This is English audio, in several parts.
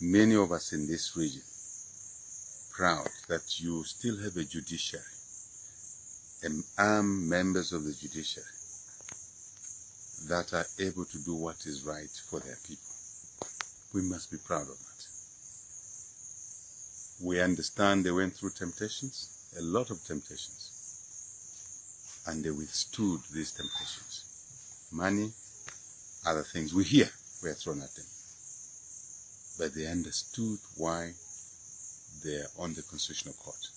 many of us in this region proud that you still have a judiciary and armed members of the judiciary that are able to do what is right for their people. We must be proud of that. We understand they went through temptations, a lot of temptations, and they withstood these temptations. Money, other things we hear were thrown at them. But they understood why they're on the Constitutional Court.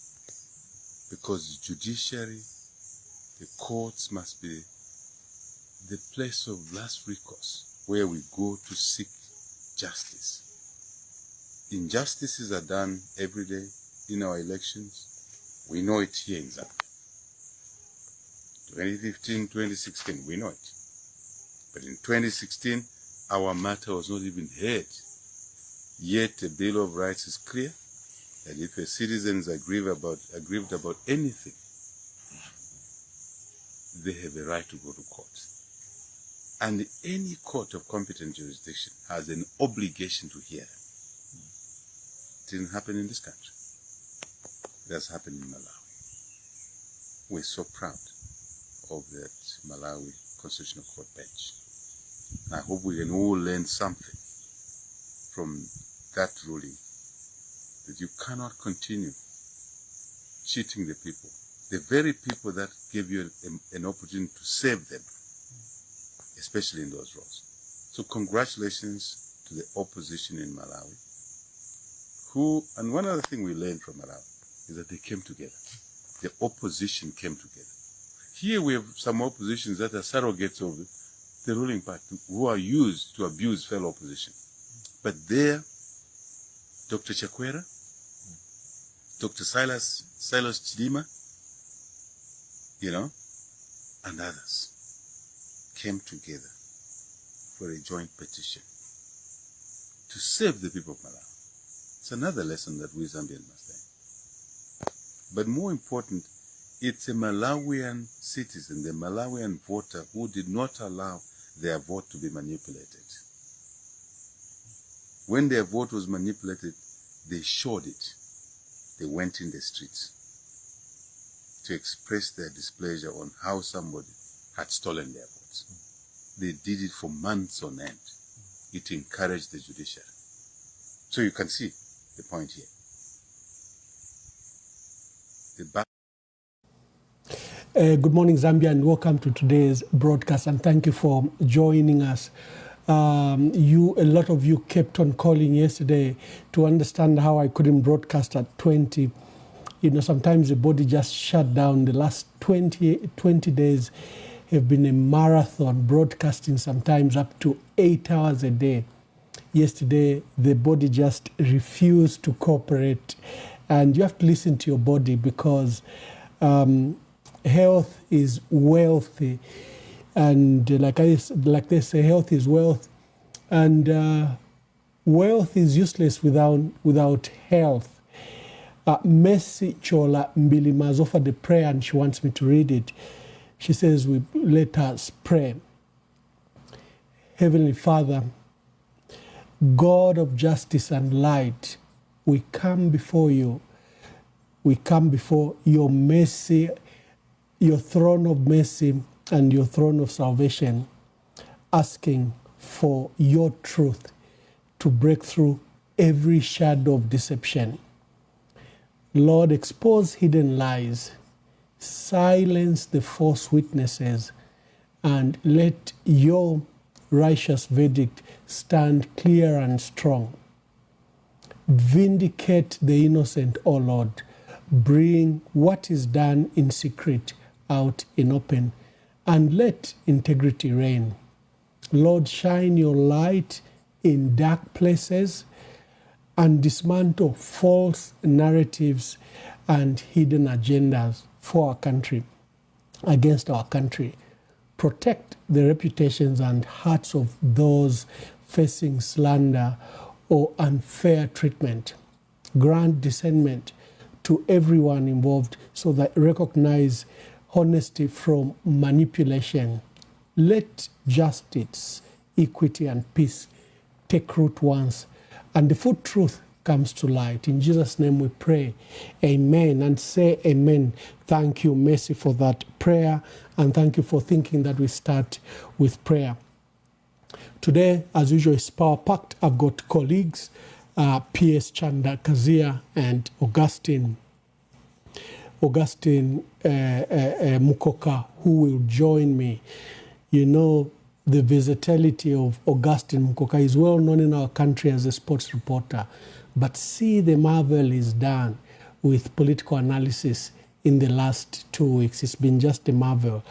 Because the judiciary, the courts must be the place of last recourse where we go to seek justice. Injustices are done every day in our elections. We know it here in Zambia. 2015, 2016, we know it. But in 2016, our matter was not even heard. Yet the Bill of Rights is clear that if a citizen is aggrieved about anything, they have a right to go to court. And any court of competent jurisdiction has an obligation to hear them. It didn't happen in this country. It has happened in Malawi. We're so proud of that Malawi Constitutional Court bench. I hope we can all learn something from that ruling, that you cannot continue cheating the people, the very people that gave you an opportunity to save them, especially in those roles. So congratulations to the opposition in Malawi, and one other thing we learned from Malawi is that they came together. The opposition came together. Here we have some oppositions that are surrogates of the ruling party who are used to abuse fellow opposition. But there, Dr. Chakwera, Dr. Silas Chidima, and others came together for a joint petition to save the people of Malawi. It's another lesson that we Zambians must learn. But more important, it's a Malawian citizen, the Malawian voter, who did not allow their vote to be manipulated. When their vote was manipulated, they showed it. They went in the streets to express their displeasure on how somebody had stolen their votes. They did it for months on end. It encouraged the judiciary. So you can see the point here. Good morning, Zambia, and welcome to today's broadcast, and thank you for joining us. A lot of you kept on calling yesterday to understand how I couldn't broadcast at 20. Sometimes the body just shut down. The last 20 days have been a marathon, broadcasting sometimes up to 8 hours a day. Yesterday, the body just refused to cooperate, and you have to listen to your body because health is wealthy, and like they say, health is wealth, and wealth is useless without health. Mercy Chola Mbilima's offered a prayer, and she wants me to read it. She says, let us pray. Heavenly Father, God of justice and light, we come before you. We come before your mercy, your throne of mercy and your throne of salvation, asking for your truth to break through every shadow of deception. Lord, expose hidden lies, silence the false witnesses, and let your righteous verdict stand clear and strong. Vindicate the innocent, O Lord. Bring what is done in secret out in open, and let integrity reign. Lord, shine your light in dark places and dismantle false narratives and hidden agendas for our country, against our country. Protect the reputations and hearts of those facing slander or unfair treatment. Grant discernment to everyone involved so that recognize honesty from manipulation. Let justice, equity, and peace take root once and the full truth comes to light. In Jesus' name we pray. Amen. And say amen. Thank you, Mercy, for that prayer. And thank you for thinking that we start with prayer. Today, as usual, is power-packed. I've got colleagues, P.S. Chanda Kazia and Augustine Mukoka, who will join me. You know, the versatility of Augustine Mukoka is well known in our country as a sports reporter. But see the marvel he's done with political analysis in the last 2 weeks. It's been just a marvel.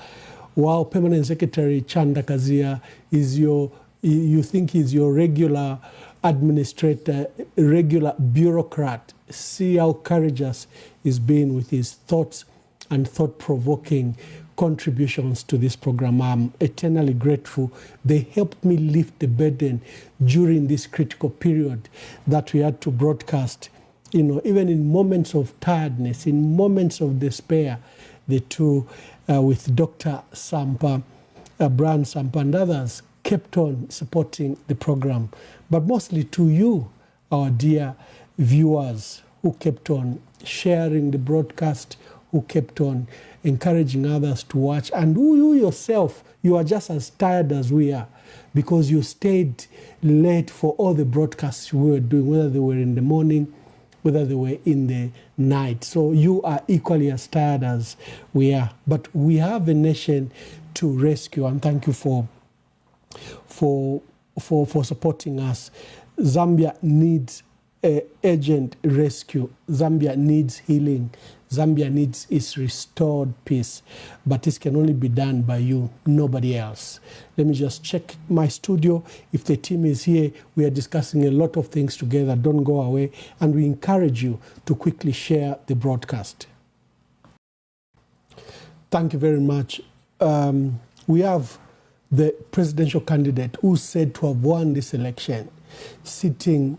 While Permanent Secretary Chanda Kazia is you think he's your regular administrator, regular bureaucrat, see how courageous he's been with his thoughts and thought-provoking contributions to this program. I'm eternally grateful. They helped me lift the burden during this critical period that we had to broadcast. You know, even in moments of tiredness, in moments of despair, the two, with Dr. Sampa, Brian Sampa and others, kept on supporting the program. But mostly to you, our dear viewers, who kept on sharing the broadcast, who kept on encouraging others to watch, and who you yourself, you are just as tired as we are because you stayed late for all the broadcasts we were doing, whether they were in the morning, whether they were in the night. So you are equally as tired as we are. But we have a nation to rescue, and thank you for supporting us. Zambia needs urgent rescue. Zambia needs healing. Zambia needs its restored peace. But this can only be done by you, nobody else. Let me just check my studio. If the team is here, we are discussing a lot of things together. Don't go away. And we encourage you to quickly share the broadcast. Thank you very much. We have the presidential candidate who's said to have won this election, sitting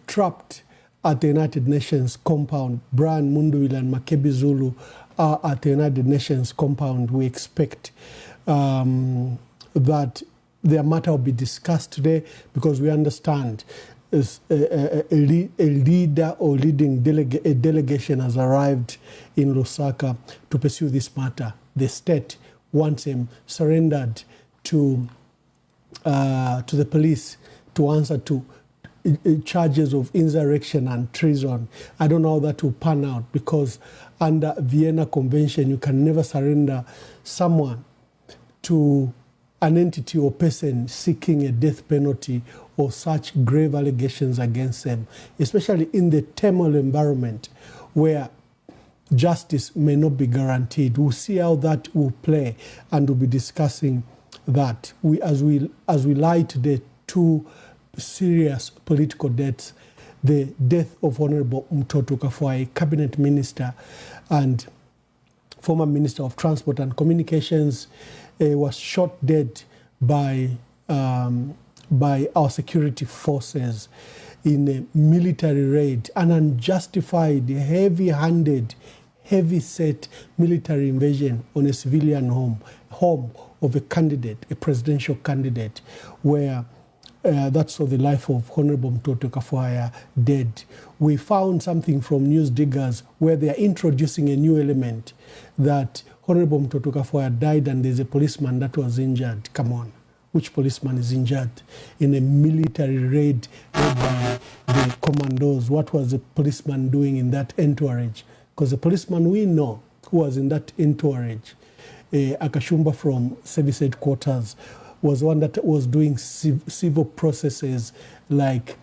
trapped at the United Nations compound. Brian Munduwile and Makebi Zulu are at the United Nations compound. We expect that their matter will be discussed today because we understand a leader or leading delegation has arrived in Lusaka to pursue this matter. The state wants him surrendered to the police to answer to charges of insurrection and treason. I don't know how that will pan out because under Vienna Convention, you can never surrender someone to an entity or person seeking a death penalty or such grave allegations against them, especially in the turmoil environment where justice may not be guaranteed. We'll see how that will play, and we'll be discussing that. As we lie today, two serious political deaths: the death of Honorable Mtoto Kafwai, cabinet minister and former Minister of Transport and Communications, was shot dead by our security forces in a military raid, an unjustified, heavy-handed, heavy-set military invasion on a civilian home of a candidate, a presidential candidate, where that saw the life of Honorable Mtoto Kafwai dead. We found something from News Diggers where they are introducing a new element that Honorable Mtoto Kafwai died and there's a policeman that was injured. Come on. Which policeman is injured in a military raid led by the commandos? What was the policeman doing in that entourage? Because the policeman we know who was in that entourage, Akashumba from service headquarters, was one that was doing civil processes like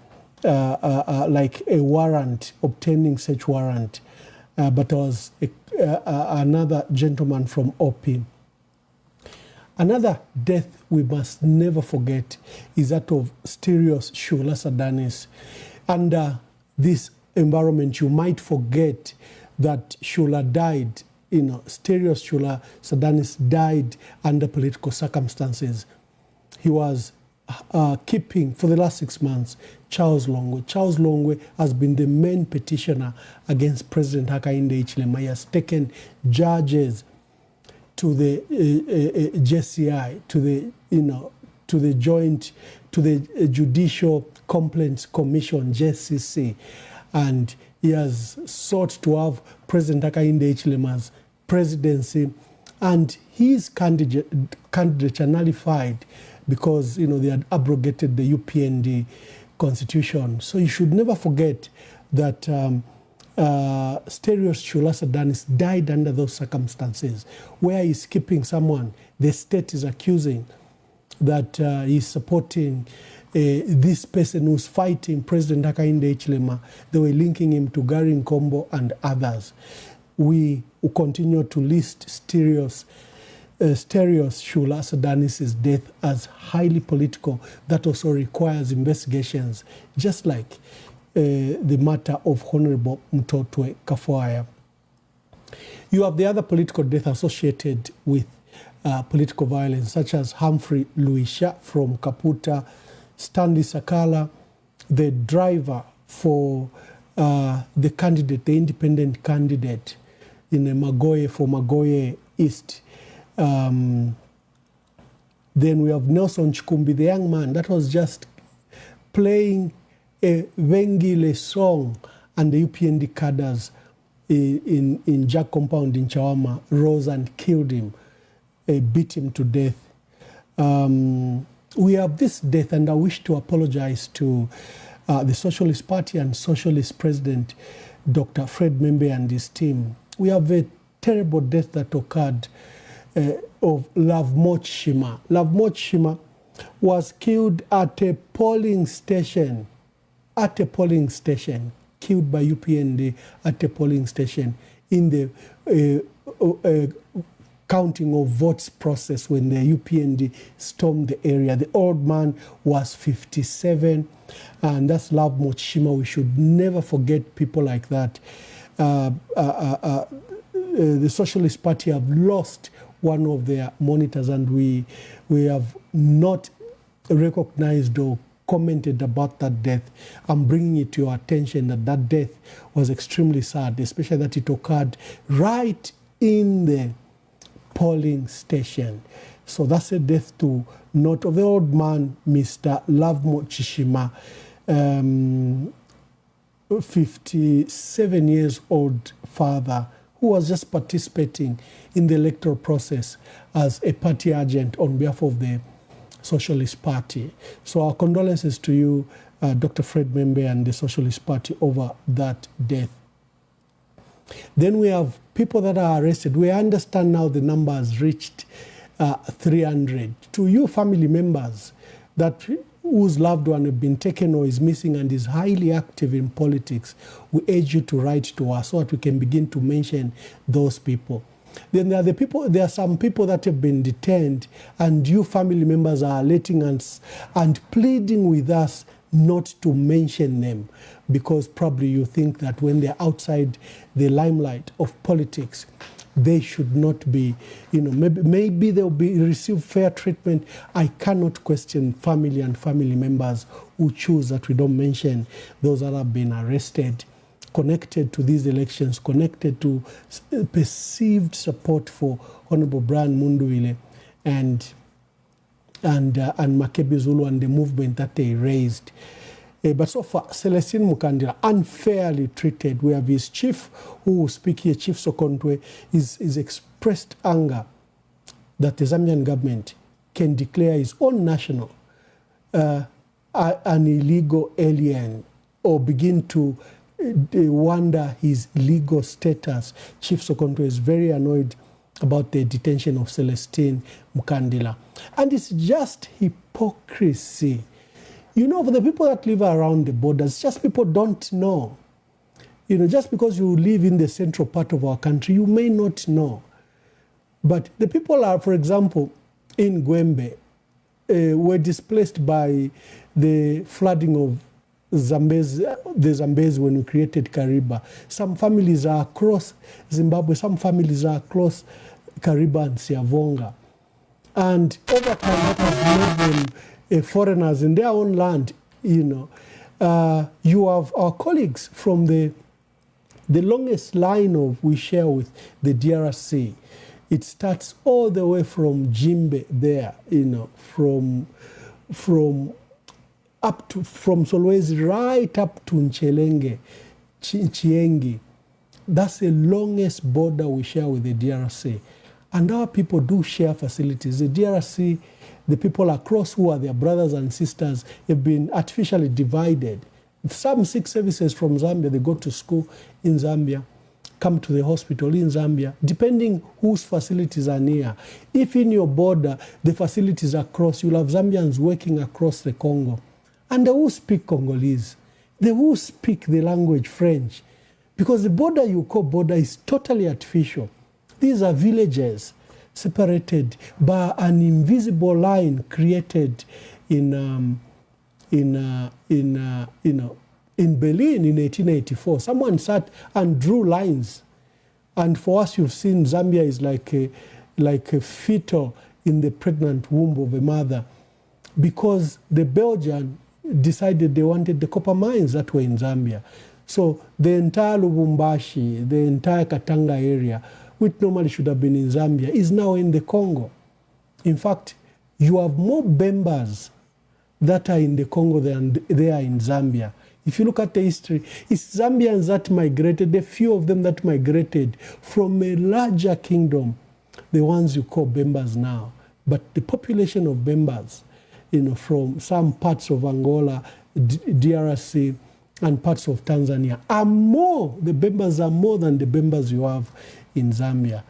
a warrant, obtaining such warrant. But there was another gentleman from OP. Another death we must never forget is that of Stereos Shula Sadanis. Under this environment, you might forget that Shula died, Stereos Shula Sadanis died under political circumstances. He was keeping, for the last 6 months, Charles Longwe. Charles Longwe has been the main petitioner against President Hakainde Hichilema. He has taken judges to the JCI, to the to the Judicial Complaints Commission, JCC, and he has sought to have President Hakainde Hichilema's presidency, and his candidature nullified because they had abrogated the UPND constitution. So you should never forget that Sterios Shulasaddanis died under those circumstances, where he's keeping someone the state is accusing that he's supporting this person who's fighting President Hakainde Hichilema. They were linking him to Gary Nkombo and others. We will continue to list Sterios Shulasaddanis' death as highly political. That also requires investigations, just like the matter of Honorable Mutotwe Kafwaya. You have the other political death associated with political violence, such as Humphrey Luisha from Kaputa, Stanley Sakala, the driver for the candidate, the independent candidate in Magoye for Magoye East. Then we have Nelson Chikumbi, the young man that was just playing a Wengile song, and the UPND cadres in Jack Compound in Chawama rose and killed him, beat him to death. We have this death, and I wish to apologize to the Socialist Party and Socialist President Dr. Fred Membe and his team. We have a terrible death that occurred of Lovemort Shima. Lovemort Shima was killed at a polling station, killed by UPND at a polling station in the counting of votes process when the UPND stormed the area. The old man was 57, and that's Lovemort Shima. We should never forget people like that. The Socialist Party have lost one of their monitors, and we have not recognized or commented about that death. I'm bringing it to your attention that that death was extremely sad, especially that it occurred right in the polling station. So that's a death to note of the old man, Mr. Lovemort Shima, 57 years old father who was just participating in the electoral process as a party agent on behalf of the Socialist Party. So our condolences to you, Dr. Fred Membe and the Socialist Party, over that death. Then we have people that are arrested. We understand now the number has reached 300. To you family members that whose loved one have been taken or is missing and is highly active in politics, we urge you to write to us so that we can begin to mention those people. Then there are some people that have been detained, and you family members are alerting us and pleading with us not to mention them, because probably you think that when they're outside the limelight of politics, they should not be, maybe they'll receive fair treatment. I cannot question family and family members who choose that we don't mention those that have been arrested, connected to these elections, connected to perceived support for Honorable Brian Munduwile and Makebi Zulu and the movement that they raised. But so far, Celestine Mukandila, unfairly treated. We have his chief, who will speak here, Chief Sokontwe, is expressed anger that the Zambian government can declare his own national an illegal alien or begin to wonder his legal status. Chief Sokontwe is very annoyed about the detention of Celestine Mukandila. And it's just hypocrisy. For the people that live around the borders, just people don't know. Just because you live in the central part of our country, you may not know. But the people are, for example, in Gwembe, were displaced by the flooding of the Zambezi when we created Kariba. Some families are across Zimbabwe, some families are across Kariba and Siavonga. And over time, that has made them foreigners in their own land. You have our colleagues from the longest line of we share with the DRC. It starts all the way from Jimbe there, from up to from Solwezi right up to Nchelenge, Chiengi. That's the longest border we share with the DRC. And our people do share facilities. The DRC, the people across who are their brothers and sisters, have been artificially divided. Some seek services from Zambia, they go to school in Zambia, come to the hospital in Zambia, depending whose facilities are near. If in your border, the facilities are across, you'll have Zambians working across the Congo. And they will speak Congolese. They will speak the language French. Because the border you call border is totally artificial. These are villages separated by an invisible line created in Berlin in 1884. Someone sat and drew lines. And for us, you've seen Zambia is like a fetal in the pregnant womb of a mother, because the Belgian decided they wanted the copper mines that were in Zambia. So the entire Lubumbashi, the entire Katanga area, which normally should have been in Zambia, is now in the Congo. In fact, you have more Bembas that are in the Congo than they are in Zambia. If you look at the history, it's Zambians that migrated, the few of them that migrated from a larger kingdom, the ones you call Bembas now. But the population of Bembas, from some parts of Angola, DRC, and parts of Tanzania are more, the Bembas are more than the Bembas you have in Zambia.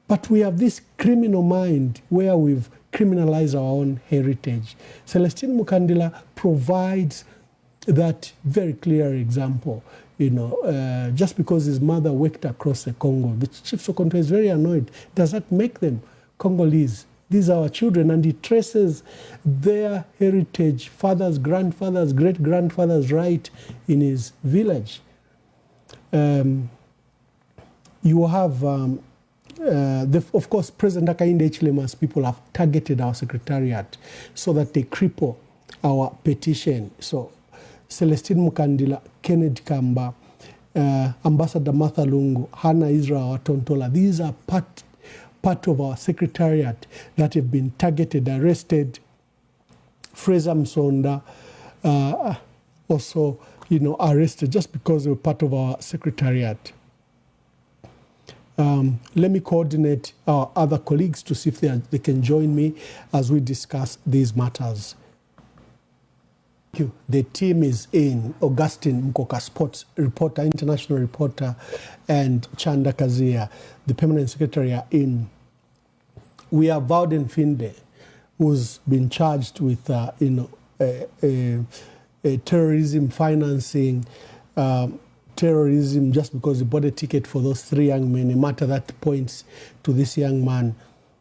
But we have this criminal mind where we've criminalized our own heritage. Celestine Mukandila provides that very clear example. Just because his mother worked across the Congo, the Chief Sokonto is very annoyed. Does that make them Congolese? These are our children, and he traces their heritage, fathers, grandfathers, great-grandfathers, right in his village. You have, of course, President Hakainde Hichilema's people have targeted our secretariat so that they cripple our petition. So Celestine Mukandila, Kennedy Kamba, Ambassador Martha Lungu, Hannah Israel Watontola, these are part of our secretariat that have been targeted, arrested. Fraser Msonda also, arrested just because they were part of our secretariat. Let me coordinate our other colleagues to see if they can join me as we discuss these matters. Thank you. The team is in. Augustine Mkoka, sports reporter, international reporter, and Chanda Kazia, the permanent secretary, are in. We have Vauden Finde, who's been charged with terrorism, financing terrorism, just because he bought a ticket for those 3 young men, a matter that points to this young man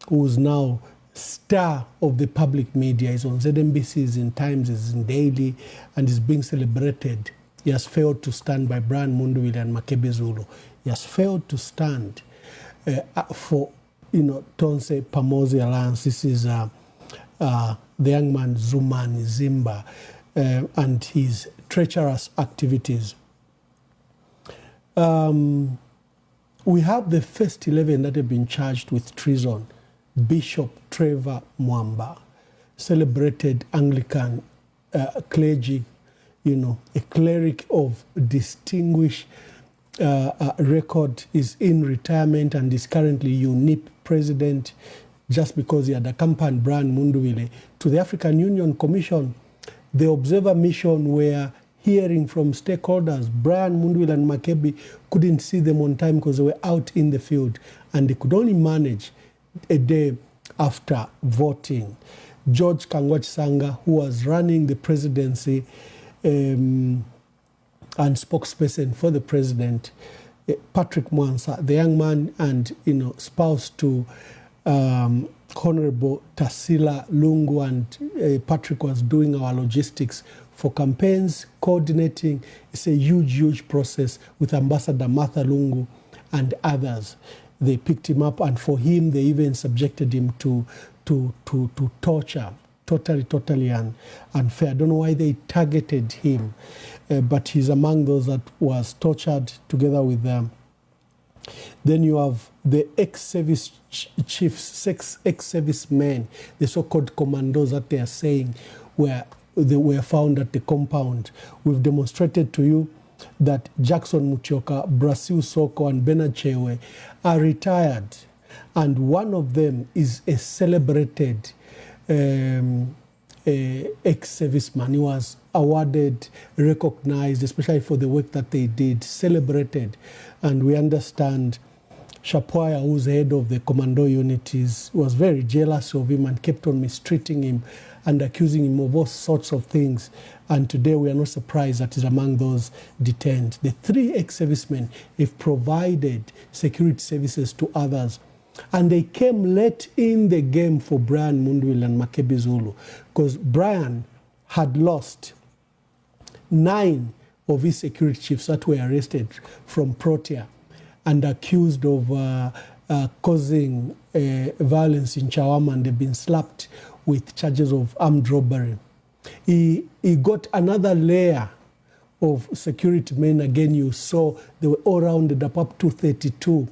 who's now star of the public media. He's on ZNBC, he's in Times, he's in Daily, and is being celebrated. He has failed to stand by Brian Munduvile and Makebi Zulu. He has failed to stand for Tonse Pamozi Alliance. This is the young man Zumani Zimba and his treacherous activities. We have the first 11 that have been charged with treason. Bishop Trevor Mwamba, celebrated Anglican clergy, a cleric of distinguished record, is in retirement and is currently UNIP president, just because he had accompanied Brian Munduvile to the African Union Commission. The observer mission were hearing from stakeholders. Brian Munduvile and Makebi couldn't see them on time because they were out in the field, and they could only manage a day after voting. George Kangwa Chisanga, who was running the presidency and spokesperson for the president, Patrick Mwansa, the young man and spouse to Honorable Tarsila Lungu, and Patrick was doing our logistics for campaigns, coordinating. It's a huge process with Ambassador Martha Lungu and others. They picked him up, and for him, they even subjected him to torture. Totally unfair. I don't know why they targeted him, but he's among those that was tortured together with them. Then you have the ex-service chiefs, ex-service men, the so-called commandos that they are saying were they were found at the compound. We've demonstrated to you that Jackson Mutioka, Brasil Soko, and Bernard Chewe are retired. And one of them is a celebrated ex-serviceman. He was awarded, recognized, especially for the work that they did, celebrated. And we understand Shapoya, who's head of the commando unities, was very jealous of him and kept on mistreating him and accusing him of all sorts of things. And today we are not surprised that he's among those detained. The 3 ex-servicemen have provided security services to others. And they came late in the game for Brian Mundwile and Makebi Zulu, because Brian had lost 9 of his security chiefs that were arrested from Protea and accused of causing violence in Chawama, and they've been slapped with charges of armed robbery. He got another layer of security men. Again, you saw they were all rounded up to 32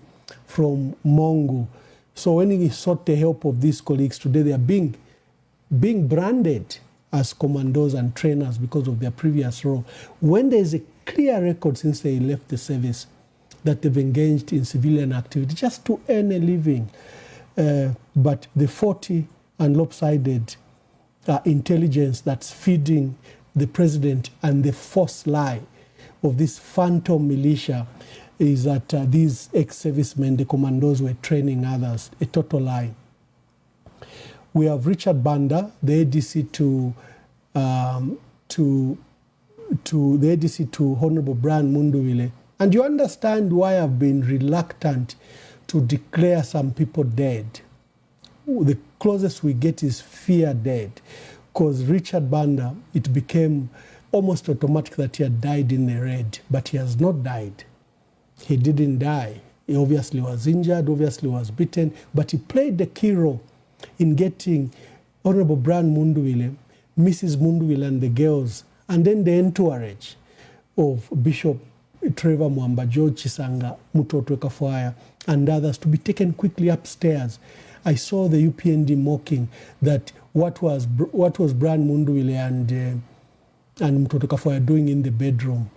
from Mongu. So when he sought the help of these colleagues today, they are being branded as commandos and trainers because of their previous role. When there is a clear record since they left the service that they've engaged in civilian activity just to earn a living, but the 40 and lopsided intelligence that's feeding the president and the false lie of this phantom militia is that these ex-servicemen, the commandos, were training others. A total lie. We have Richard Banda, the ADC to Honorable Brian Mundwile. And you understand why I've been reluctant to declare some people dead. The closest we get is fear dead. Because Richard Banda, it became almost automatic that he had died in the raid, but he has not died. He didn't die. He obviously was injured, obviously was beaten, but he played the key role in getting Honorable Brian Mundwile, Mrs. Mundwile and the girls, and then the entourage of Bishop Trevor Mwamba, George Chisanga, Mutotwe Kafwaya, and others to be taken quickly upstairs. I saw the UPND mocking that what was Brian Mundwile and Mutotwe Kafwaya doing in the bedroom.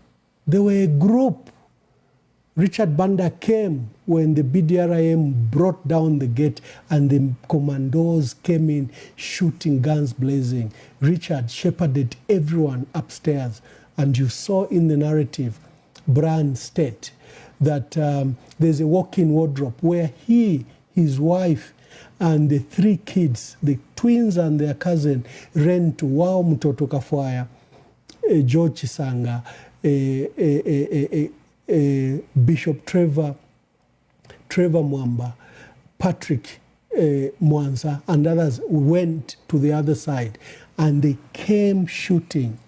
They were a group. Richard Banda came when the BDRIM brought down the gate and the commandos came in shooting, guns blazing. Richard shepherded everyone upstairs. And you saw in the narrative, Brian state that there's a walk-in wardrobe where he, his wife, and the 3 kids, the twins and their cousin, ran to Wao Mutotwe Kafwaya, George Chisanga, Bishop Trevor Mwamba, Patrick Mwanza, and others went to the other side, and they came shooting,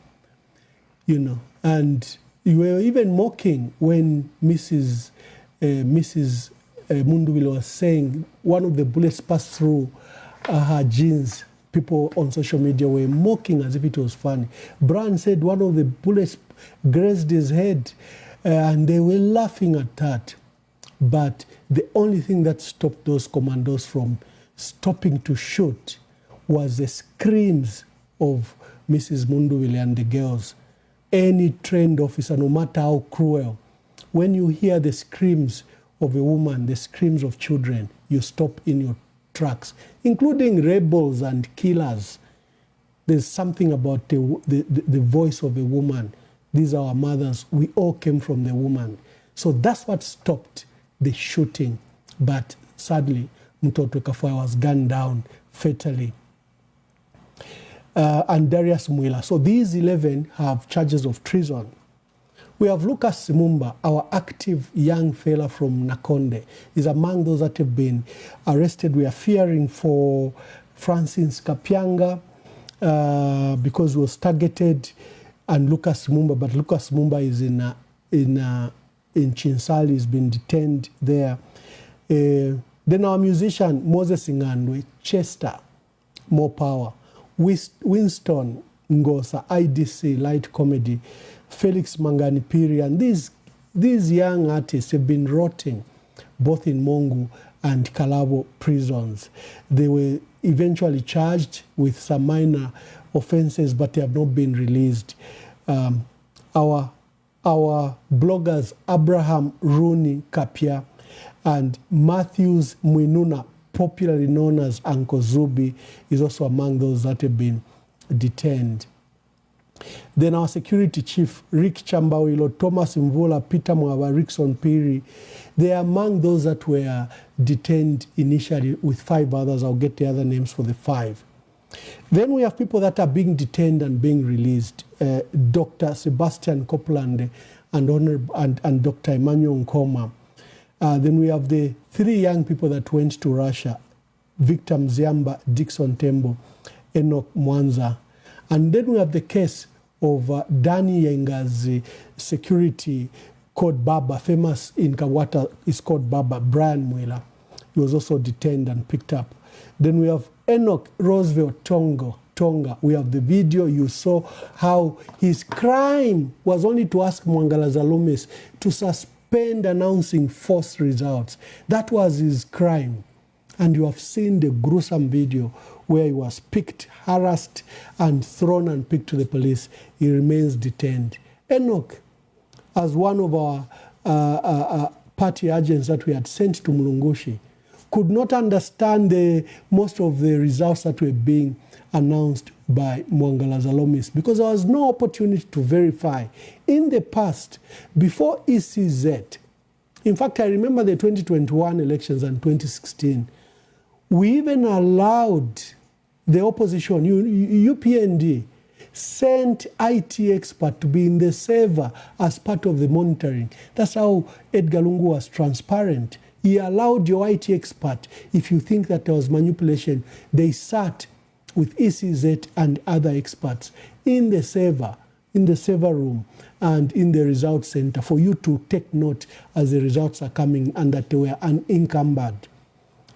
and you were even mocking when Mrs. Mundwile was saying one of the bullets passed through her jeans. People on social media were mocking as if it was funny. Brian said one of the bullets grazed his head. And they were laughing at that. But the only thing that stopped those commandos from stopping to shoot was the screams of Mrs. Mundwile and the girls. Any trained officer, no matter how cruel, when you hear the screams of a woman, the screams of children, you stop in your tracks, including rebels and killers. There's something about the voice of a woman. These are our mothers. We all came from the woman. So that's what stopped the shooting. But sadly, Mutotwe Kafwaya was gunned down fatally. And Darius Mwila. So these 11 have charges of treason. We have Lucas Simumba, our active young fella from Nakonde, is among those that have been arrested. We are fearing for Francis Kapianga because he was targeted, and Lucas Mumba, but Lucas Mumba is in Chinsali, he's been detained there. Then our musician, Moses Ingandwe, Chester, more power. Winston Ngosa, IDC, light comedy, Felix Mangani Piri, and these young artists have been rotting both in Mongu and Kalabo prisons. They were eventually charged with some minor offenses, but they have not been released. Our bloggers, Abraham Rooney Kapia and Matthews Mwinuna, popularly known as Uncle Zubi, is also among those that have been detained. Then our security chief, Rick Chambawilo, Thomas Mvula, Peter Mwaba, Rickson Piri, they are among those that were detained initially with 5 others. I'll get the other names for the 5. Then we have people that are being detained and being released. Dr. Sebastian Copeland and Dr. Emmanuel Nkoma. Then we have the 3 young people that went to Russia, Victor Mziamba, Dixon Tembo, Enoch Mwanza. And then we have the case of Danny Yenga's security called Baba, famous in Kawata, is called Baba, Brian Mwila. He was also detained and picked up. Then we have Enoch Roosevelt Tonga. We have the video. You saw how his crime was only to ask Mwangala Zalumis to suspend announcing false results. That was his crime. And you have seen the gruesome video where he was picked, harassed, and thrown and picked to the police. He remains detained. Enoch, as one of our party agents that we had sent to Mulungushi, could not understand most of the results that were being announced by Mwangala Zalomis because there was no opportunity to verify. In the past, before ECZ, in fact, I remember the 2021 elections and 2016, we even allowed the opposition, UPND, sent IT expert to be in the server as part of the monitoring. That's how Edgar Lungu was transparent. He allowed your IT expert, if you think that there was manipulation, they sat with ECZ and other experts in the server room and in the results center for you to take note as the results are coming and that they were unencumbered.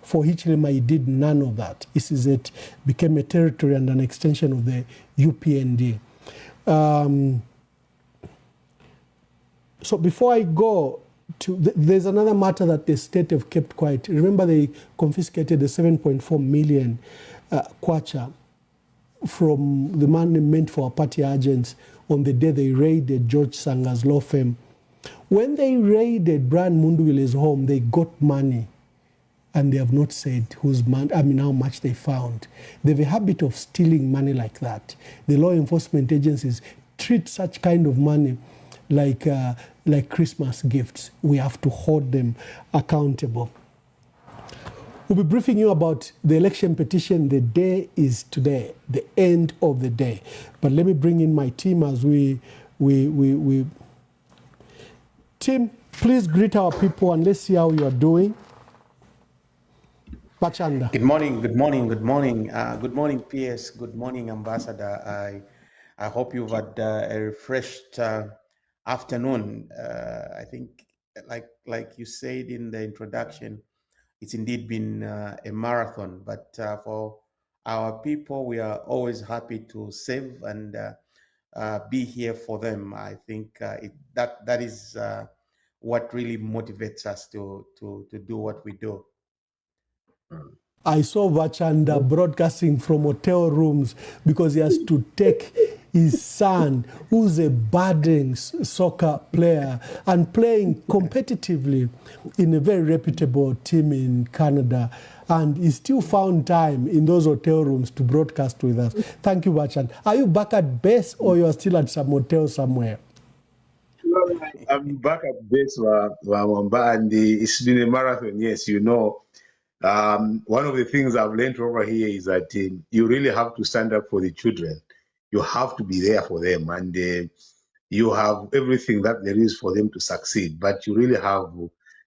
For Hichilema, he did none of that. ECZ became a territory and an extension of the UPND. So before I go to, there's another matter that the state have kept quiet. Remember, they confiscated the 7.4 million kwacha from the money meant for our party agents on the day they raided George Sanga's law firm. When they raided Brian Munduwile's home, they got money. And they have not said how much they found. They have a habit of stealing money like that. The law enforcement agencies treat such kind of money like Christmas gifts. We have to hold them accountable. We'll be briefing you about the election petition. The day is today, the end of the day. But let me bring in my team as we Tim, please greet our people and let's see how you are doing. Bachanda. Good morning, good morning, good morning. Good morning, PS. Good morning, Ambassador. I hope you've had a refreshed afternoon. I think, like you said in the introduction, it's indeed been a marathon. But for our people, we are always happy to serve and be here for them. I think that is what really motivates us to do what we do. I saw Vachanda broadcasting from hotel rooms because he has to take his son, who's a budding soccer player and playing competitively in a very reputable team in Canada. And he still found time in those hotel rooms to broadcast with us. Thank you, Vachanda. Are you back at base or you are still at some hotel somewhere? I'm back at base, and it's been a marathon, yes, you know. One of the things I've learned over here is that you really have to stand up for the children. You have to be there for them, and you have everything that there is for them to succeed. But you really have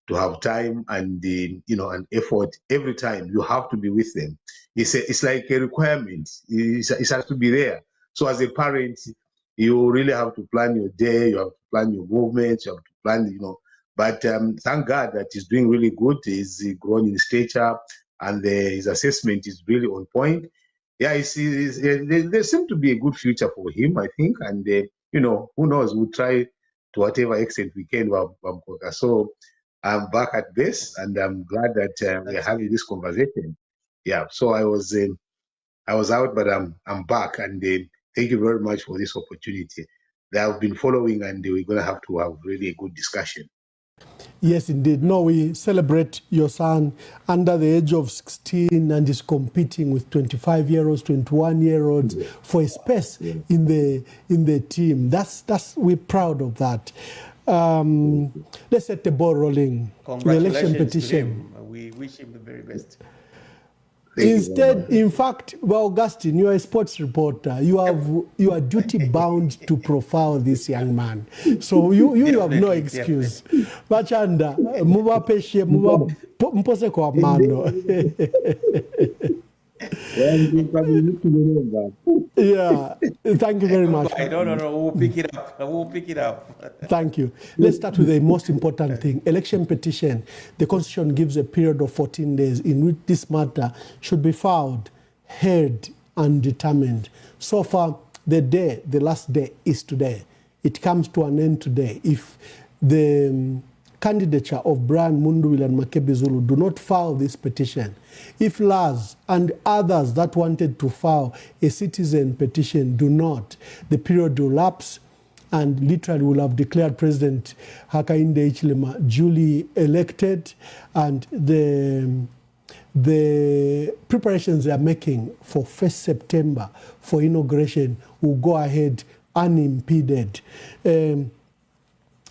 to have time and and effort every time. You have to be with them. It's like a requirement. It has to be there. So as a parent, you really have to plan your day. You have to plan your movements. You have to plan, But thank God that he's doing really good. He's grown in stature, and his assessment is really on point. Yeah, there seems to be a good future for him, I think. And, who knows? We'll try to whatever extent we can. So I'm back at base, and I'm glad that we're having this conversation. Yeah, so I was I was out, but I'm back, and thank you very much for this opportunity that I've been following, and we're going to have really a good discussion. Yes, indeed. No, we celebrate your son under the age of 16 and is competing with 25-year-olds, 21-year-olds for a space in the team. We're proud of that. Let's set the ball rolling. The election petition. To him. We wish him the very best. Instead, in fact, well, Augustine, you are a sports reporter. You are duty bound to profile this young man. So you have no excuse. Bachanda, muba peshe, muba mpose kwa mano. Yeah, thank you very much. No, we'll pick it up. We'll pick it up. Thank you. Let's start with the most important thing. Election petition. The Constitution gives a period of 14 days in which this matter should be filed, heard, and determined. So far, the last day is today. It comes to an end today. If the candidature of Brian Mundubile and Makebi Zulu do not file this petition, if Laz and others that wanted to file a citizen petition do not, the period will lapse and literally will have declared President Hakainde Hichilema duly elected, and the preparations they are making for 1st September for inauguration will go ahead unimpeded.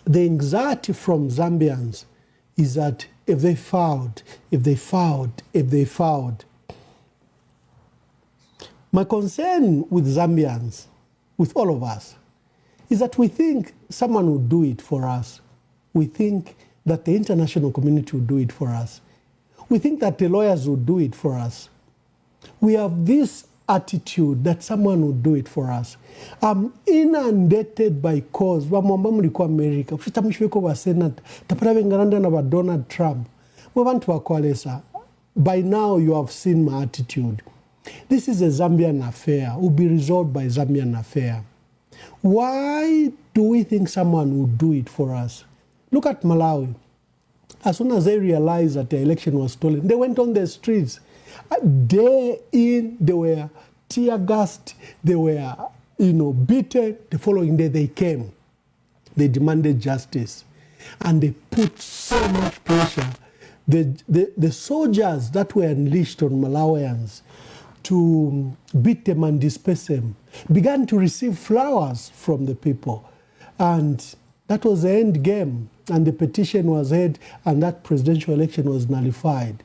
The anxiety from Zambians is that if they filed, my concern with Zambians, with all of us, is that we think someone will do it for us. We think that the international community will do it for us. We think that the lawyers will do it for us. We have this attitude that someone will do it for us. I'm inundated by calls. Vamwamba mliko America. Kushita mshweko wa Senate. Tapata vengaranda na wa Donald Trump. Mwabantu wa kwalesa. By now you have seen my attitude. This is a Zambian affair. Will be resolved by Zambian affair. Why do we think someone will do it for us? Look at Malawi. As soon as they realized that the election was stolen, they went on the streets. Day in, they were tear gassed, they were, beaten. The following day they came. They demanded justice. And they put so much pressure. The soldiers that were unleashed on Malawians to beat them and disperse them began to receive flowers from the people. And that was the end game. And the petition was heard, and that presidential election was nullified.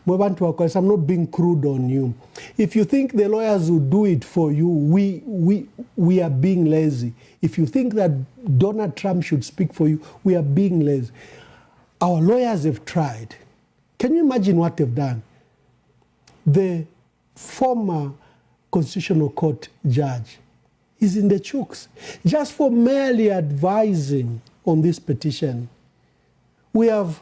I'm not being crude on you. If you think the lawyers will do it for you, we are being lazy. If you think that Donald Trump should speak for you, we are being lazy. Our lawyers have tried. Can you imagine what they've done? The former Constitutional Court judge is in the chooks just for merely advising on this petition. We have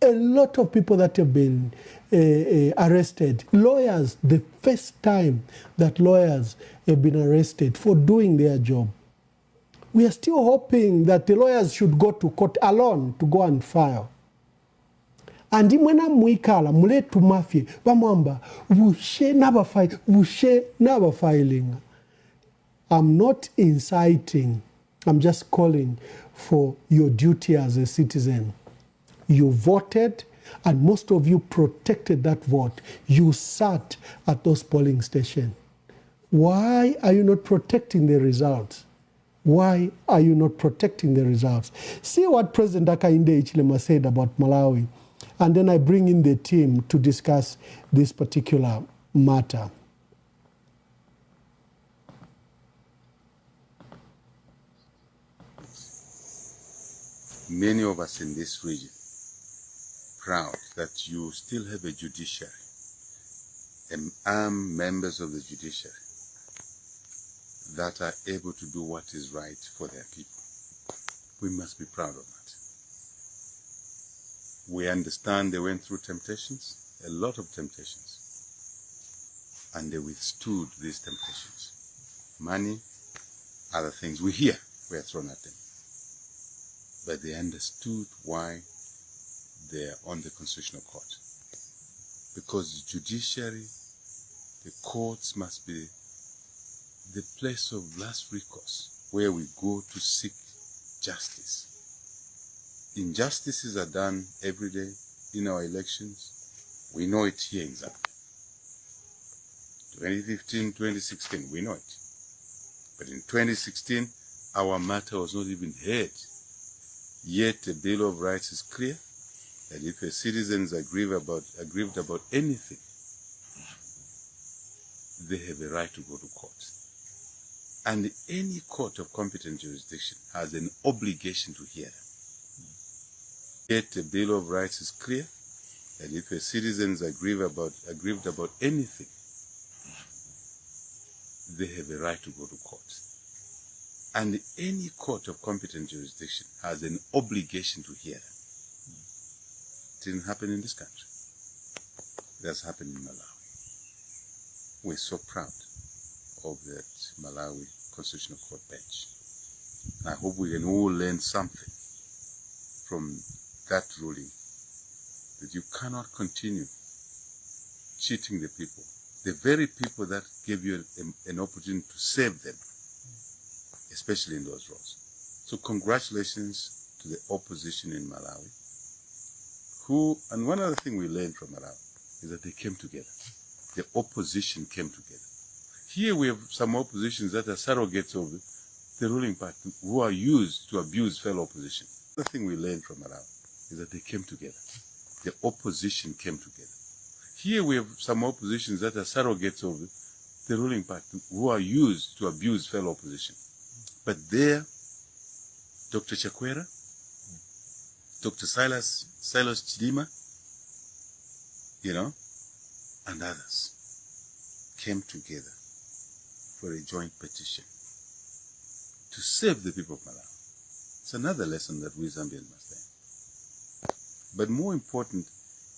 a lot of people that have been arrested. Lawyers, the first time that lawyers have been arrested for doing their job. We are still hoping that the lawyers should go to court alone to go and file. And imwena mwikala muletu mafie bamwamba bushe never filing. I'm not inciting. I'm just calling for your duty as a citizen. You voted, and most of you protected that vote. You sat at those polling stations. Why are you not protecting the results? Why are you not protecting the results? See what President Hakainde Hichilema said about Malawi, and then I bring in the team to discuss this particular matter. Many of us in this region proud that you still have a judiciary and armed members of the judiciary that are able to do what is right for their people. We must be proud of that. We understand they went through temptations, a lot of temptations, and they withstood these temptations. Money, other things we hear were thrown at them. But they understood why they're on the Constitutional Court. Because judiciary The courts must be the place of last recourse where we go to seek justice. Injustices are done every day in our elections. We know it here in Zambia. 2015, 2016, we know it. But in 2016, our matter was not even heard. Yet the Bill of Rights is clear that if a citizen is aggrieved about anything, they have a right to go to court. And any court of competent jurisdiction has an obligation to hear them. Yet the Bill of Rights is clear that if a citizen is aggrieved about anything, they have a right to go to court. And any court of competent jurisdiction has an obligation to hear them. It didn't happen in this country. It has happened in Malawi. We're so proud of that Malawi Constitutional Court bench. And I hope we can all learn something from that ruling, that you cannot continue cheating the people, the very people that gave you an opportunity to save them, especially in those roles. So congratulations to the opposition in Malawi, and one other thing we learned from Malawi is that they came together. The opposition came together. Here we have some oppositions that are surrogates of the ruling party who are used to abuse fellow opposition. The thing we learned from Malawi is that they came together. The opposition came together. Here we have some oppositions that are surrogates of the ruling party who are used to abuse fellow opposition. But there, Dr. Chakwera, Dr. Silas Chidima, and others came together for a joint petition to save the people of Malawi. It's another lesson that we Zambians must learn. But more important,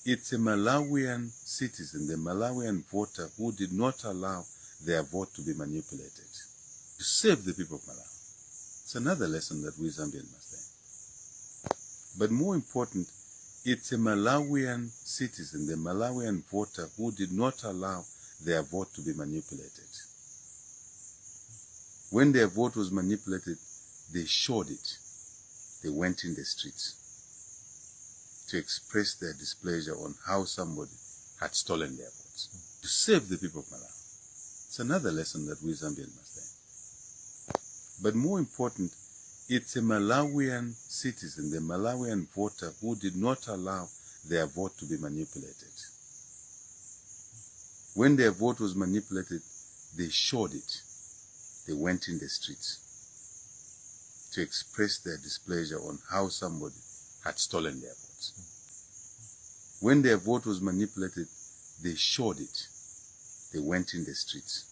it's a Malawian citizen, the Malawian voter, who did not allow their vote to be manipulated to save the people of Malawi. It's another lesson that we Zambians must learn. But more important, it's a Malawian citizen, the Malawian voter, who did not allow their vote to be manipulated. When their vote was manipulated, they showed it. They went in the streets to express their displeasure on how somebody had stolen their votes to save the people of Malawi. It's another lesson that we Zambians must learn. But more important, it's a Malawian citizen, the Malawian voter, who did not allow their vote to be manipulated. When their vote was manipulated, they showed it. They went in the streets to express their displeasure on how somebody had stolen their votes. When their vote was manipulated, they showed it. They went in the streets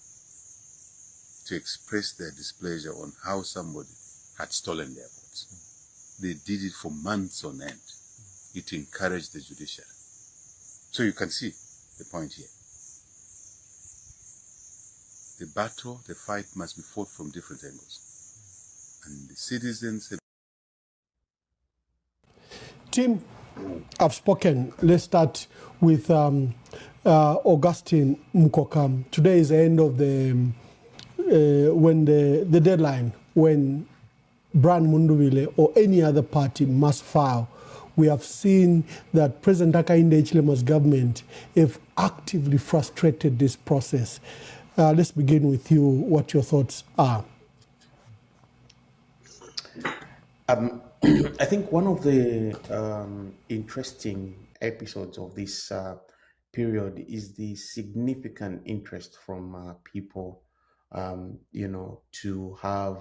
to express their displeasure on how somebody had stolen their votes. They did it for months on end. It encouraged the judiciary. So you can see the point here. The battle, the fight must be fought from different angles. And the citizens have... Tim, I've spoken. Let's start with Augustine Mukokam. Today is the end of the deadline when Brian Mundubile or any other party must file. We have seen that President Hakainde Hichilema's government have actively frustrated this process. Let's begin with you, what your thoughts are. I think one of the interesting episodes of this period is the significant interest from people, to have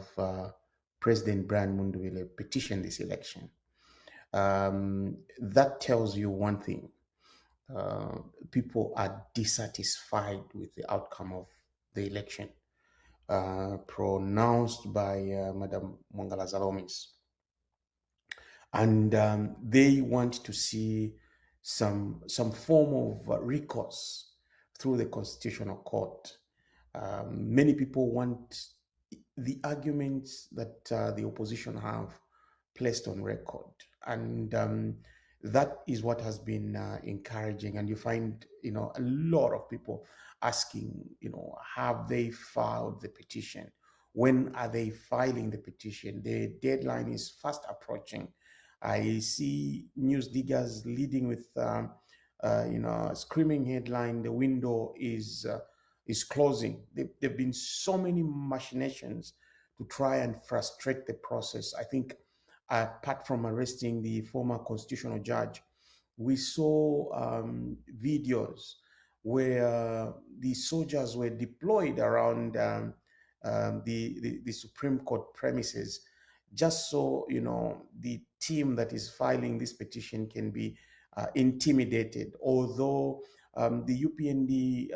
President Brian Mundubile petition this election. That tells you one thing. People are dissatisfied with the outcome of the election pronounced by Madam Mwangala Zalomis. And they want to see some form of recourse through the Constitutional Court. Many people want the arguments that the opposition have placed on record. And That is what has been encouraging. And you find, a lot of people asking, have they filed the petition? When are they filing the petition? The deadline is fast approaching. I see news diggers leading with, a screaming headline: "The window is closing." There've been so many machinations to try and frustrate the process. I think, apart from arresting the former constitutional judge, we saw videos where the soldiers were deployed around the Supreme Court premises, just so the team that is filing this petition can be intimidated. Although the UPND,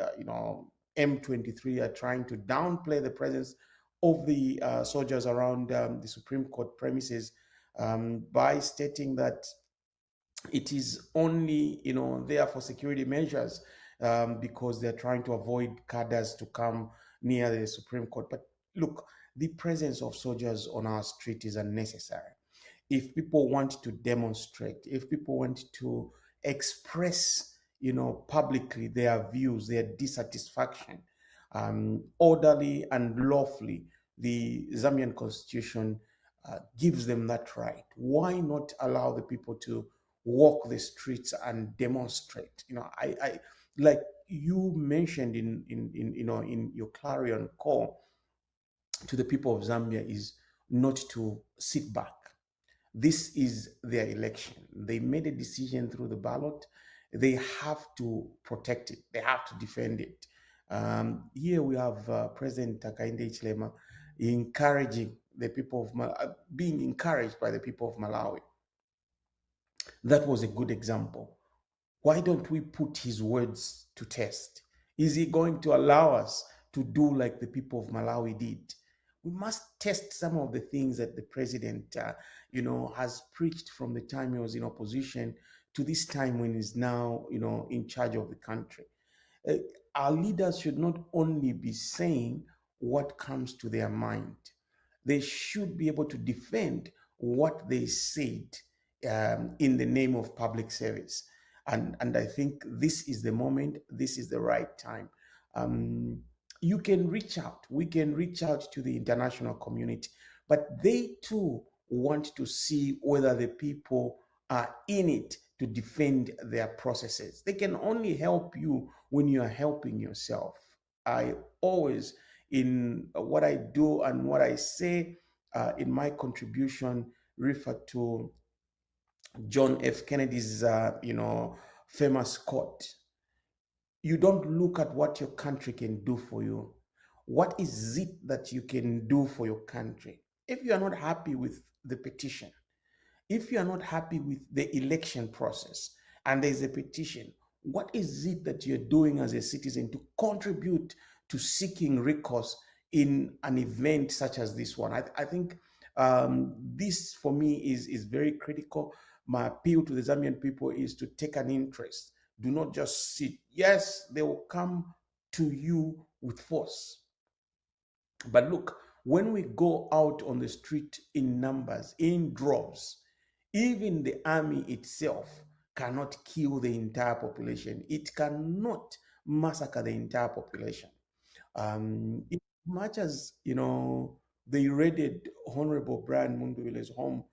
M23 are trying to downplay the presence of the soldiers around the Supreme Court premises by stating that it is only there for security measures, because they're trying to avoid cadres to come near the Supreme Court. But look, the presence of soldiers on our street is unnecessary. If people want to demonstrate, if people want to express, publicly their views, their dissatisfaction, orderly and lawfully, the Zambian constitution gives them that right. Why not allow the people to walk the streets and demonstrate? I like you mentioned in your clarion call to the people of Zambia is not to sit back. This is their election. They made a decision through the ballot. They have to protect it. They have to defend it. Here we have President Hakainde Hichilema encouraging the people of being encouraged by the people of Malawi. That was a good example. Why don't we put his words to test? Is he going to allow us to do like the people of Malawi did? We must test some of the things that the president, has preached from the time he was in opposition to this time when he's now, in charge of the country. Our leaders should not only be saying what comes to their mind. They should be able to defend what they said in the name of public service. And I think this is the moment, this is the right time. You can reach out, we can reach out to the international community, but they too want to see whether the people are in it to defend their processes. They can only help you when you are helping yourself. I always, in what I do and what I say in my contribution, refer to John F. Kennedy's, famous quote: "You don't look at what your country can do for you. What is it that you can do for your country?" If you are not happy with the petition, if you are not happy with the election process, and there's a petition, what is it that you're doing as a citizen to contribute to seeking recourse in an event such as this one? I think this for me is very critical. My appeal to the Zambian people is to take an interest. Do not just sit. Yes, they will come to you with force. But look, when we go out on the street in numbers, in droves, even the army itself cannot kill the entire population. It cannot massacre the entire population. As much as, they raided Honorable Brian Munduwile's home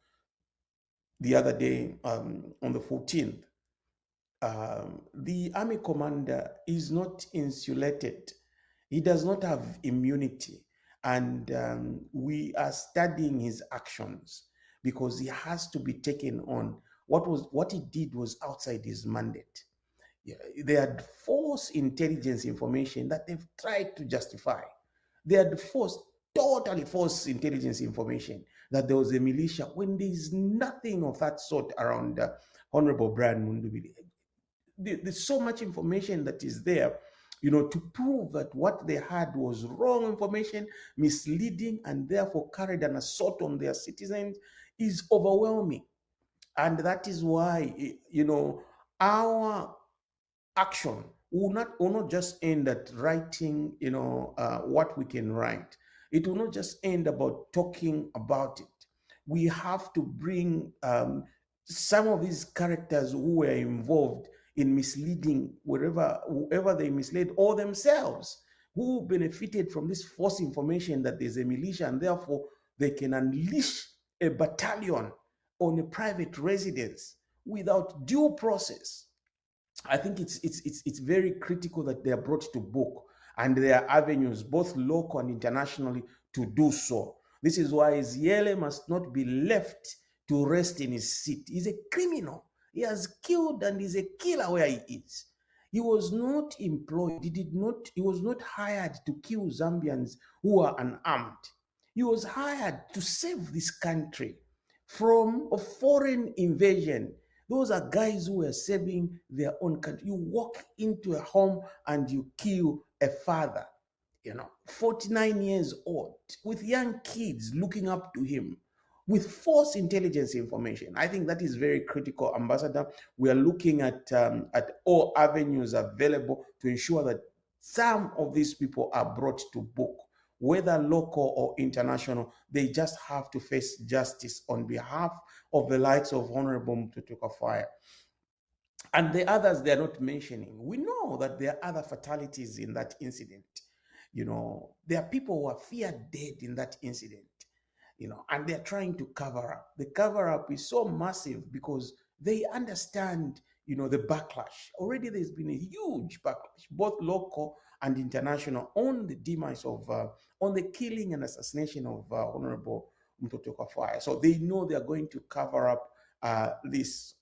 the other day, on the 14th, the army commander is not insulated. He does not have immunity. And we are studying his actions because he has to be taken on. What he did was outside his mandate. Yeah, they had false intelligence information that they've tried to justify. They had totally false intelligence information that there was a militia when there is nothing of that sort around Honorable Brian Munduwile. There's so much information that is there, to prove that what they had was wrong information, misleading, and therefore carried an assault on their citizens is overwhelming. And that is why, our action will not just end at writing, what we can write. It will not just end about talking about it. We have to bring some of these characters who were involved in misleading whoever they misled, or themselves who benefited from this false information that there's a militia and therefore they can unleash a battalion on a private residence without due process. I think it's very critical that they are brought to book, and there are avenues, both local and internationally, to do so. This is why Ziele must not be left to rest in his seat. He's a criminal. He has killed and is a killer where he is. He was not employed. He was not hired to kill Zambians who are unarmed. He was hired to save this country from a foreign invasion. Those are guys who are saving their own country. You walk into a home and you kill a father, 49 years old, with young kids looking up to him, with false intelligence information. I think that is very critical, Ambassador. We are looking at all avenues available to ensure that some of these people are brought to book, whether local or international. They just have to face justice on behalf of the likes of Honorable Mutoti Kafwaya. And the others they are not mentioning. We know that there are other fatalities in that incident. There are people who are feared dead in that incident, and they're trying to cover up. The cover up is so massive because they understand, the backlash. Already there's been a huge backlash, both local and international, on the demise of, on the killing and assassination of Honorable Mutoti Kafwaya. So they know they're going to cover up this,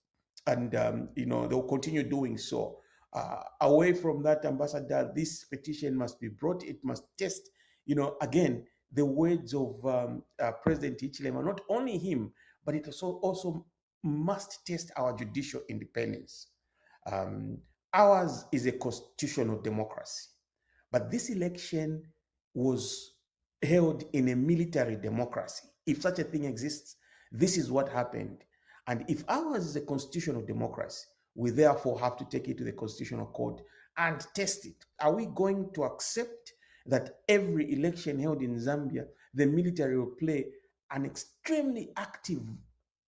and they'll continue doing so. Away from that, Ambassador, this petition must be brought. It must test, again, the words of President Hichilema, not only him, but it also must test our judicial independence. Ours is a constitutional democracy, but this election was held in a military democracy. If such a thing exists, this is what happened. And if ours is a constitutional democracy, we therefore have to take it to the Constitutional Court and test it. Are we going to accept that every election held in Zambia, the military will play an extremely active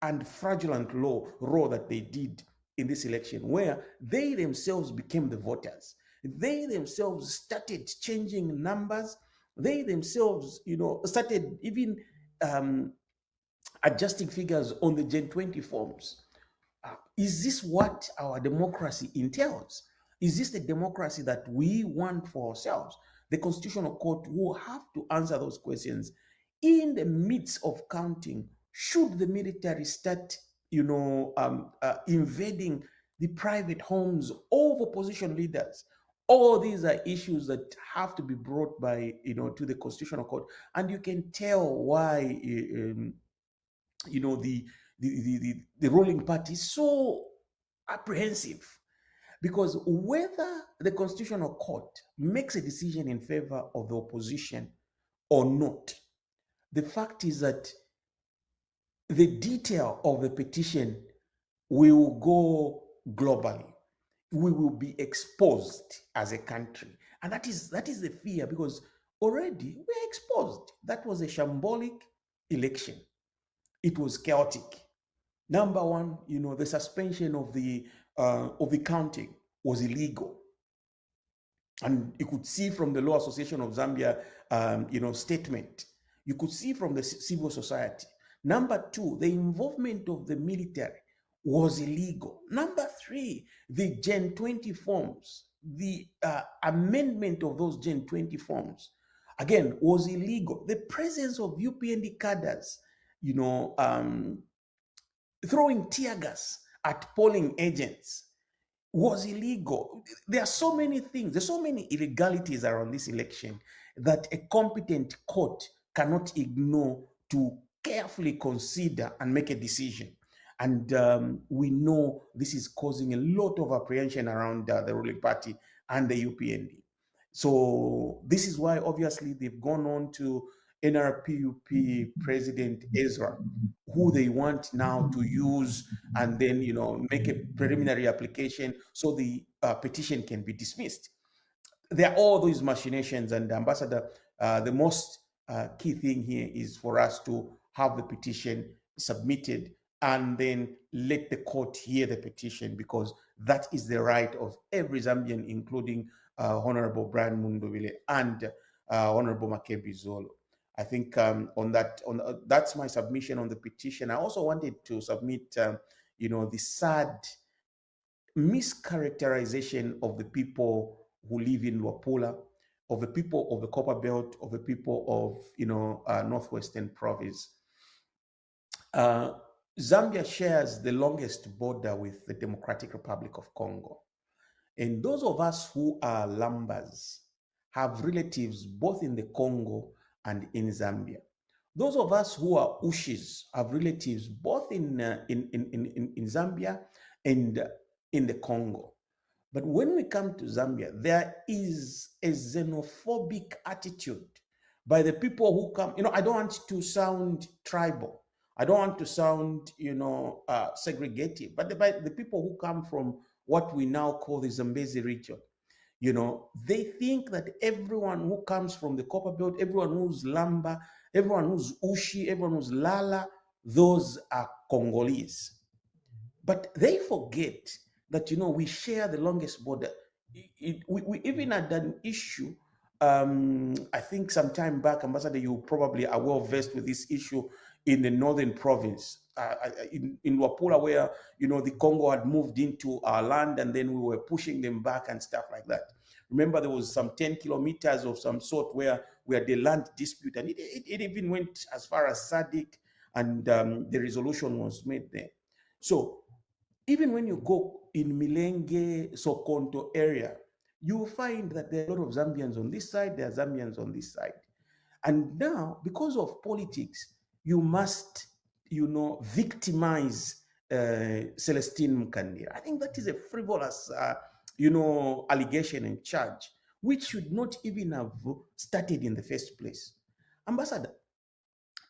and fraudulent role that they did in this election, where they themselves became the voters? They themselves started changing numbers. They themselves, started even adjusting figures on the Gen 20 forms. Is this what our democracy entails? Is this the democracy that we want for ourselves? The Constitutional Court will have to answer those questions in the midst of counting. Should the military start, invading the private homes of opposition leaders? All these are issues that have to be brought by, to the Constitutional Court, and you can tell why, the ruling party is so apprehensive, because whether the Constitutional Court makes a decision in favor of the opposition or not, the fact is that the detail of the petition will go globally. We will be exposed as a country, and that is the fear, because already we are exposed. That was a shambolic election. It was chaotic. Number one, the suspension of the counting was illegal, and you could see from the Law Association of Zambia, statement. You could see from the civil society. Number two, the involvement of the military was illegal. Number three, the Gen 20 forms, the amendment of those Gen 20 forms, again, was illegal. The presence of UPND cadres, throwing tear gas at polling agents was illegal. There are so many things, there's so many illegalities around this election that a competent court cannot ignore to carefully consider and make a decision. And we know this is causing a lot of apprehension around the ruling party and the UPND. So this is why obviously they've gone on to NRPUP President Ezra, who they want now to use and then, make a preliminary application so the petition can be dismissed. There are all these machinations, and Ambassador, the most key thing here is for us to have the petition submitted and then let the court hear the petition, because that is the right of every Zambian, including Honorable Brian Munduvile and Honorable Makebi Zolo. I think that's my submission on the petition. I also wanted to submit, the sad mischaracterization of the people who live in Luapula, of the people of the Copper Belt, of the people of Northwestern Province. Zambia shares the longest border with the Democratic Republic of Congo. And those of us who are Lambas have relatives both in the Congo and in Zambia. Those of us who are Ushis have relatives both in Zambia and in the Congo. But when we come to Zambia, there is a xenophobic attitude by the people who come. I don't want to sound tribal. I don't want to sound, segregative, but the people who come from what we now call the Zambezi region, they think that everyone who comes from the Copper Belt, everyone who's Lamba, everyone who's Ushi, everyone who's Lala, those are Congolese. But they forget that, we share the longest border. We even had an issue, I think some time back, Ambassador, you probably are well versed with this issue in the northern province, in Luapula, where, the Congo had moved into our land and then we were pushing them back and stuff like that. Remember, there was some 10 kilometers of some sort where we had the land dispute, and it even went as far as SADC, and the resolution was made there. So even when you go in Milenge, Sokonto area, you will find that there are a lot of Zambians on this side, there are Zambians on this side. And now, because of politics, you must, victimize Celestine Mkandila. I think that is a frivolous, allegation and charge, which should not even have started in the first place. Ambassador,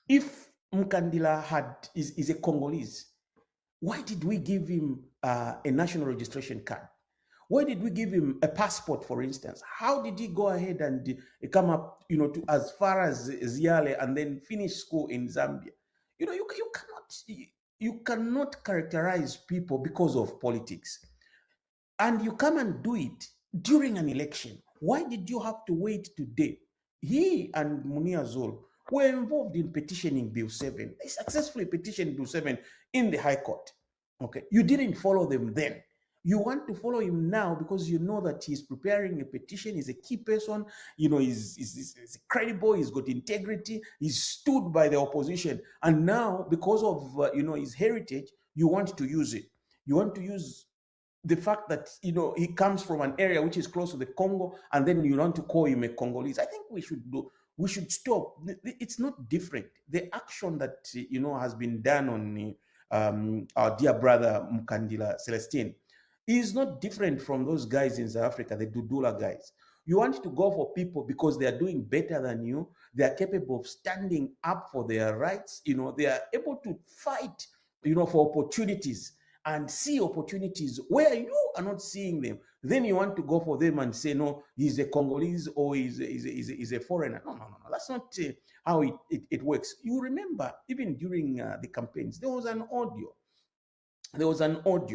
if Mkandila is a Congolese, why did we give him a national registration card? Why did we give him a passport, for instance? How did he go ahead and come up, to as far as Ziale and then finish school in Zambia? You cannot characterize people because of politics. And you come and do it during an election. Why did you have to wait today? He and Munia Zolo were involved in petitioning Bill 7. They successfully petitioned Bill 7 in the High Court. Okay, you didn't follow them then. You want to follow him now because you know that he's preparing a petition. He's a key person. He's credible. He's got integrity. He's stood by the opposition. And now, because of his heritage, you want to use it. You want to use the fact that he comes from an area which is close to the Congo, and then you want to call him a Congolese. I think we should stop. It's not different. The action that has been done on our dear brother Mkandila Celestine is not different from those guys in South Africa, the Dudula guys. You want to go for people because they are doing better than you. They are capable of standing up for their rights. They are able to fight, for opportunities and see opportunities where you are not seeing them. Then you want to go for them and say, no, he's a Congolese or he's a foreigner. No. That's not how it works. You remember, even during the campaigns, there was an audio.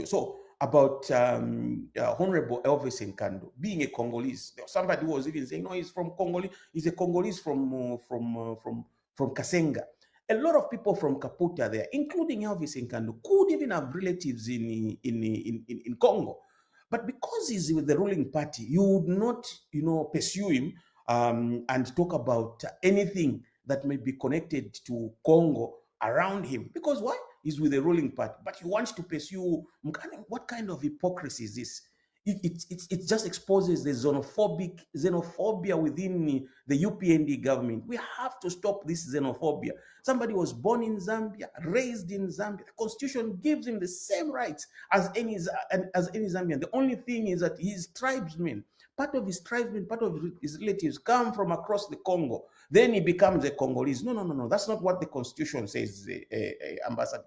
So about Honorable Elvis Nkando being a Congolese. Somebody was even saying, no, he's from Congolese. He's a Congolese from Kasenga. A lot of people from Kaputa there, including Elvis Nkando, could even have relatives in Congo. But because he's with the ruling party, you would not, pursue him and talk about anything that may be connected to Congo around him. Because why? He's with the ruling party, but he wants to pursue. What kind of hypocrisy is this? It just exposes the xenophobia within the UPND government. We have to stop this xenophobia. Somebody was born in Zambia, raised in Zambia. The constitution gives him the same rights as any Zambian. The only thing is that he's tribesmen. Part of his tribesmen, part of his relatives come from across the Congo. Then he becomes a Congolese. No. That's not what the constitution says, Ambassador.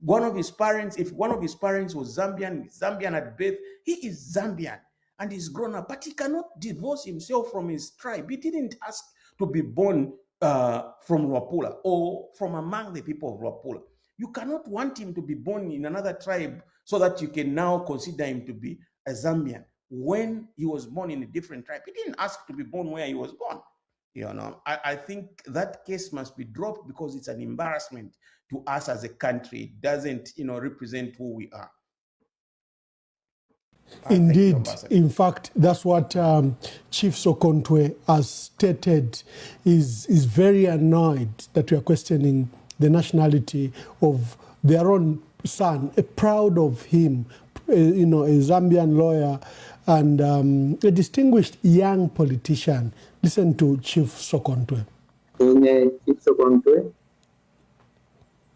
One of his parents, if one of his parents was Zambian at birth, he is Zambian and he's grown up, but he cannot divorce himself from his tribe. He didn't ask to be born from Luapula or from among the people of Luapula. You cannot want him to be born in another tribe so that you can now consider him to be a Zambian. When he was born in a different tribe, he didn't ask to be born where he was born. You know, I think that case must be dropped because it's an embarrassment to us as a country. It doesn't, represent who we are. Indeed, in fact, that's what Chief Sokontwe has stated. Is very annoyed that we are questioning the nationality of their own son, proud of him, a Zambian lawyer and a distinguished young politician. Listen to Chief Sokontwe. Chief Sokontwe,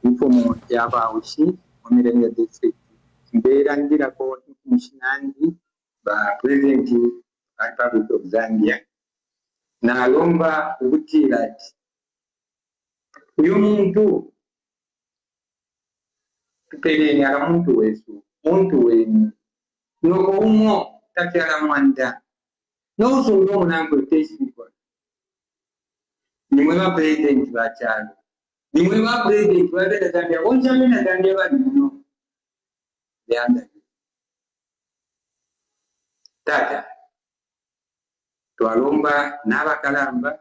informo y'abawushi omirenge district. Mbeera ndirako komishinangi ba president wa Republic of Zambia. Nalomba ubutira ati uyu muntu tupereni ala muntu wesu, muntu wenu. Noko umo takyala mwanda. N'osunga omunango otesibwa. Nimwe ba president bakyalo. Nimwe ba president babera Zambia. Onjame na Zambia bali muno. Tata twalomba n'abakalamba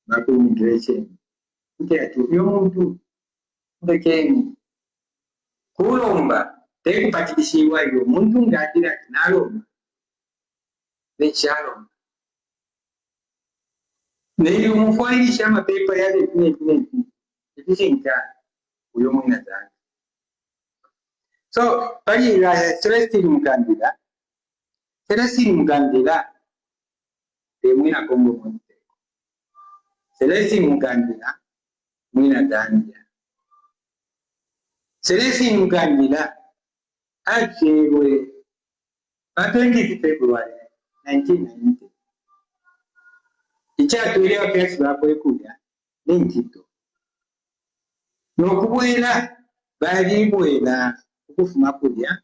baku immigration nti uyo muntu ndekeni kulomba tekupatilisibwa yo omuntu ng'agira ati n'alomba nekyalomba naye omufwayirisha amapepa ya definiti ekisinta uyo mwina zange. So, pari Celestine Mugandira. Celestine Mugandira, mwina Kongo mwite. Celestine Mugandira, mwina Zambia. Celestine Mugandira, achewe, 20 February 1990. Ichatuelewa kiasi bakwe kuja, ni ntito. Nokubwera, bali bwera, okufuma kulya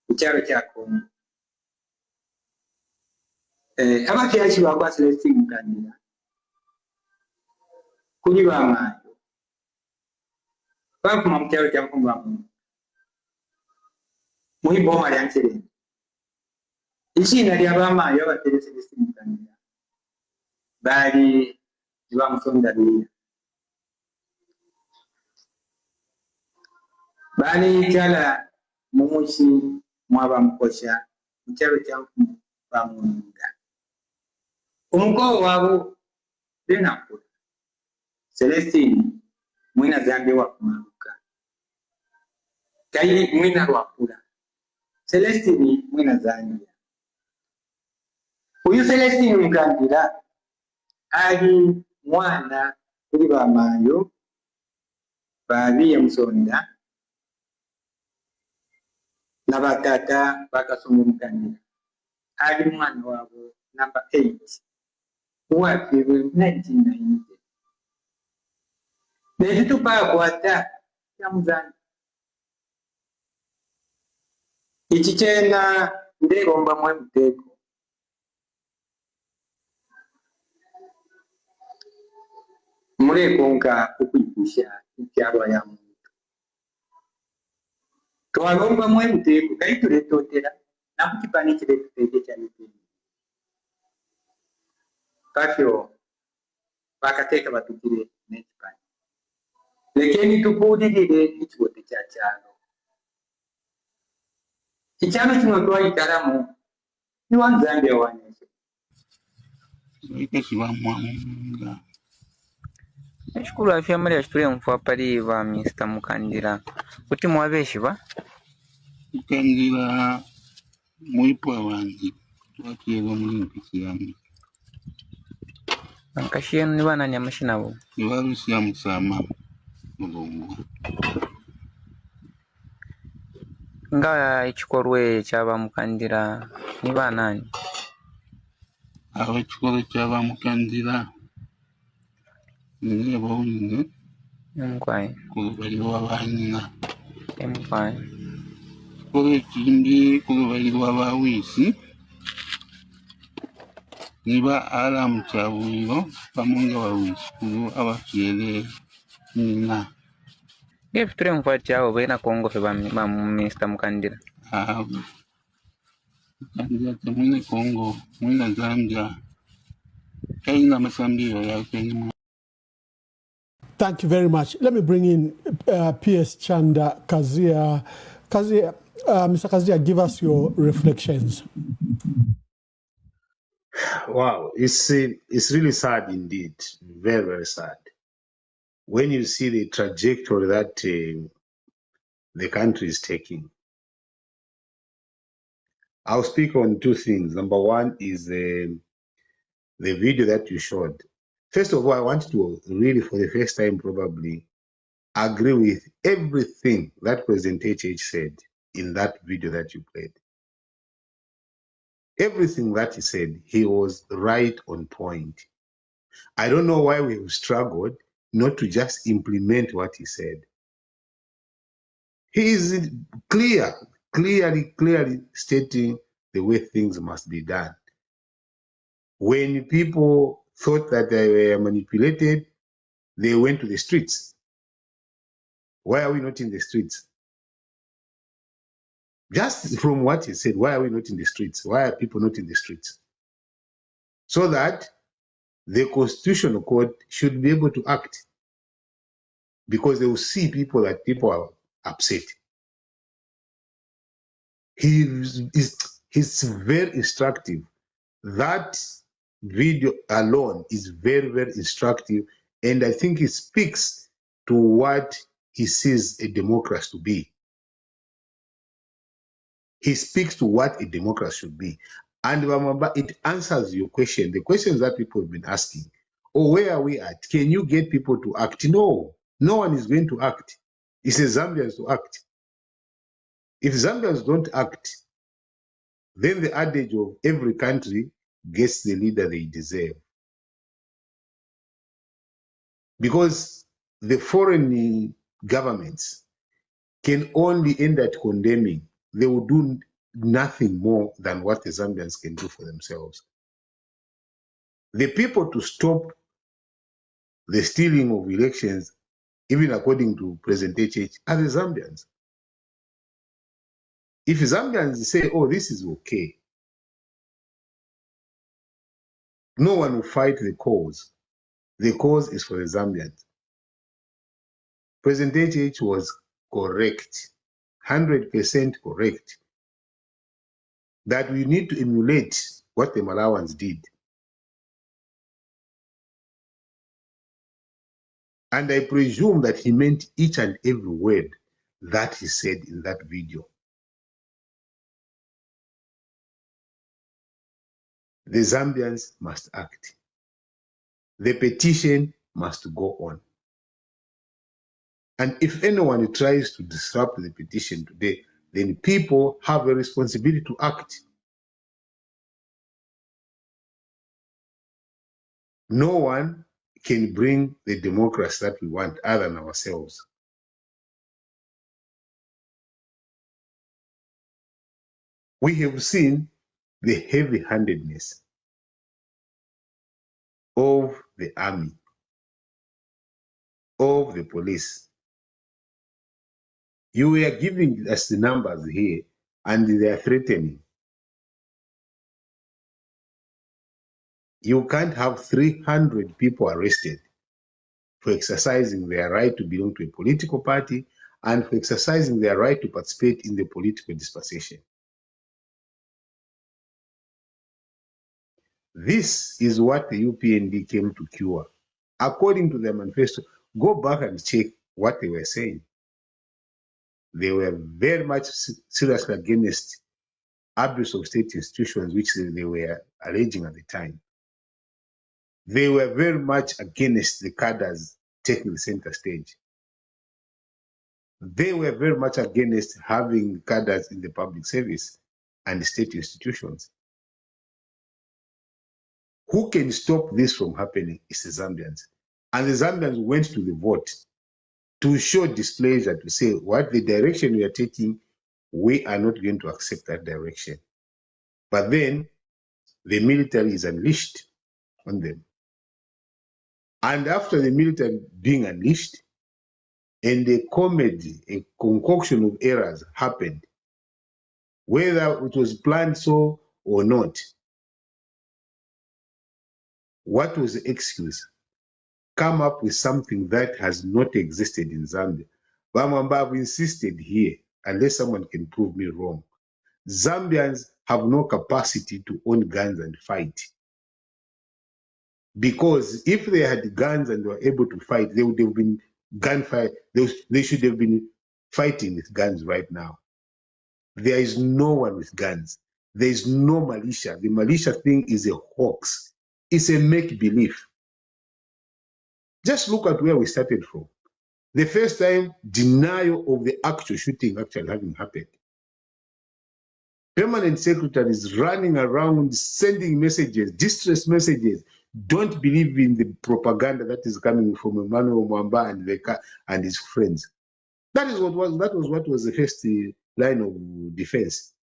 kukyalo kya Kongo. Abakyaki bakwa Celestine Mugandira kuli bamayo bakuma mu kyalo kya Kongo muiboma lya Nsereni. Ishina lya bamayo abatere Celestine Mugandira bali bamusonda luya. Bali kala mumushi mwaba mukosha mukyalo kya bamunga. Umuko wabo denakula. Celestine mwina Zambia wakumaruka. Kai mwina wakula. Celestine mwina Zambia. Uyu Celestine Mugandira ali mwana kuli bamayo babiye musonda nabatata bakasoma Mugandira. Ali mwana wabo number 8 wafiwe 1990. Netutupa kwata ya muzani. Ichichena nderomba mwe muteko. Mulekonka kukwipusha ikyalwa ya muntu. Twalomba mwe muteko kaituletotera nakukipani kiretuteke chanipini. Kafyo bakateka batukire nekipani. Lekeni tupulirire ikiwote kya kyalo. Ikyalo kino twayitalamu ni wa Zambia wanese. Nashukuru afya mali ashitule mfwa pali wa Mr. Mugandira. Kuti mwabeshi ba? Mugandira muipwa wangi. Wakiego mlimpisi yangu. Nkashi yenu ni bana nyamashina bo? Ni warusi ya Musama. Mulungu. Nga ichikorwe chaba Mugandira ni banani? Aho ichikorwe chaba Mugandira ni abawunye. Mkwai. Kurubalirwa abanyina. Mkwai. Ichikorwe chindi kurubalirwa abawisi. Niba ala mchabuliro pamonga bawisi kuru abakyere nina. ngefitule mfuati yao bena Kongo fe ba Mr. Mukandira. Mukandira temwine Kongo, mwina Zambia. Kaina masambio ya Kenya. Thank you very much. Let me bring in PS Chanda Kazia. Mr. Kazia, give us your reflections. Wow, it's really sad indeed, very, very sad. When you see the trajectory that the country is taking. I'll speak on two things. Number one is the video that you showed. First of all, I want to really, for the first time probably, agree with everything that President HH said in that video that you played. Everything that he said, he was right on point. I don't know why we've struggled not to just implement what he said. He is clearly stating the way things must be done. When people thought that they were manipulated, they went to the streets. Why are we not in the streets? Just from what he said, why are we not in the streets? Why are people not in the streets? So that the Constitutional Court should be able to act, because they will see that people are upset. He's very instructive. That video alone is very, very instructive, and I think it speaks to what he sees a democracy to be. He speaks to what a democracy should be. And it answers your question, the questions that people have been asking. Oh, where are we at? Can you get people to act? No, no one is going to act. It's the Zambians to act. If Zambians don't act, then the adage of every country gets the leader they deserve. Because the foreign governments can only end at condemning. They will do nothing more than what the Zambians can do for themselves. The people to stop the stealing of elections, even according to President HH, are the Zambians. If Zambians say, oh, this is okay, no one will fight the cause. The cause is for the Zambians. President HH was correct, 100% correct, that we need to emulate what the Malawans did. And I presume that he meant each and every word that he said in that video. The Zambians must act. The petition must go on. And if anyone tries to disrupt the petition today, then people have a responsibility to act. No one can bring the democracy that we want other than ourselves. We have seen the heavy-handedness of the army, of the police. You were giving us the numbers here, and they are threatening. You can't have 300 people arrested for exercising their right to belong to a political party and for exercising their right to participate in the political dispensation. This is what the UPND came to cure. According to the manifesto, go back and check what they were saying. They were very much seriously against abuse of state institutions, which they were alleging at the time. They were very much against the cadres taking the center stage. They were very much against having cadres in the public service and state institutions. Who can stop this from happening is the Zambians. And the Zambians went to the vote to show displeasure, to say, what the direction we are taking, we are not going to accept that direction. But then the military is unleashed on them. And after the military being unleashed, and a comedy, a concoction of errors happened, whether it was planned so or not. What was the excuse? Come up with something that has not existed in Zambia. Bamwamba, I've insisted here, unless someone can prove me wrong. Zambians have no capacity to own guns and fight. Because if they had guns and were able to fight, they would have been gunfire. They should have been fighting with guns right now. There is no one with guns. There is no militia. The militia thing is a hoax. It's a make-believe. Just look at where we started from. The first time, denial of the actual shooting actually having happened. Permanent secretaries running around sending messages, distress messages. Don't believe in the propaganda that is coming from Emmanuel Mwamba and his friends. That was what was the first line of defense.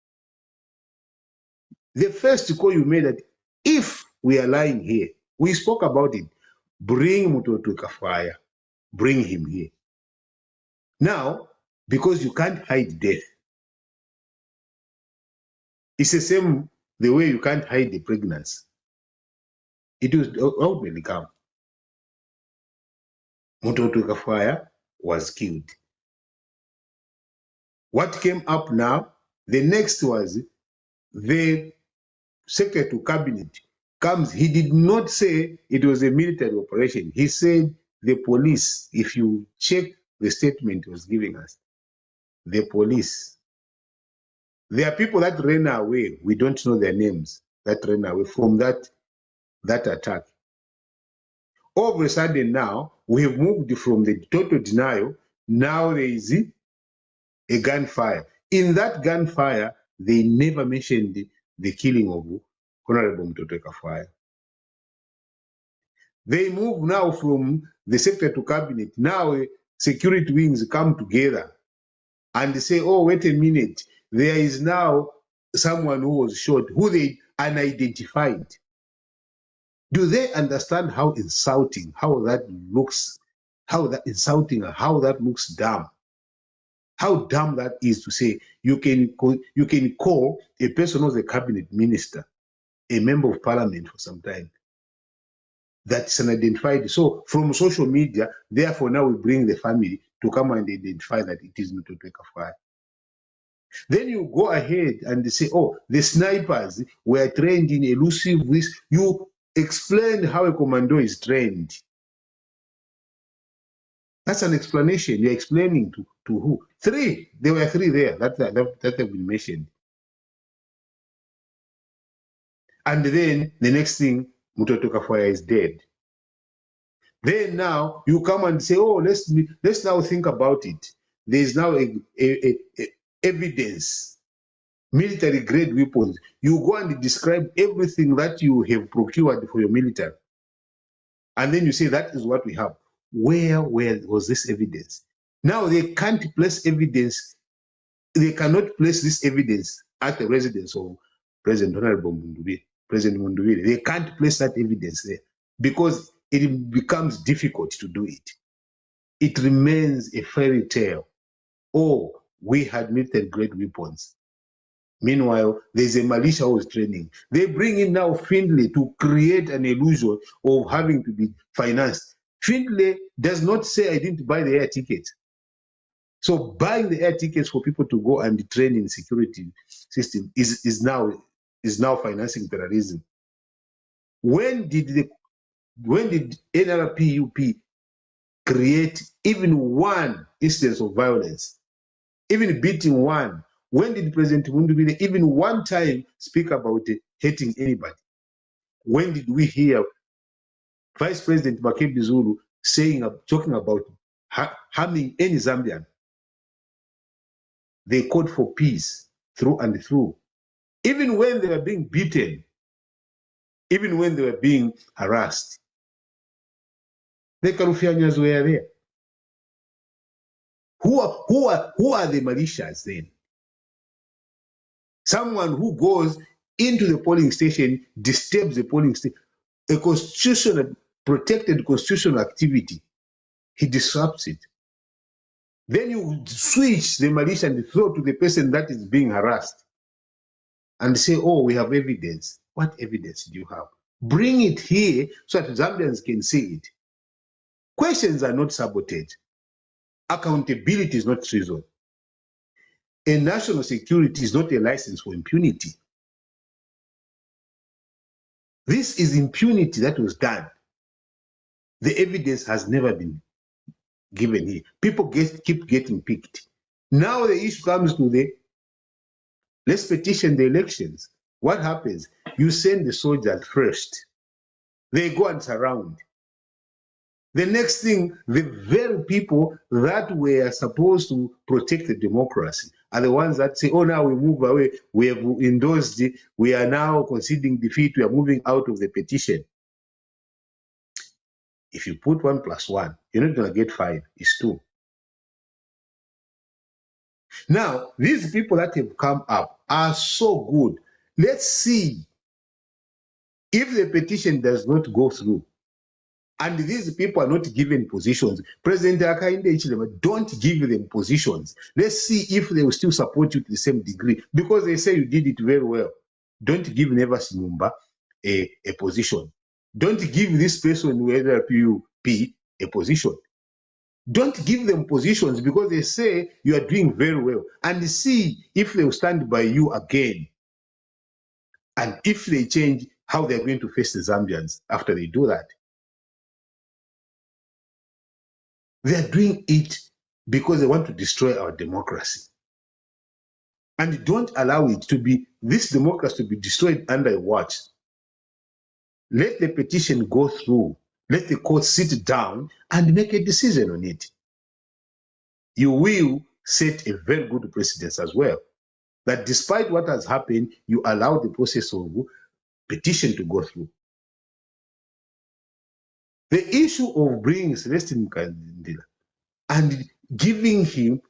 The first call you made that if we are lying here, we spoke about it. Bring Mutotwe Kafwaya, bring him here. Now, because you can't hide death, it's the same the way you can't hide the pregnancy. It will ultimately come. Mutotwe Kafwaya was killed. What came up now, the next was the Secretary to Cabinet comes. He did not say it was a military operation. He said the police, if you check the statement he was giving us, the police. There are people that ran away. We don't know their names that ran away from that attack. All of a sudden now, we have moved from the total denial. Now there is a gunfire. In that gunfire, they never mentioned the killing of Honorable Mutotwe Kafwaya. They move now from the Secretary to Cabinet. Now security wings come together and say, oh, wait a minute. There is now someone who was shot, who they unidentified. Do they understand how insulting, how that looks, how that insulting, and how that looks dumb? How dumb that is to say you can call a person who's a cabinet minister, a member of parliament for some time. That's unidentified. So from social media, therefore now we bring the family to come and identify that it is Mutotwe Kafwaya. Then you go ahead and say, oh, the snipers were trained in elusive this. You explain how a commando is trained. That's an explanation. You're explaining to who? Three. There were three there that have been mentioned. And then the next thing, Mutotwe Kafwaya is dead. Then now you come and say, oh, let's now think about it. There is now a evidence, military grade weapons. You go and describe everything that you have procured for your military. And then you say that is what we have. Where was this evidence? Now they can't place evidence. They cannot place this evidence at the residence of President Honorable Mundubile, President Mundubile. They can't place that evidence there because it becomes difficult to do it. It remains a fairy tale. Oh, we had military grade weapons. Meanwhile, there's a militia who is training. They bring in now Findlay to create an illusion of having to be financed. Findlay does not say, I didn't buy the air ticket. So buying the air tickets for people to go and train in security system is now financing terrorism. When did NRPUP create even one instance of violence, even beating one? When did President Mundubile even one time speak about hating anybody? When did we hear Vice President Makebi Zulu talking about harming any Zambian? They called for peace through and through. Even when they were being beaten, even when they were being harassed, the Karufianyas were there. Who are the militias then? Someone who goes into the polling station, disturbs the polling station, a protected constitutional activity, he disrupts it. Then you switch the militia and throw to the person that is being harassed and say, oh, we have evidence. What evidence do you have? Bring it here so that Zambians can see it. Questions are not sabotage. Accountability is not treason. And national security is not a license for impunity. This is impunity that was done. The evidence has never been given here. People keep getting picked. Now the issue comes to let's petition the elections. What happens? You send the soldiers first. They go and surround. The next thing, the very people that were supposed to protect the democracy are the ones that say, oh, now we move away. We have endorsed it. We are now conceding defeat. We are moving out of the petition. If you put 1 + 1, you're not going to get 5. It's 2. Now, these people that have come up are so good. Let's see if the petition does not go through and these people are not given positions. President Hakainde Hichilema, don't give them positions. Let's see if they will still support you to the same degree, because they say you did it very well. Don't give Nevas Numba a position. Don't give this person, whether PUP, a position. Don't give them positions because they say you are doing very well, and see if they will stand by you again. And if they change how they're going to face the Zambians after they do that. They're doing it because they want to destroy our democracy. And don't allow it to be, this democracy to be destroyed under a watch. Let the petition go through. Let the court sit down and make a decision on it. You will set a very good precedence as well. That despite what has happened, you allow the process of petition to go through. The issue of bringing Celestine Mkandila and giving him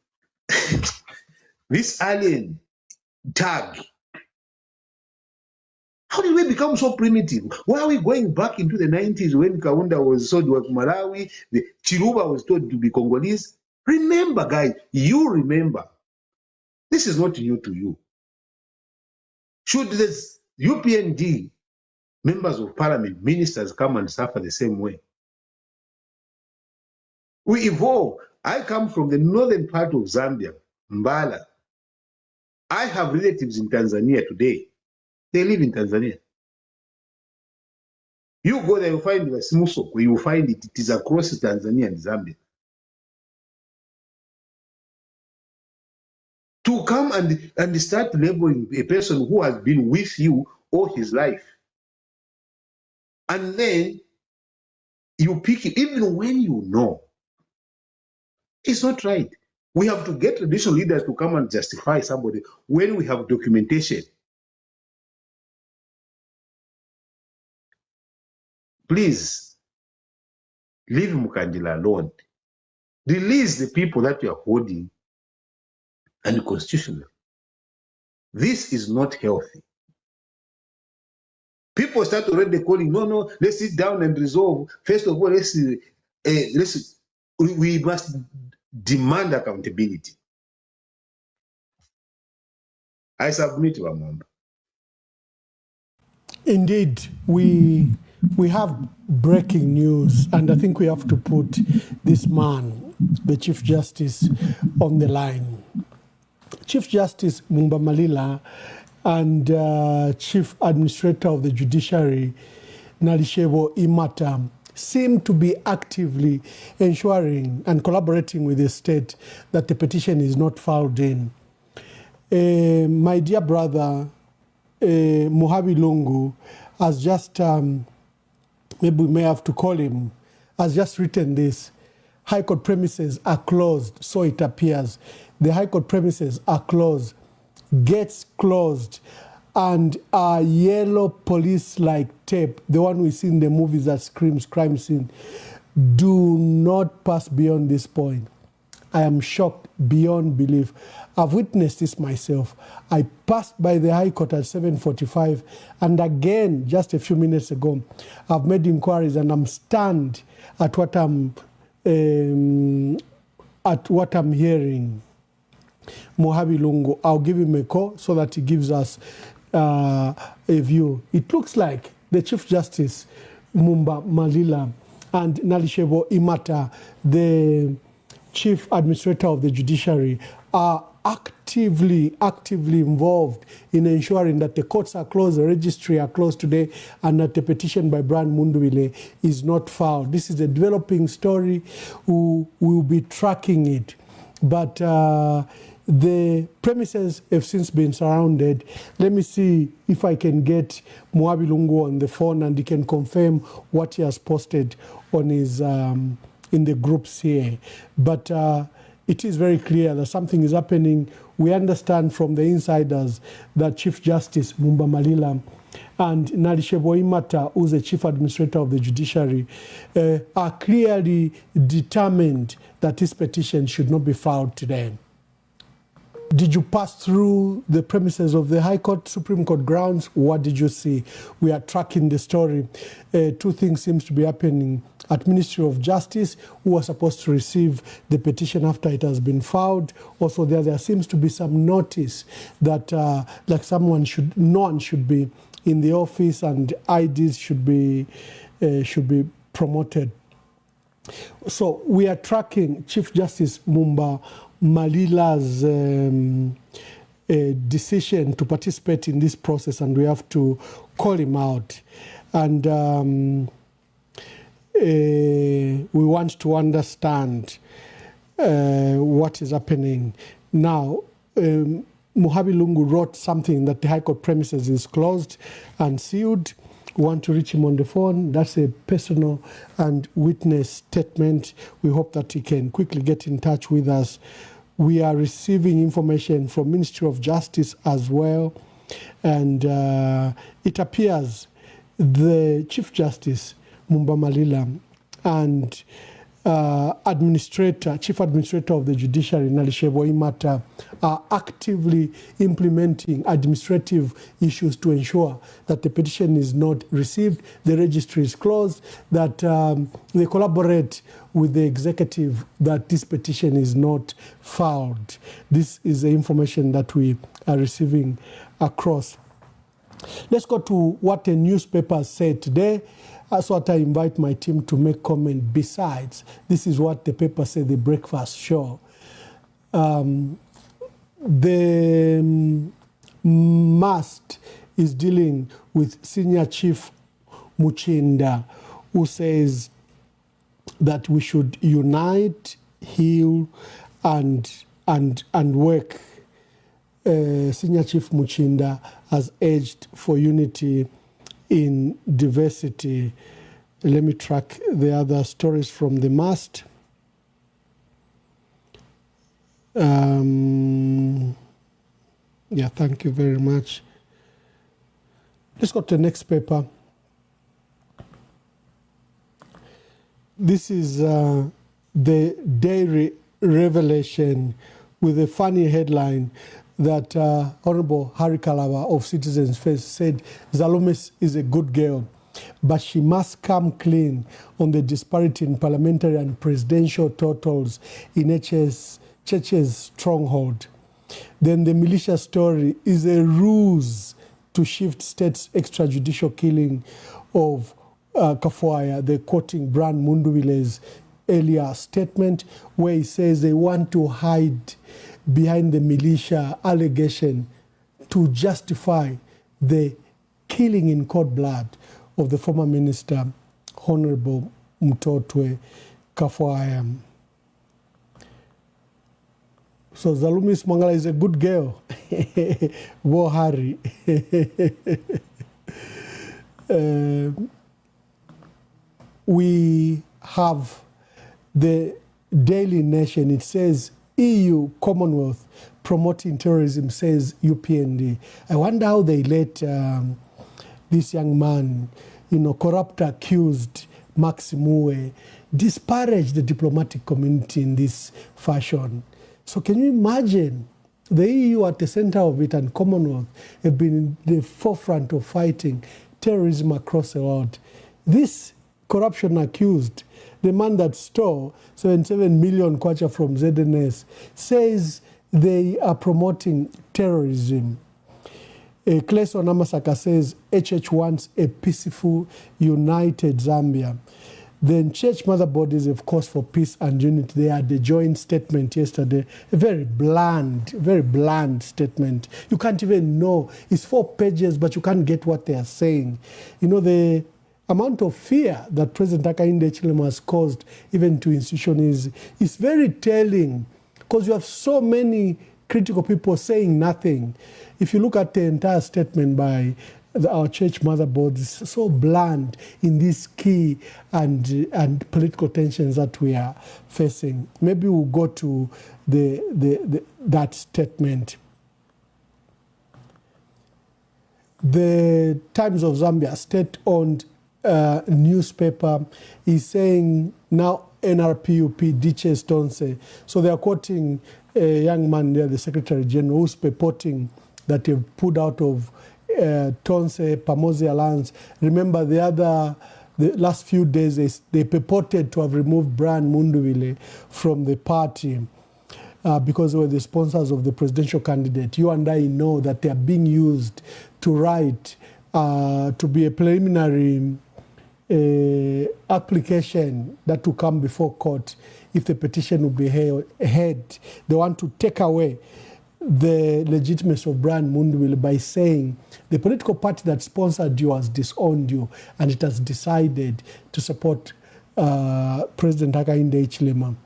this alien tag. How did we become so primitive? Why are we going back into the 90s when Kaunda was told to be Malawi, the Chiluba was told to be Congolese? Remember, guys, you remember. This is not new to you. Should the UPND members of parliament, ministers come and suffer the same way? We evolve. I come from the northern part of Zambia, Mbala. I have relatives in Tanzania today. They live in Tanzania. You go there, you find the Simusoko, where you find it. It is across Tanzania and Zambia. To come and start labeling a person who has been with you all his life. And then you pick it, even when you know. It's not right. We have to get traditional leaders to come and justify somebody when we have documentation. Please, leave Mukandila alone. Release the people that you are holding unconstitutional. This is not healthy. People start already calling, no, let's sit down and resolve. First of all, we must demand accountability. I submit, Wamamba. Indeed, we have breaking news, and I think we have to put this man, the Chief Justice, on the line. Chief Justice Mumba Malila and Chief Administrator of the Judiciary, Nalishebo Imata, seem to be actively ensuring and collaborating with the state that the petition is not filed in. My dear brother, Muhabi Lungu, has just, maybe we may have to call him, has just written this. High Court premises are closed, so it appears. The High Court premises are closed, gates closed, and a yellow police-like tape, the one we see in the movies that screams crime scene, do not pass beyond this point. I am shocked beyond belief. I've witnessed this myself. I passed by the High Court at 7:45, and again, just a few minutes ago, I've made inquiries and I'm stunned at what I'm at what I'm hearing, Mohabi Lungu, I'll give him a call so that he gives us a view. It looks like the Chief Justice, Mumba Malila, and Nalishebo Imata, the Chief Administrator of the Judiciary, are actively involved in ensuring that the courts are closed, the registry are closed today, and that the petition by Brian Mundubile is not filed. This is a developing story. We will be tracking it. But the premises have since been surrounded. Let me see if I can get Mohabi Lungu on the phone and he can confirm what he has posted on his in the groups here. But it is very clear that something is happening. We understand from the insiders that Chief Justice Mumba Malila and Nalishebo Imata, who's the Chief Administrator of the Judiciary, are clearly determined that this petition should not be filed today. Did you pass through the premises of the High Court, Supreme Court grounds? What did you see? We are tracking the story. Two things seems to be happening at Ministry of Justice, who was supposed to receive the petition after it has been filed. Also, there seems to be some notice that like no one should be in the office and IDs should be promoted. So we are tracking Chief Justice Mumba Malila's decision to participate in this process, and we have to call him out. And we want to understand what is happening. Now, Mohabi Lungu wrote something that the High Court premises is closed and sealed. We want to reach him on the phone. That's a personal and witness statement. We hope that he can quickly get in touch with us. We are receiving information from Ministry of Justice as well. And it appears the Chief Justice, Mumba Malila, and Chief Administrator of the Judiciary, Nalishebo Imata, are actively implementing administrative issues to ensure that the petition is not received, the registry is closed, that they collaborate with the executive that this petition is not filed. This is the information that we are receiving across. Let's go to what the newspaper said today. That's what I invite my team to make comment. Besides, this is what the paper said, the breakfast show. The MAST is dealing with Senior Chief Muchinda, who says that we should unite, heal, and work. Senior Chief Muchinda has urged for unity in diversity. Let me track the other stories from the MAST. Yeah, thank you very much. Let's go to the next paper. This is the Daily Revelation with a funny headline that Honorable Harry Kalaba of Citizens First said Zalumis is a good girl, but she must come clean on the disparity in parliamentary and presidential totals in Cheche's stronghold. Then the militia story is a ruse to shift state's extrajudicial killing of Kafwaya. They're quoting Brian Mundubile's earlier statement where he says they want to hide behind the militia allegation to justify the killing in cold blood of the former minister, Honorable Mtotwe Kafwaya. So Zalumis Mangala is a good girl. Wohari. We have the Daily Nation. It says EU Commonwealth promoting terrorism, says UPND. I wonder how they let this young man, corrupt accused Max Mue, disparage the diplomatic community in this fashion. So can you imagine the EU at the center of it and Commonwealth have been in the forefront of fighting terrorism across the world. This corruption accused the man that stole 77 million kwacha from ZNS, says they are promoting terrorism. Clayson Amasaka says HH wants a peaceful, united Zambia. Then Church Mother Bodies, of course, for peace and unity. They had a joint statement yesterday, a very bland statement. You can't even know. It's 4 pages, but you can't get what they are saying. You know, the amount of fear that President Hakainde Hichilema has caused even to institutions is very telling, because you have so many critical people saying nothing. If you look at the entire statement by our Church Mother Board, is so bland in these key and political tensions that we are facing. Maybe we'll go to that statement. The Times of Zambia, state-owned newspaper, is saying now NRPUP ditches Tonse. So they are quoting a young man there, the Secretary General, who's purporting that they've pulled out of Tonse Pamosi Alliance. Remember the last few days they purported to have removed Brian Mundubile from the party because they were the sponsors of the presidential candidate. You and I know that they are being used to write to be a preliminary application that will come before court if the petition will be heard. They want to take away the legitimacy of Brian Mundubile by saying the political party that sponsored you has disowned you and it has decided to support President Hakainde Hichilema.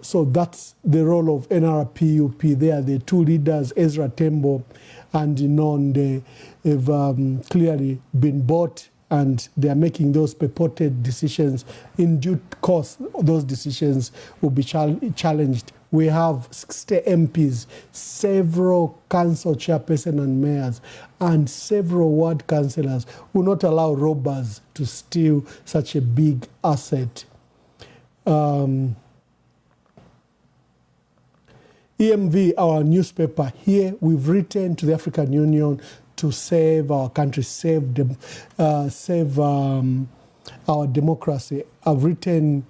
So that's the role of NRPUP. They are the 2 leaders, Ezra Tembo and Nonde, have clearly been bought, and they are making those purported decisions. In due course, those decisions will be challenged. We have 60 MPs, several council chairpersons and mayors, and several ward councillors who will not allow robbers to steal such a big asset. EMV, our newspaper here, we've written to the African Union to save our country, save our democracy. I've written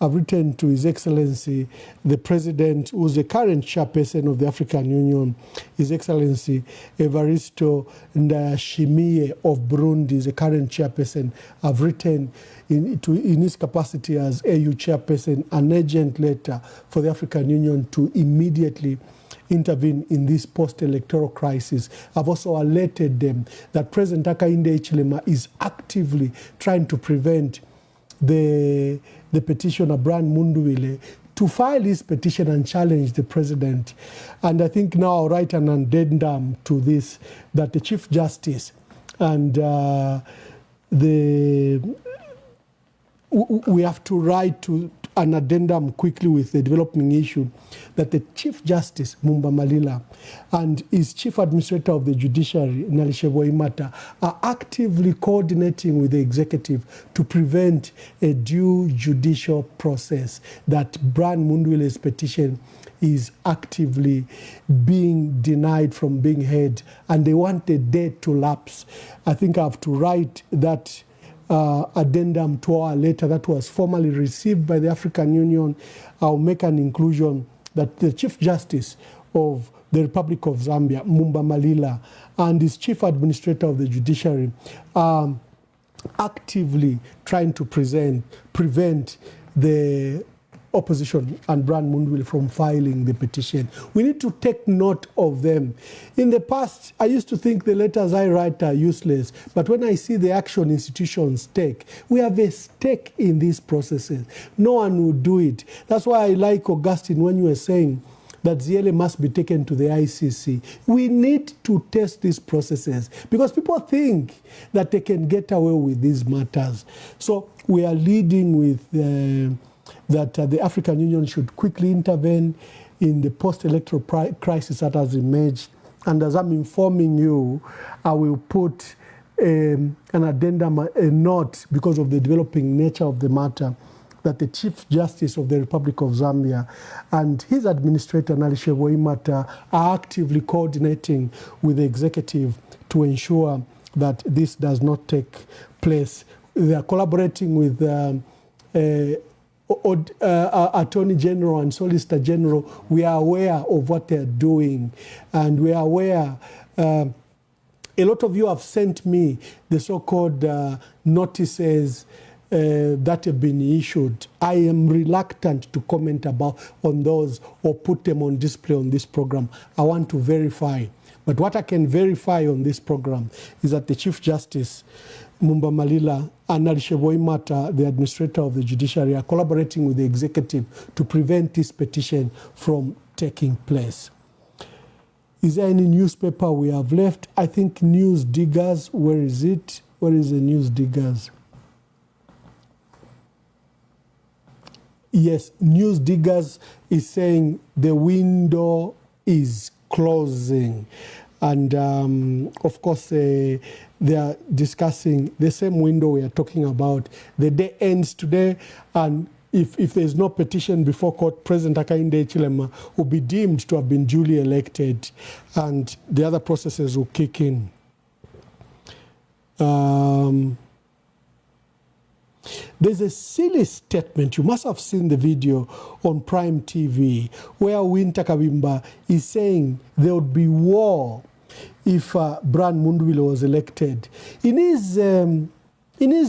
to His Excellency, the President, who's the current chairperson of the African Union, His Excellency Evaristo Ndayishimiye of Burundi is the current chairperson. I've written in his capacity as AU chairperson an urgent letter for the African Union to immediately intervene in this post-electoral crisis. I've also alerted them that President Hakainde Hichilema is actively trying to prevent the petitioner Brian Mundubile to file his petition and challenge the president. And I think now I'll write an addendum to this, that the Chief Justice and we have to write to an addendum quickly with the developing issue that the Chief Justice, Mumba Malila, and his Chief Administrator of the Judiciary, Nalishebo Imata, are actively coordinating with the executive to prevent a due judicial process, that Brian Mundubile's petition is actively being denied from being heard, and they want a date to lapse. I think I have to write that addendum to our letter that was formally received by the African Union. I'll make an inclusion that the Chief Justice of the Republic of Zambia, Mumba Malila, and his Chief Administrator of the Judiciary are actively trying to prevent the opposition and Brian Mundubile from filing the petition. We need to take note of them. In the past, I used to think the letters I write are useless, but when I see the action institutions take, we have a stake in these processes. No one will do it. That's why I like Augustine when you were saying that Ziele must be taken to the ICC. We need to test these processes because people think that they can get away with these matters. So we are leading with that the African Union should quickly intervene in the post-electoral crisis that has emerged. And as I'm informing you, I will put an addendum, a note, because of the developing nature of the matter, that the Chief Justice of the Republic of Zambia and his administrator, Nalishebo Imata, are actively coordinating with the executive to ensure that this does not take place. They are collaborating with Attorney General and Solicitor General, we are aware of what they're doing, and we are aware. A lot of you have sent me the so-called notices that have been issued. I am reluctant to comment on those or put them on display on this program. I want to verify. But what I can verify on this program is that the Chief Justice, Mumba Malila, and Alisheboy Mata, the administrator of the judiciary, are collaborating with the executive to prevent this petition from taking place. Is there any newspaper we have left? I think News Diggers, where is it? Where is the News Diggers? Yes, News Diggers is saying the window is closing. And of course, they are discussing the same window we are talking about. The day ends today, and if there's no petition before court, President Hakainde Hichilema will be deemed to have been duly elected, and the other processes will kick in. There's a silly statement, you must have seen the video on Prime TV, where Winter Kabimba is saying there would be war if Brian Mundubile was elected. In his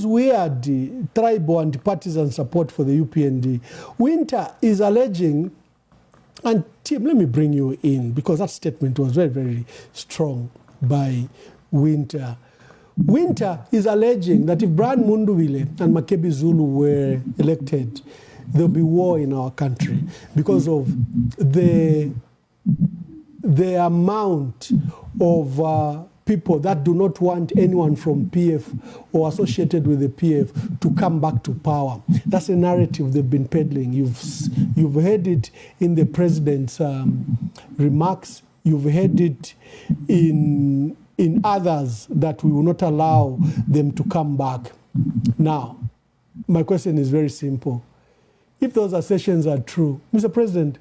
weird tribal and partisan support for the UPND, Winter is alleging, and Tim, let me bring you in, because that statement was very, very strong by Winter. Winter is alleging that if Brian Mundubile and Makebi Zulu were elected, there'll be war in our country because of the amount of people that do not want anyone from PF or associated with the PF to come back to power. That's a narrative they've been peddling. You've heard it in the president's remarks. You've heard it in others, that we will not allow them to come back. Now, my question is very simple. If those assertions are true, Mr. President,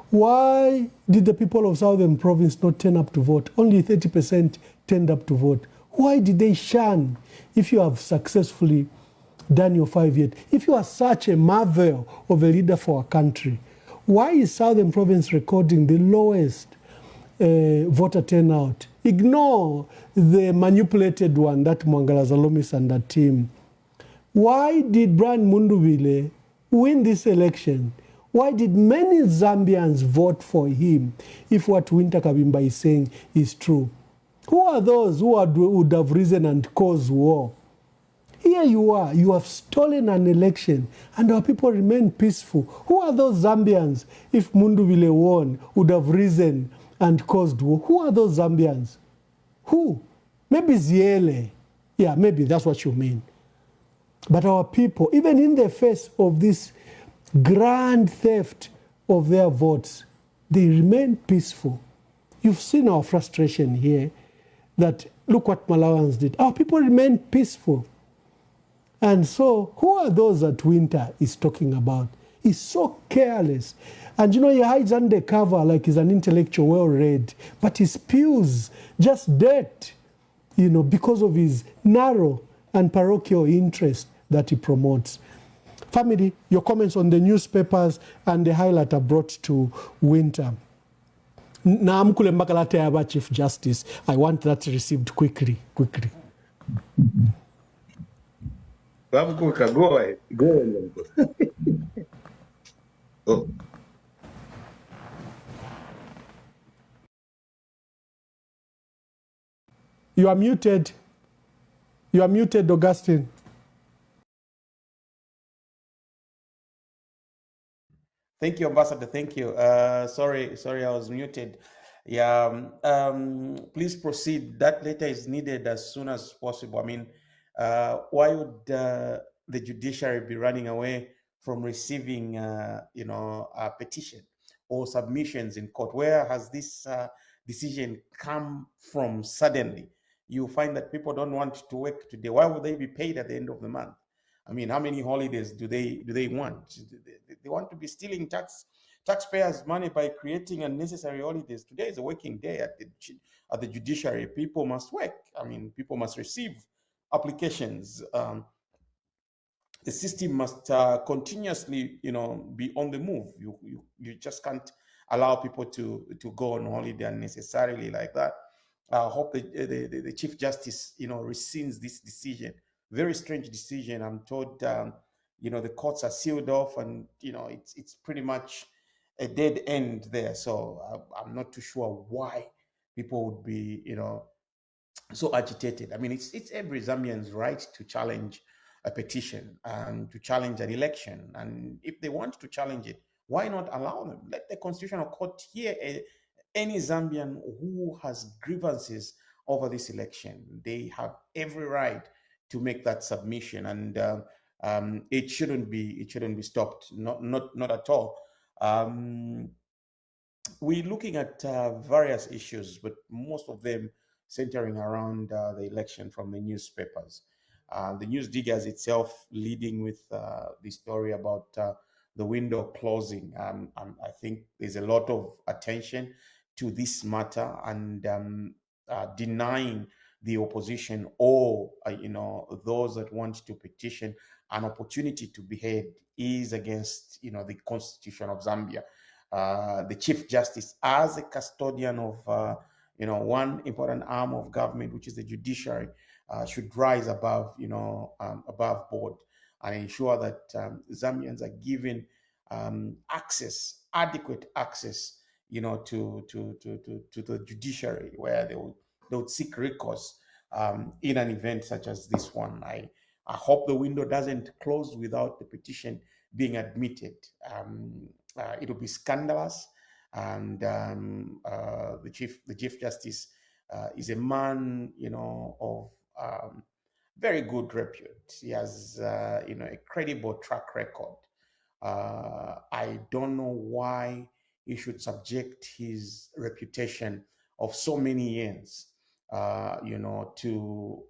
why did the people of Southern Province not turn up to vote? Only 30% turned up to vote. Why did they shun if you have successfully done your 5 years? If you are such a marvel of a leader for our country, why is Southern Province recording the lowest voter turnout? Ignore the manipulated one, that Mwangala Zalomis and that team. Why did Brian Mundubile win this election? Why did many Zambians vote for him if what Winter Kabimba is saying is true? Who are those who would have risen and caused war? Here you are, you have stolen an election and our people remain peaceful. Who are those Zambians if Mundubile won, would have risen and caused war? Who are those Zambians? Who? Maybe Ziele. Yeah, maybe that's what you mean. But our people, even in the face of this grand theft of their votes, they remain peaceful. You've seen our frustration here, that look what Malawans did. Our people remain peaceful. And so, who are those that Winter is talking about? He's so careless. And you know, he hides under cover like he's an intellectual, well-read, but he spews just dirt, you know, because of his narrow and parochial interest that he promotes. Family, your comments on the newspapers and the highlight I brought to Winter. Naamkule Mbakalate Yaba Chief Justice. I want that received quickly. Go ahead. Oh. You are muted. You are muted, Augustine. Thank you, Ambassador. Thank you. Sorry, I was muted. Yeah. Please proceed. That letter is needed as soon as possible. I mean, why would the judiciary be running away from receiving, a petition or submissions in court? Where has this decision come from suddenly? You find that people don't want to work today. Why would they be paid at the end of the month? I mean, how many holidays do they want? They want to be stealing taxpayers' money by creating unnecessary holidays. Today is a working day at the judiciary. People must work. I mean, people must receive applications. the system must continuously, be on the move. You just can't allow people to go on holiday unnecessarily like that. I hope the Chief Justice, rescinds this decision. Very strange decision. I'm told, the courts are sealed off, and it's pretty much a dead end there. So I'm not too sure why people would be, so agitated. I mean, it's every Zambian's right to challenge a petition and to challenge an election. And if they want to challenge it, why not allow them? Let the Constitutional Court hear any Zambian who has grievances over this election. They have every right to make that submission, and it shouldn't be stopped. Not at all. We're looking at various issues, but most of them centering around the election from the newspapers. The News Diggers itself leading with the story about the window closing. I think there's a lot of attention to this matter, and denying the opposition or those that want to petition an opportunity to be heard is against the Constitution of Zambia. The Chief Justice, as a custodian of one important arm of government, which is the judiciary, should rise above above board and ensure that Zambians are given adequate access, to the judiciary, where they would seek recourse in an event such as this one. I hope the window doesn't close without the petition being admitted. It will be scandalous, and the Chief Justice is a man, of very good repute. He has, a credible track record. I don't know why he should subject his reputation of so many years, to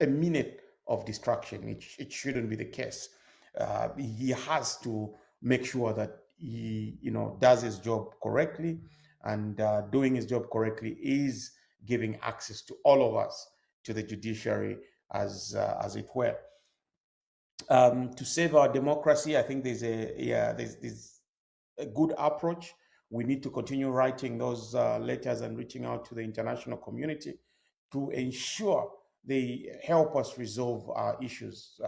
a minute of distraction. It shouldn't be the case. He has to make sure that he, does his job correctly, and doing his job correctly is giving access to all of us to the judiciary, as it were. To save our democracy, I think there's a good approach. We need to continue writing those letters and reaching out to the international community to ensure they help us resolve our issues.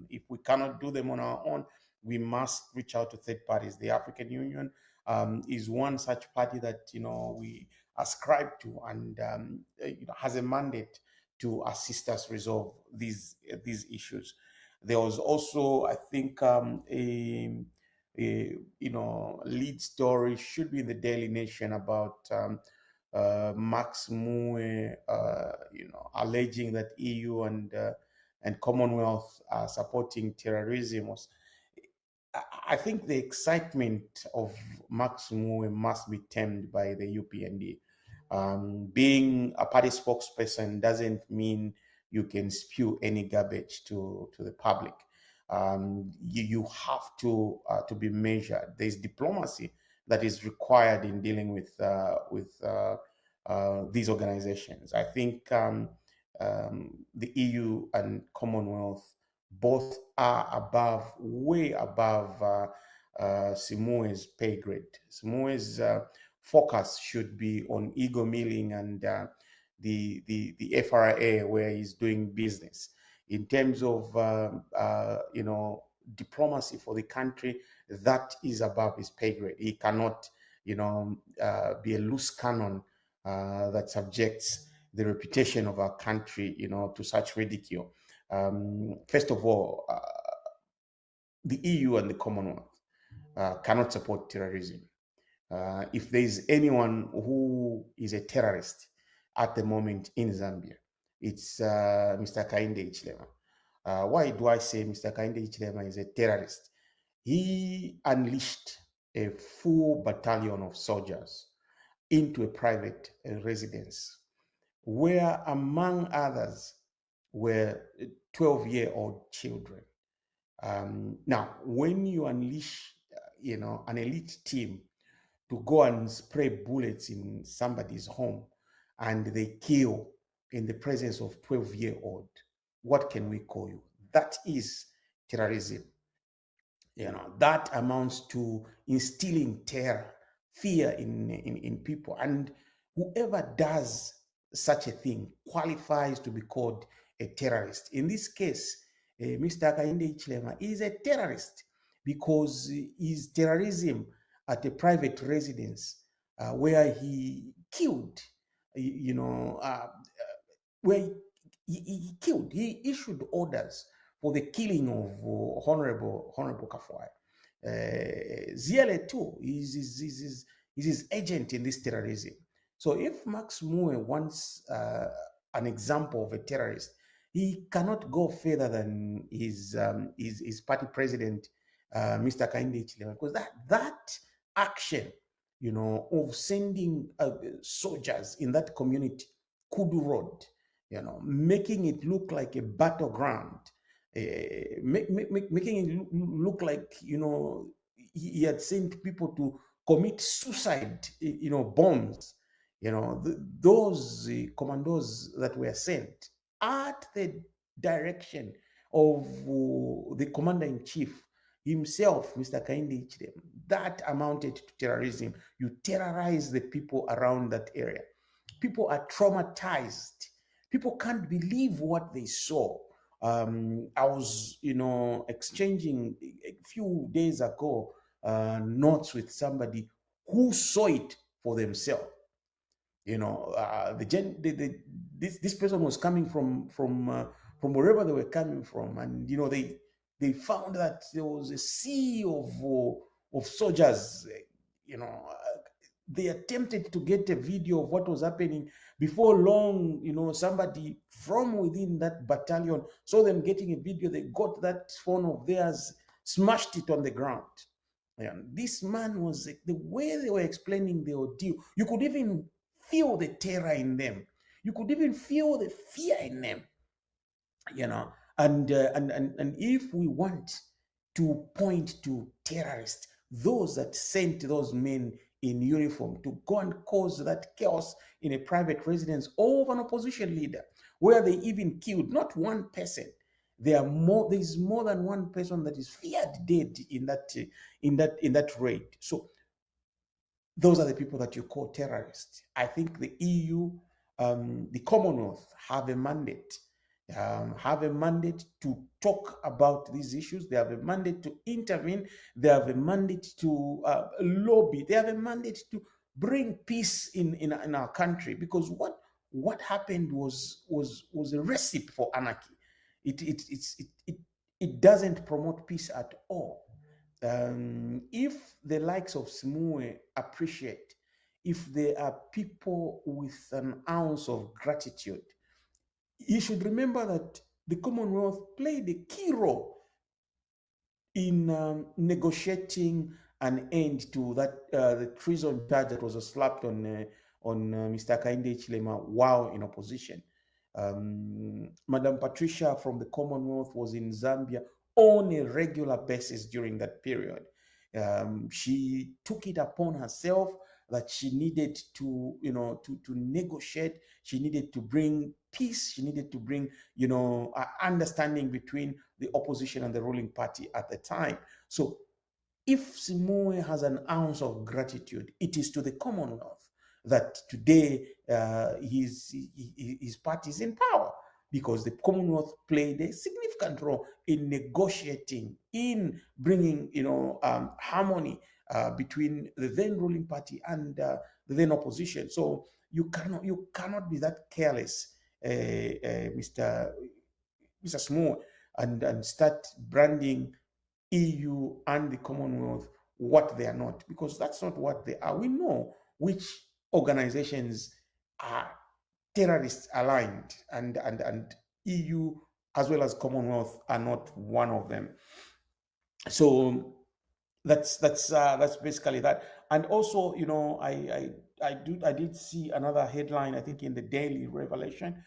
If we cannot do them on our own, we must reach out to third parties. The African Union is one such party that we ascribe to, and has a mandate to assist us resolve these issues. There was also, I think, a lead story, should be in the Daily Nation, about Max Mue, alleging that EU and Commonwealth are supporting terrorism. I think the excitement of Max Mue must be tamed by the UPND. Being a party spokesperson doesn't mean you can spew any garbage to the public. You have to be measured. There's diplomacy that is required in dealing with these organizations. I think the EU and Commonwealth both are way above Simue's pay grade. Simue's focus should be on ego milling and the FRA, where he's doing business. In terms of diplomacy for the country, that is above his pay grade. He cannot be a loose cannon that subjects the reputation of our country to such ridicule. First of all, the EU and the Commonwealth cannot support terrorism. If there is anyone who is a terrorist at the moment in Zambia, it's Mr. Hakainde Hichilema. Why do I say Mr. Hakainde Hichilema is a terrorist? He unleashed a full battalion of soldiers into a private residence, where, among others, were 12-year-old children. Now, when you unleash, an elite team to go and spray bullets in somebody's home, and they kill in the presence of 12-year-old, what can we call you? that is terrorism. That amounts to instilling terror, fear in people. And whoever does such a thing qualifies to be called a terrorist. In this case, Mr. Hakainde Hichilema is a terrorist because his terrorism at a private residence where he killed, where he killed, he issued orders for the killing of Honorable Kafwaya. Ziele too is his agent in this terrorism. So if Max Mue wants an example of a terrorist, he cannot go further than his party president, Mr. Hakainde Hichilema, because that action, of sending soldiers in that community, Kudu Road, making it look like a battleground, making it look like, he had sent people to commit suicide, bombs, those commandos that were sent at the direction of the commander-in-chief himself, Mr. Hakainde Hichilema. That amounted to terrorism. You terrorize the people around that area. People are traumatized. People can't believe what they saw. I was, exchanging a few days ago notes with somebody who saw it for themselves. This person was coming from wherever they were coming from, and they found that there was a sea of soldiers. They attempted to get a video of what was happening. Before long, somebody from within that battalion saw them getting a video. They got that phone of theirs, smashed it on the ground. And this man was, the way they were explaining the ordeal, you could even feel the terror in them. You could even feel the fear in them. And if we want to point to terrorists, those that sent those men in uniform to go and cause that chaos in a private residence of an opposition leader, where they even killed not one person. There is more than one person that is feared dead in that raid. So those are the people that you call terrorists. I think the EU, the Commonwealth have a mandate. To talk about these issues. They have a mandate to intervene. They have a mandate to lobby. They have a mandate to bring peace in our country, because what happened was a recipe for anarchy. It doesn't promote peace at all. If the likes of Smue appreciate, if there are people with an ounce of gratitude, you should remember that the Commonwealth played a key role in negotiating an end to that the treason charge that was slapped on Mr. Hakainde Hichilema while in opposition. Madam Patricia from the Commonwealth was in Zambia on a regular basis during that period. She took it upon herself that she needed to negotiate. She needed to bring peace. She needed to bring, understanding between the opposition and the ruling party at the time. So if Simue has an ounce of gratitude, it is to the Commonwealth that today his party is in power, because the Commonwealth played a significant role in negotiating, in bringing, harmony between the then ruling party and the then opposition. So you cannot be that careless, Mr. Small, and start branding EU and the Commonwealth what they are not, because that's not what they are. We know which organizations are terrorist aligned, and EU as well as Commonwealth are not one of them. So that's basically that. And also, I did see another headline, I think in the Daily Revelation,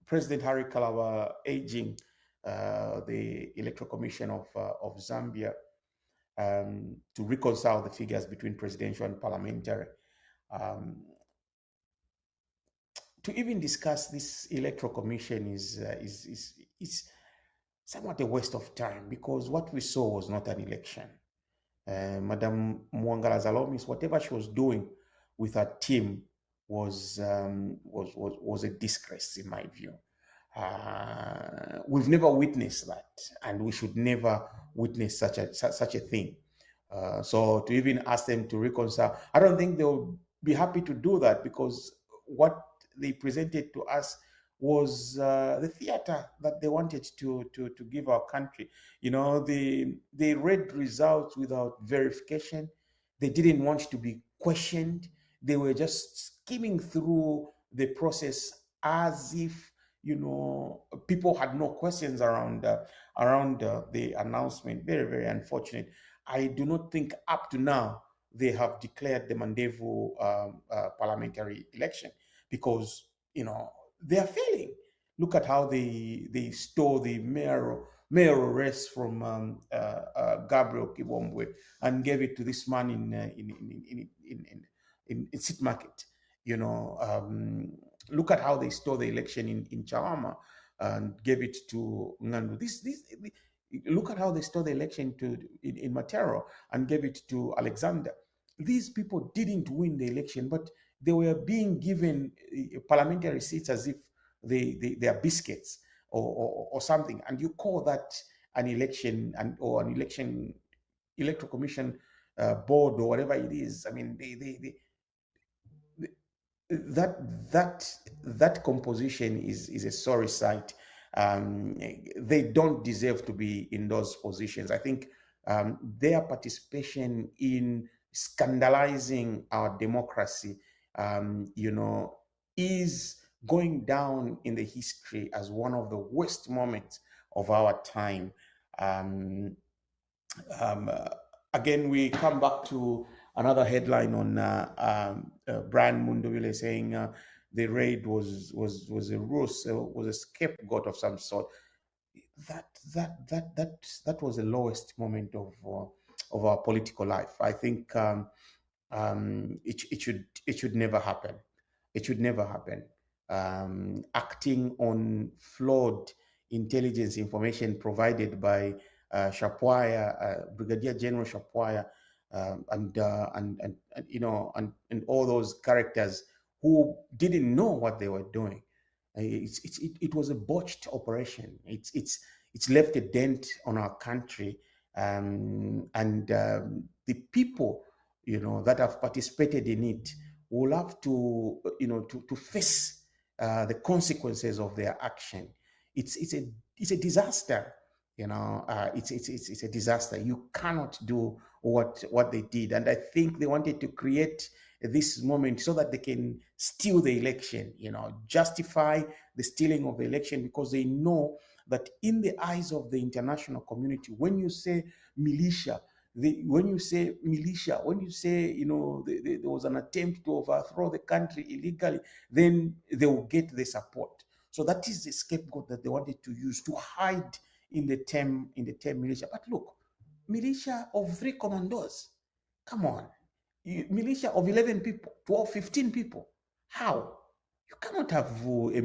President Harry Kalaba urging the Electoral Commission of Zambia to reconcile the figures between presidential and parliamentary, to even discuss this electoral commission is somewhat a waste of time, because what we saw was not an election. Madam Mwangala Zalomis, whatever she was doing with her team was a disgrace in my view. We've never witnessed that, and we should never witness such a thing. So to even ask them to reconcile, I don't think they'll be happy to do that, because what they presented to us was the theater that they wanted to give our country. You know, they read results without verification. They didn't want to be questioned. They were just skimming through the process as if, you know, people had no questions around the announcement. Very, very unfortunate. I do not think up to now they have declared the Mandevu parliamentary election, because, you know, they are failing. Look at how they stole the mayoral race from Gabriel Kibombwe and gave it to this man in Sitmarket. You know, look at how they stole the election in Chawama and gave it to Ngandu. Look at how they stole the election in Matero and gave it to Alexander. These people didn't win the election, but they were being given parliamentary seats as if they are biscuits or something, and you call that an election or an electoral commission board or whatever it is. I mean, that composition is a sorry sight. They don't deserve to be in those positions. I think their participation in scandalizing our democracy, you know, is going down in the history as one of the worst moments of our time. Again, we come back to another headline on Brian Mundubile saying the raid was a ruse, was a scapegoat of some sort. That was the lowest moment of our political life. I think it should never happen. It should never happen. Acting on flawed intelligence information provided by Shapwaya, Brigadier General Shapwaya, and you know, and all those characters who didn't know what they were doing. It was a botched operation. It's left a dent on our country, and the people, you know, that have participated in it will have to, you know, to face the consequences of their action. It's a disaster, you know. It's a disaster. You cannot do what they did, and I think they wanted to create this moment so that they can steal the election, you know, justify the stealing of the election, because they know that in the eyes of the international community, when you say militia, when you say, you know, there was an attempt to overthrow the country illegally, then they will get the support. So that is the scapegoat that they wanted to use to hide in the term militia. But look, militia of 3 commandos, come on. Militia of 11 people, 12, 15 people. How? You cannot have a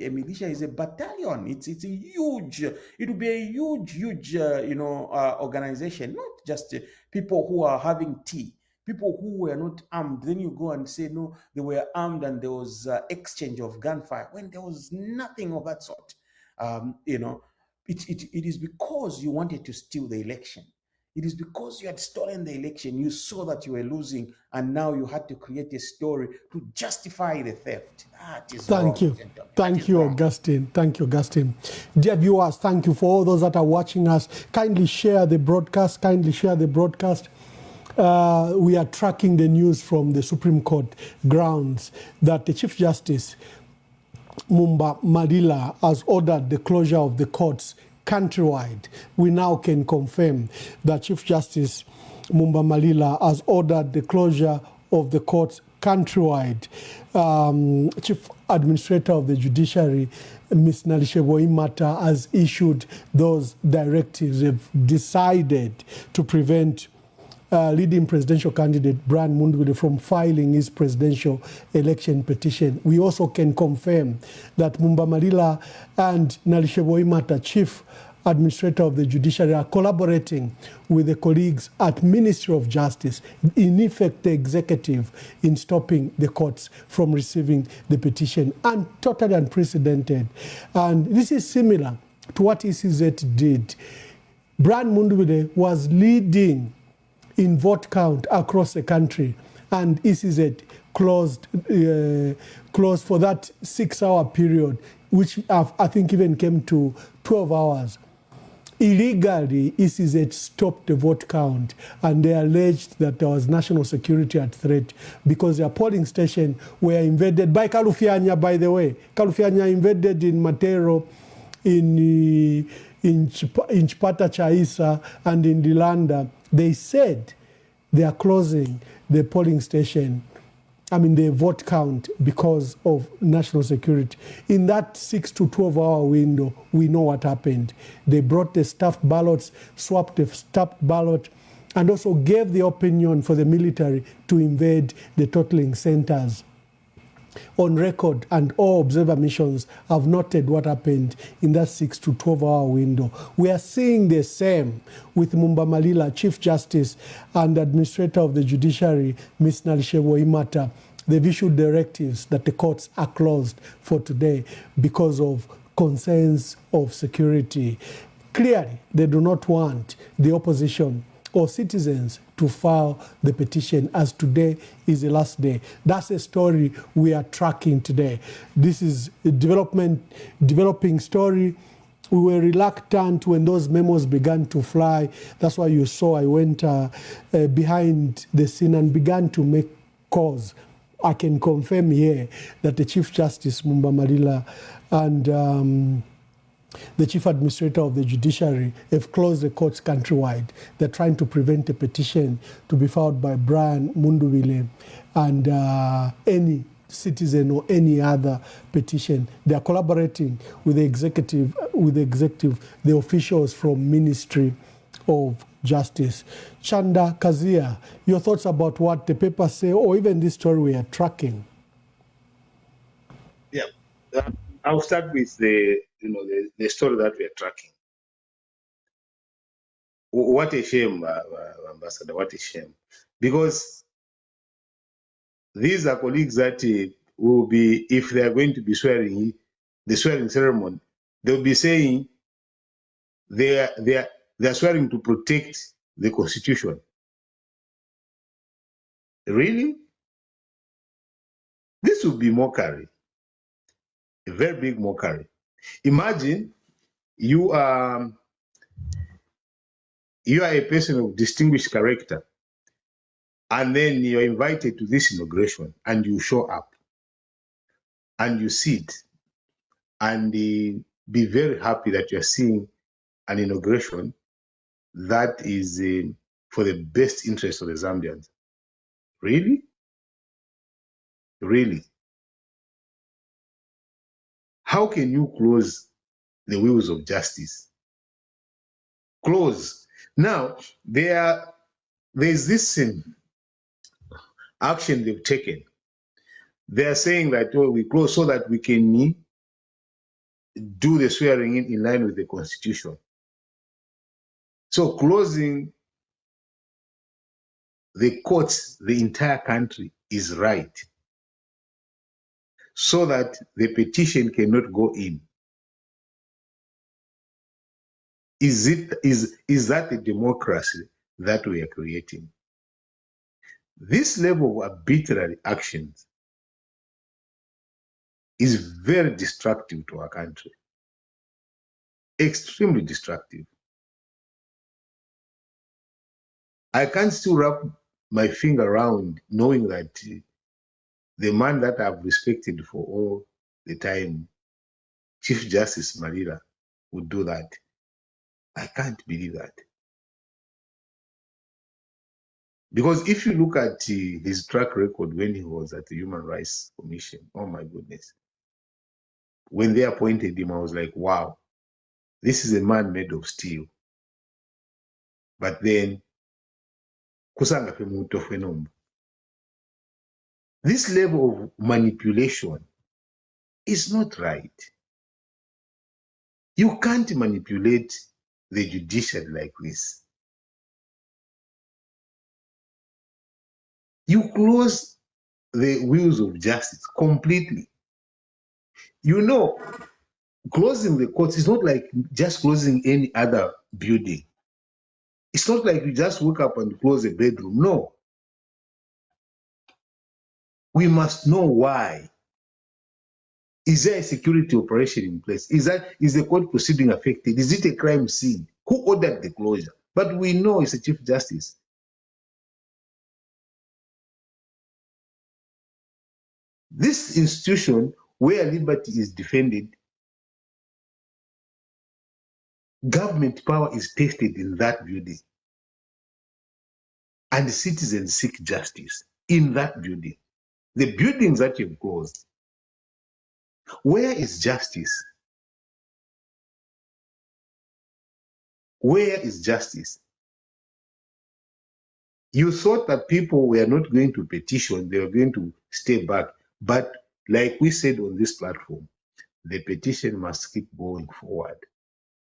militia is a battalion. It's a huge. It will be a huge you know, organization. Not just people who are having tea. People who were not armed. Then you go and say no, they were armed and there was exchange of gunfire when there was nothing of that sort. You know, it is because you wanted to steal the election. It is because you had stolen the election. You saw that you were losing, and now you had to create a story to justify the theft. That is wrong. Thank you, Augustine. Thank you, Augustine. Dear viewers, thank you for all those that are watching us. Kindly share the broadcast. We are tracking the news from the Supreme Court grounds that the Chief Justice Mumba Malila has ordered the closure of the courts countrywide. We now can confirm that Chief Justice Mumba Malila has ordered the closure of the courts countrywide. Chief Administrator of the Judiciary, Ms. Nalishebo Imata, has issued those directives. They've decided to prevent leading presidential candidate Brian Mundubile from filing his presidential election petition. We also can confirm that Mumbamalila and Nalishebo Imata, Chief Administrator of the Judiciary, are collaborating with the colleagues at Ministry of Justice, in effect the executive, in stopping the courts from receiving the petition, and totally unprecedented. And this is similar to what ECZ did. Brian Mundubile was leading in vote count across the country, and ECZ closed for that 6-hour period, which I think even came to 12 hours. Illegally, ECZ stopped the vote count, and they alleged that there was national security at threat because their polling station were invaded by Kalufianya, by the way. Kalufianya invaded in Matero, in Chipata Chaisa, and in Dilanda. They said they are closing the polling station, the vote count, because of national security. In that 6 to 12 hour window, we know what happened. They brought the stuffed ballots, swapped the stuffed ballot, and also gave the opinion for the military to invade the totaling centers. On record, and all observer missions have noted what happened in that 6 to 12 hour window. We are seeing the same with Mumbamalila, Chief Justice and Administrator of the Judiciary, Ms. Nalishebo Imata. They've issued directives that the courts are closed for today because of concerns of security. Clearly, they do not want the opposition or citizens to file the petition, as today is the last day. That's a story we are tracking today. This is a developing story. We were reluctant when those memos began to fly. That's why you saw I went behind the scene and began to make calls. I can confirm here that the Chief Justice Mumbamalila and the Chief Administrator of the Judiciary have closed the courts countrywide. They're trying to prevent a petition to be filed by Brian Mundubile and any citizen or any other petition. They are collaborating with the executive, the officials from Ministry of Justice. Chanda Kazia, your thoughts about what the papers say, or even this story we are tracking? Yeah, I'll start with the story that we are tracking. What a shame, Ambassador. What a shame, because these are colleagues that will be, if they are going to be swearing, the swearing ceremony, they'll be saying they are swearing to protect the Constitution. Really? This would be mockery, a very big mockery. Imagine you are a person of distinguished character, and then you're invited to this inauguration, and you show up, and you sit, and be very happy that you're seeing an inauguration that is for the best interest of the Zambians. Really? Really? How can you close the wheels of justice? Close. Now, there's this action they've taken. They're saying that we close so that we can do the swearing in line with the Constitution. So closing the courts, the entire country, is right, so that the petition cannot go in. Is that the democracy that we are creating? This level of arbitrary actions is very destructive to our country. Extremely destructive. I can't still wrap my finger around knowing that the man that I've respected for all the time, Chief Justice Malila, would do that. I can't believe that. Because if you look at his track record when he was at the Human Rights Commission, oh my goodness. When they appointed him, I was like, wow, this is a man made of steel. But then, kusanga fe muntu fe nomba. This level of manipulation is not right. You can't manipulate the judiciary like this. You close the wheels of justice completely. You know, closing the courts is not like just closing any other building. It's not like you just wake up and close a bedroom. No. We must know why. Is there a security operation in place? Is the court proceeding affected? Is it a crime scene? Who ordered the closure? But we know it's a Chief Justice. This institution where liberty is defended, government power is tested in that building. And the citizens seek justice in that building. The buildings that you've closed, where is justice? Where is justice? You thought that people were not going to petition, they were going to stay back. But like we said on this platform, the petition must keep going forward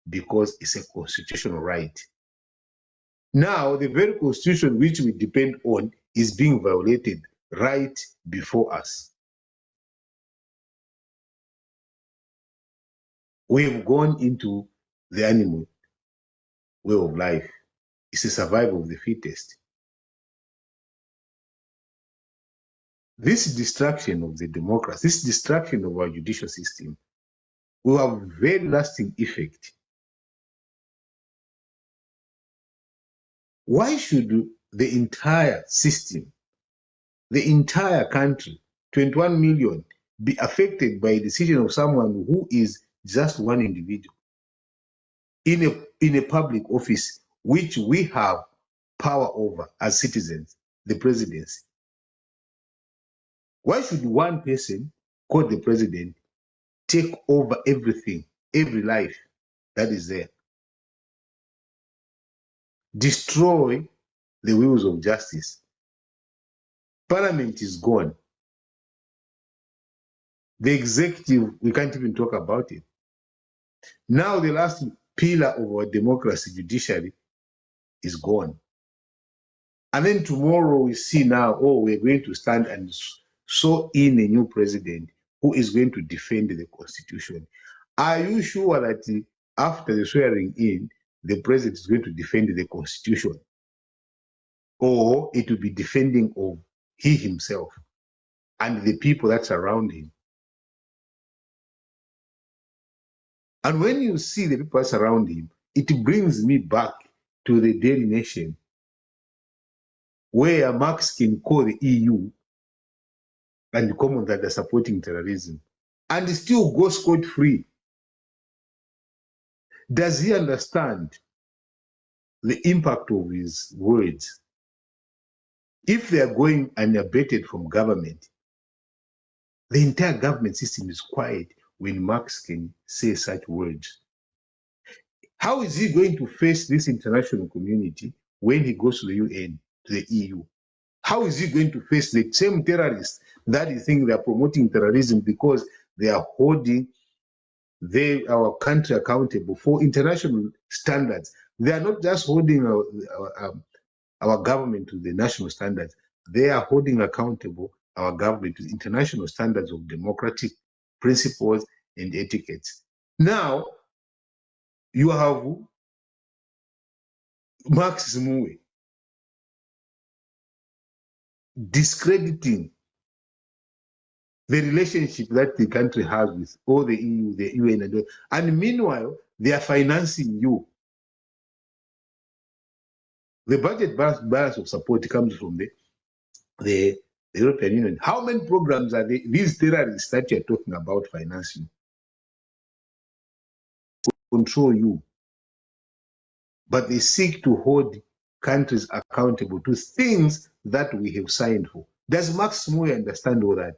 because it's a constitutional right. Now, the very constitution which we depend on is being violated right before us. We have gone into the animal way of life. It's a survival of the fittest. This destruction of the democracy, this destruction of our judicial system will have very lasting effect. Why should the entire system, the entire country, 21 million, be affected by a decision of someone who is just one individual in a public office which we have power over as citizens, the presidency? Why should one person called the president take over everything, every life that is there? Destroy the wheels of justice. Parliament is gone. The executive, we can't even talk about it. Now the last pillar of our democracy, judiciary, is gone. And then tomorrow we see now, oh, we're going to stand and saw in a new president who is going to defend the constitution. Are you sure that after the swearing in, the president is going to defend the constitution? Or it will be defending of he himself and the people that surround him? And when you see the people that surround him, it brings me back to the Daily Nation, where Marx can call the EU and the commons that are supporting terrorism and still go scot-free. Does he understand the impact of his words? If they are going unabated from government, the entire government system is quiet when Marx can say such words. How is he going to face this international community when he goes to the UN, to the EU? How is he going to face the same terrorists that you think they are promoting terrorism because they are holding our country accountable for international standards? They are not just holding our government to the national standards. They are holding accountable our government to international standards of democratic principles and etiquettes. Now, you have Max Moué discrediting the relationship that the country has with all the EU, the UN, and meanwhile, they are financing you. The budget balance of support comes from the European Union. How many programs are these terrorists that you're talking about financing? Control you. But they seek to hold countries accountable to things that we have signed for. Does Max Moué understand all that?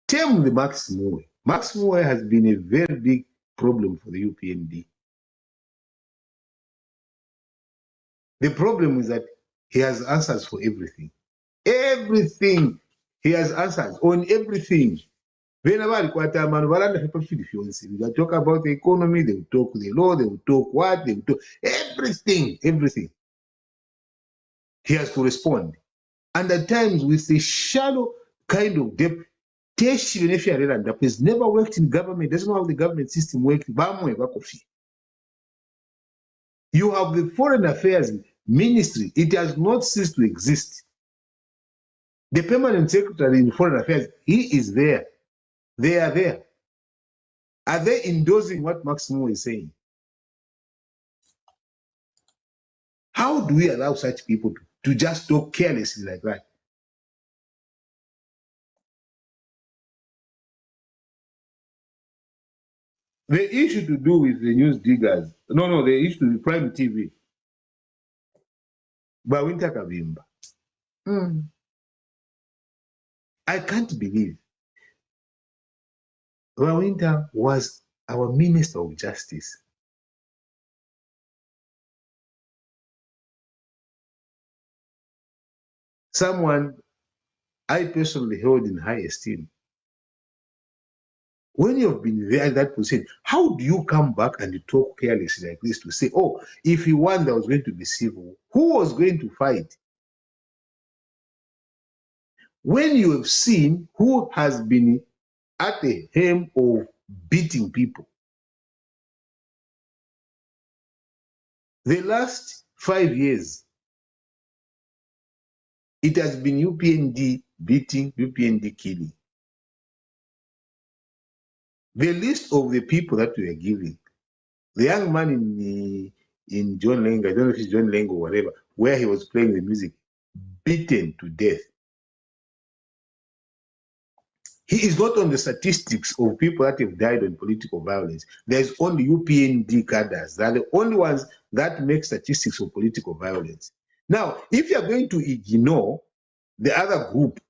Tell the Max Moué. Max Moué has been a very big problem for the UPND. The problem is that he has answers for everything. Everything. He has answers on everything. Whenever we talk about the economy, they will talk the law, they will talk what, they will talk everything, everything. He has to respond. And at times with a shallow kind of depth, Tesh has never worked in government, doesn't know how the government system works. You have the Foreign Affairs Ministry, it has not ceased to exist. The permanent secretary in Foreign Affairs, he is there. They are there. Are they endorsing what Maximo is saying? How do we allow such people to just talk carelessly like that? The issue to do with the news diggers, no, the issue to the Prime TV. Bawinta Kavimba. I can't believe Bawinta was our Minister of Justice. Someone I personally held in high esteem. When you've been there in that position, how do you come back and talk carelessly like this to say, oh, if he won, there was going to be civil? Who was going to fight? When you have seen who has been at the helm of beating people, the last 5 years, it has been UPND beating, UPND killing. The list of the people that we are giving, the young man in John Lengo, I don't know if it's John Lengo or whatever, where he was playing the music, beaten to death. He is not on the statistics of people that have died on political violence. There's only UPND cadres. They're the only ones that make statistics of political violence. Now, if you're going to ignore the other group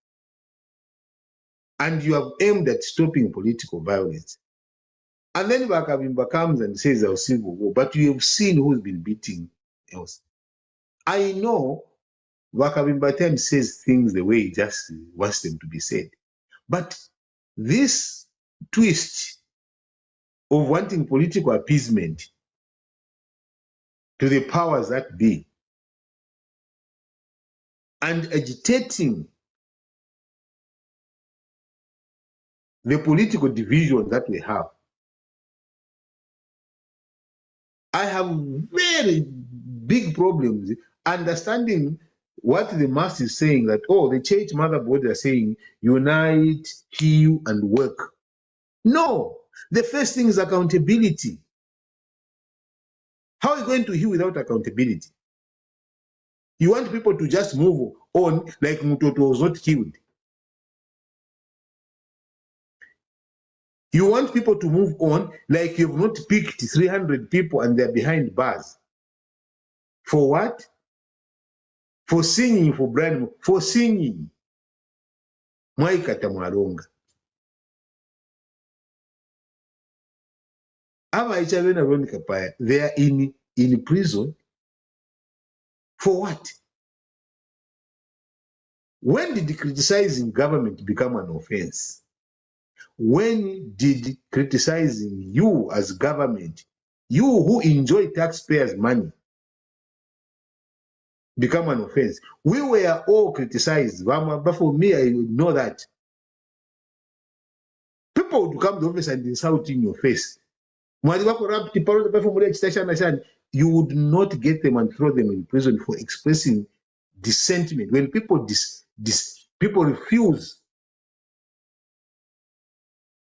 and you have aimed at stopping political violence, and then Bakabimba comes and says there's civil war, but you have seen who's been beating else. I know Bakabimba times says things the way he just wants them to be said. But this twist of wanting political appeasement to the powers that be and agitating the political division that we have, I have very big problems understanding what the mass is saying, that, oh, the church motherboard are saying, unite, heal, and work. No, the first thing is accountability. How are you going to heal without accountability? You want people to just move on like Mutoto was not killed. You want people to move on like you've not picked 300 people and they're behind bars. For what? For singing, for Brian, for singing. Mwaikata Mwalonga. Ava Ichavena Veronica Paya, they are in prison. For what? When did criticizing government become an offense? When did criticizing you as government, you who enjoy taxpayers' money, become an offense? We were all criticized, but for me, I know that people would come to the office and insult in your face. You would not get them and throw them in prison for expressing dissentiment. When people people refuse,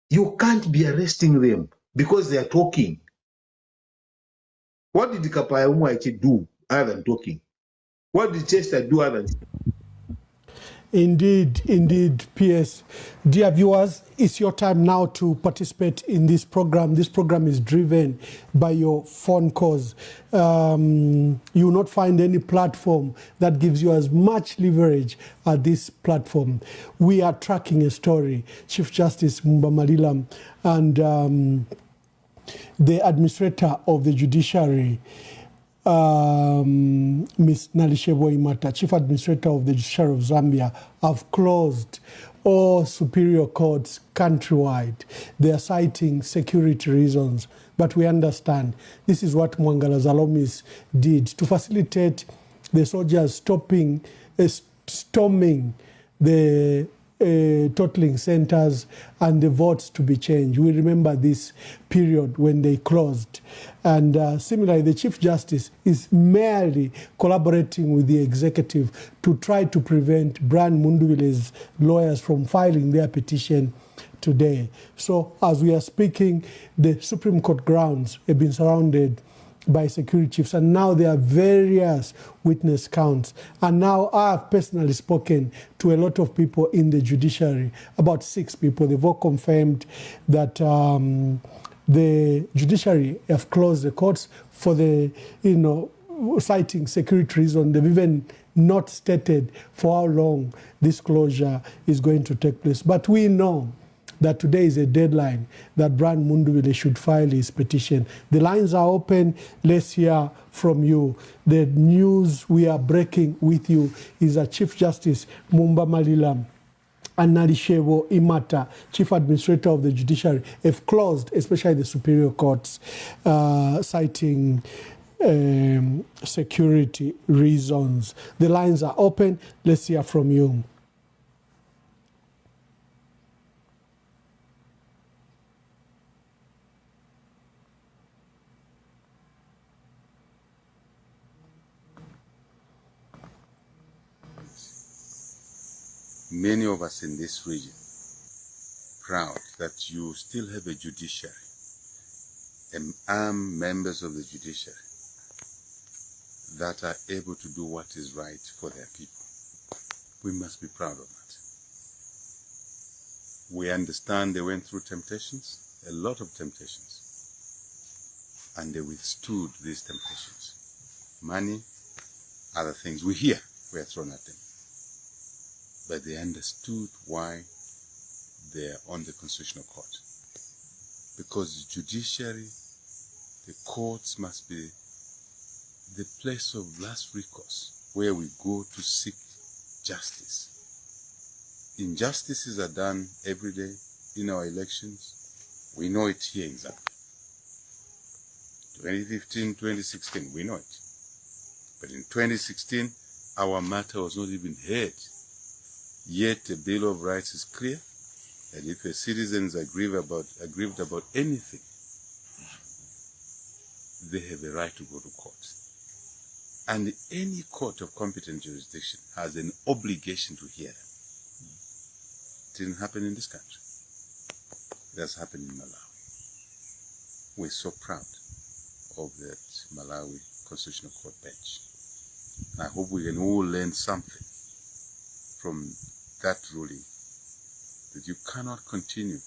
you can't be arresting them because they are talking. What did Kapaya Umwaichi do other than talking? What did Chester do other than... Indeed, PS. Dear viewers, it's your time now to participate in this program. This program is driven by your phone calls. You will not find any platform that gives you as much leverage as this platform. We are tracking a story. Chief Justice Mbamalilam and the administrator of the judiciary Ms. Nalishebo Imata, Chief Administrator of the Judiciary of Zambia, have closed all superior courts countrywide. They are citing security reasons. But we understand this is what Mwangala Zalomis did to facilitate the soldiers storming the totaling centers and the votes to be changed. We remember this period when they closed. And similarly, the Chief Justice is merely collaborating with the executive to try to prevent Brian Munduwile's lawyers from filing their petition today. So as we are speaking, the Supreme Court grounds have been surrounded by security chiefs, and now there are various witness counts. And now I have personally spoken to a lot of people in the judiciary, about 6 people. They've all confirmed that the judiciary have closed the courts for the, citing security reasons. They've even not stated for how long this closure is going to take place. But we know that today is a deadline that Brian Munduwile should file his petition. The lines are open. Let's hear from you. The news we are breaking with you is that Chief Justice Mumba Malila and Nalishebo Imata, Chief Administrator of the Judiciary, have closed, especially the Superior Courts, citing security reasons. The lines are open. Let's hear from you. Many of us in this region proud that you still have a judiciary and armed members of the judiciary that are able to do what is right for their people. We must be proud of that. We understand they went through temptations, a lot of temptations, and they withstood these temptations. Money, other things we hear were thrown at them. But they understood why they are on the Constitutional Court. Because the judiciary, the courts must be the place of last recourse where we go to seek justice. Injustices are done every day in our elections. We know it here in Zambia. 2015, 2016, we know it. But in 2016, our matter was not even heard. Yet the Bill of Rights is clear, and if a citizen is aggrieved about anything, they have a right to go to court. And any court of competent jurisdiction has an obligation to hear them. It didn't happen in this country. It has happened in Malawi. We're so proud of that Malawi Constitutional Court bench. I hope we can all learn something from that ruling, that you cannot continue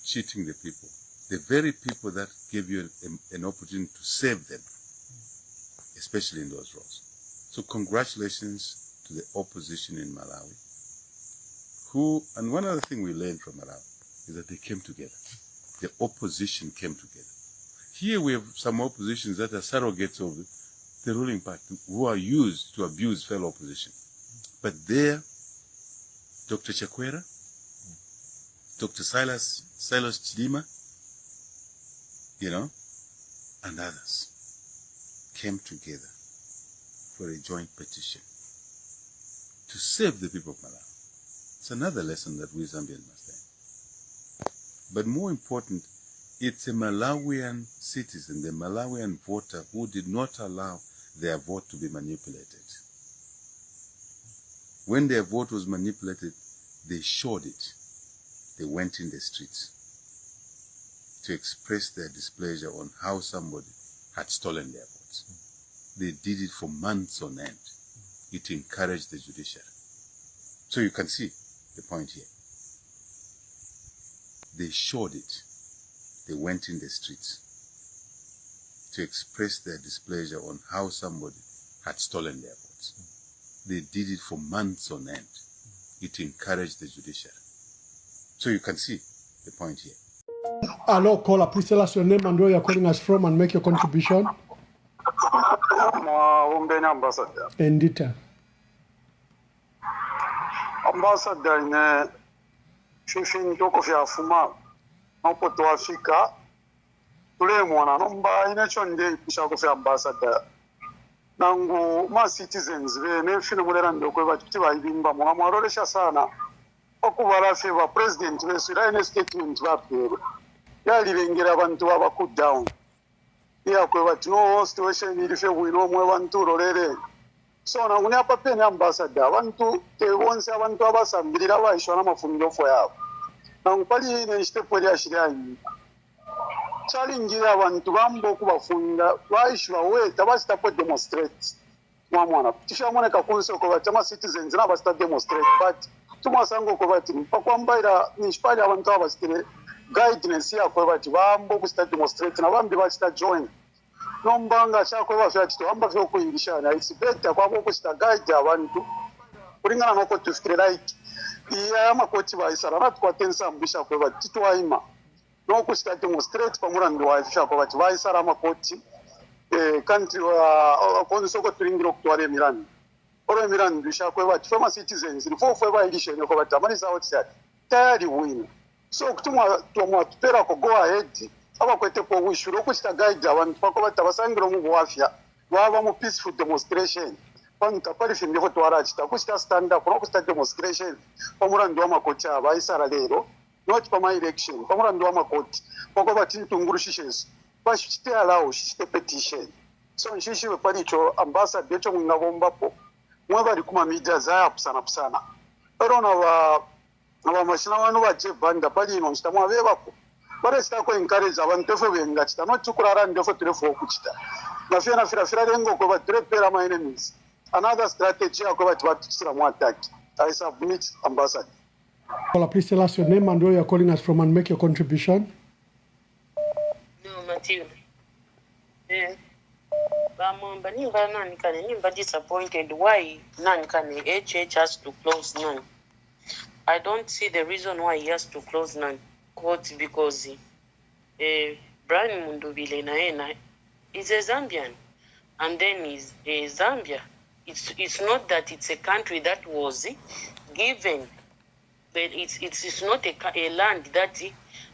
cheating the people, the very people that gave you an opportunity to save them, especially in those roles. So congratulations to the opposition in Malawi, and one other thing we learned from Malawi is that they came together. The opposition came together. Here we have some oppositions that are surrogates of the ruling party who are used to abuse fellow opposition. But there, Dr. Chakwera, Dr. Silas Chidima, and others came together for a joint petition to save the people of Malawi. It's another lesson that we Zambians must learn. But more important, it's a Malawian citizen, the Malawian voter, who did not allow their vote to be manipulated. When their vote was manipulated, they showed it. They went in the streets to express their displeasure on how somebody had stolen their votes. They did it for months on end. It encouraged the judiciary. So you can see the point here. They showed it. They went in the streets to express their displeasure on how somebody had stolen their votes. They did it for months on end. It encouraged the judiciary. So you can see the point here. Hello, caller. Please tell us your name and where you're calling us from and make your contribution. Umbeni ambassador. Endita. Ambassador ine fifin toko vya fuma nopo to Afrika tule mwana nomba ine chonde pisha ko vya ambassador nangu ma citizens be ne fino mulera ndoko batiti bayimba mwa mwarolesha sana okubala feva president we sira ine statement bapero yali lengera abantu baba cool down ya kwe bati no situation iri fe bwino mwe bantu rolere so na nguni apa pene ambassador abantu tebonse abantu abasambirira bayishona mafumiro fo yabo na ngupali ne step ya shirani challenge abantu bambo kubafunga bayishwa weta basita po demonstrate mwana tishamone kakunso ko batama citizens na basita demonstrate but tumasango ko bati pakwambaira nishpali abantu abasitire guidance yakwe bati bambo kusita demonstrate na bambi basita join nombanga chakwe bafati amba vyo kuyirishana it's better kwabo kusita guide abantu kuringana noko tufikire like iya makoti bayisara natwatensa ambisha kwe bati twaima no kusita demonstrate pamurandu wafisha kwe bati bayisara makoti country wa konsoko turingiro kutware mirani oro mirani bisha kwe bati fama citizens ni fofwe bayirishene kwe bati amani sawo tsati tayari win so kutumwa tumwa tupera ko go ahead abakwete ko wishuro kusita guide abantu pako batabasangiro mu bwafya baba mu peaceful demonstration panta pali fimye ko twarachita kusita stand up no kusita demonstration pamurando amakocha abayisara lero not pa my election pamurando amakoti pako batintungurushishes bashite allow shite petition so nshishi palicho ambassador cyo ngabombapo mwe bari kuma media za pusana erona aba mashina wanu baje banda pali no nsitamwa bebako bare sitako encourage abantu fo benga chita no chukurara ndefo turefo kuchita na fira rengo ko batrepera my enemies another strategy ko batsira mu attack. I submit ambassador. Please tell us your name and where you are calling us from and make your contribution. No, Matthew. Bamomba nimba nani kane nimba disappointed why nani kane HH has to close none. I don't see the reason why he has to close none. Quote because Brian Mundubile Naena is a Zambian, and then is a Zambia. It's not that it's a country that was given, but it's not a land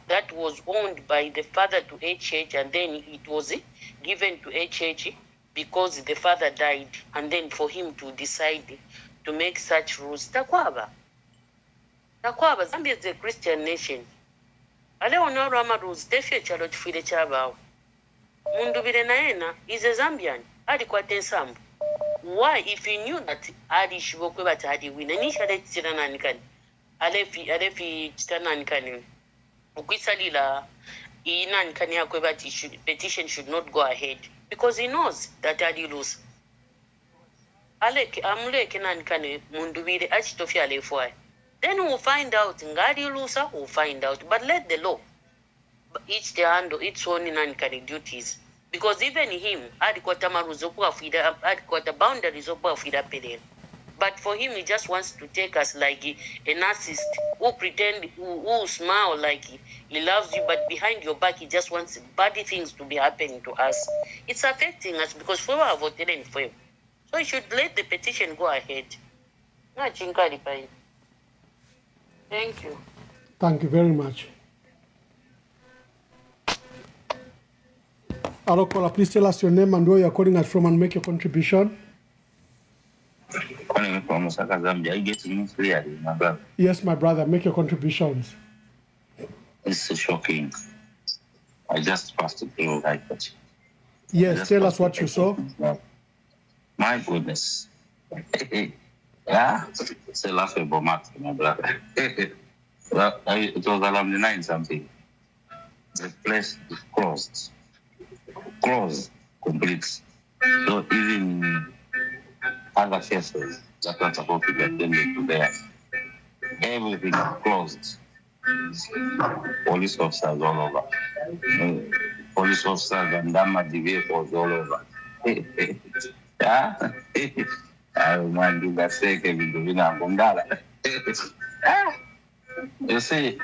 that was owned by the father to HH, and then it was given to HH because the father died, and then for him to decide to make such rules. Takwaba, Zambia is a Christian nation. Ale onoro amaruzi tefye chalo chifire chabao. Mundubile Naena is a Zambian. Adi kwa tensambu. Why, if he knew that Adi Shibokwe bata Adi win, initially chitana nikani. Alefi chitana nikani. Ukwisalila ina nikani ya kwebati petition should not go ahead. Because he knows that Adi lose. Amuleke na nikani mundubile achitofya alefwai. Then we'll find out. Ngadi Lusa will find out. But let the law each the handle its own nankani duties. Because even him, adequate boundaries of Fida. But for him, he just wants to take us like a narcissist who pretend, who smile like he loves you, but behind your back, he just wants bad things to be happening to us. It's affecting us because we are voting for him. So he should let the petition go ahead. Thank you. Thank you very much. Hello, caller, please tell us your name and where you are calling us from and make your contribution. Calling from Osaka, Zambia. I get me clearly, my brother. Yes, my brother, make your contributions. It's shocking. I just passed through like that. Yes, tell us what you saw. My goodness. Yeah, it's a laughable matter, my brother. It was around the 9 something. The place is closed, complete. So even other cases that are supposed to be attended to there, everything is closed. Police officers all over. Police officers and damaged vehicles all over. Yeah. I might do that second in the Vina Bongala. You see,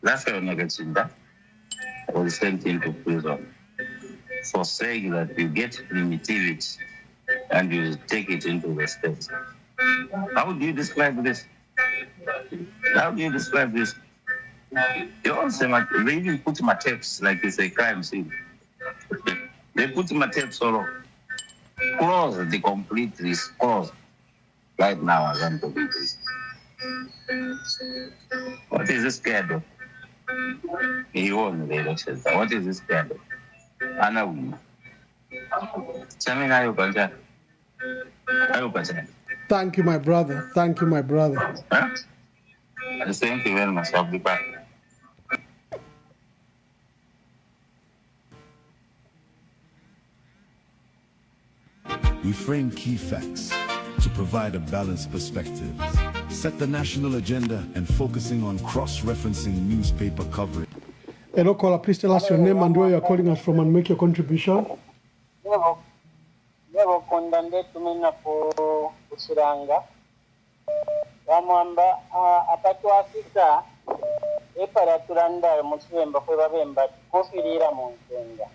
that's why I was sent into prison. forsake that you get primitivity and you take it into the state. How do you describe this? How do you describe this? You also, they even put my tapes like it's a crime scene. They put my tapes all over. Close the complete list. Close. Right now, I want to do this. What is this scandal? He won the elections. What is this scandal? Anna win. Thank you, my brother. Thank you, my brother. Huh? Thank you very much. I'll be back. We frame key facts to provide a balanced perspective, set the national agenda, and focusing on cross-referencing newspaper coverage. Hello, caller. Please tell us your name and where you are calling us from and make your contribution. Nevo kondande tumina po usiranga. Wamwamba apatu Afrika epara turanda muswemba kwe babemba kofirira mu nsenga.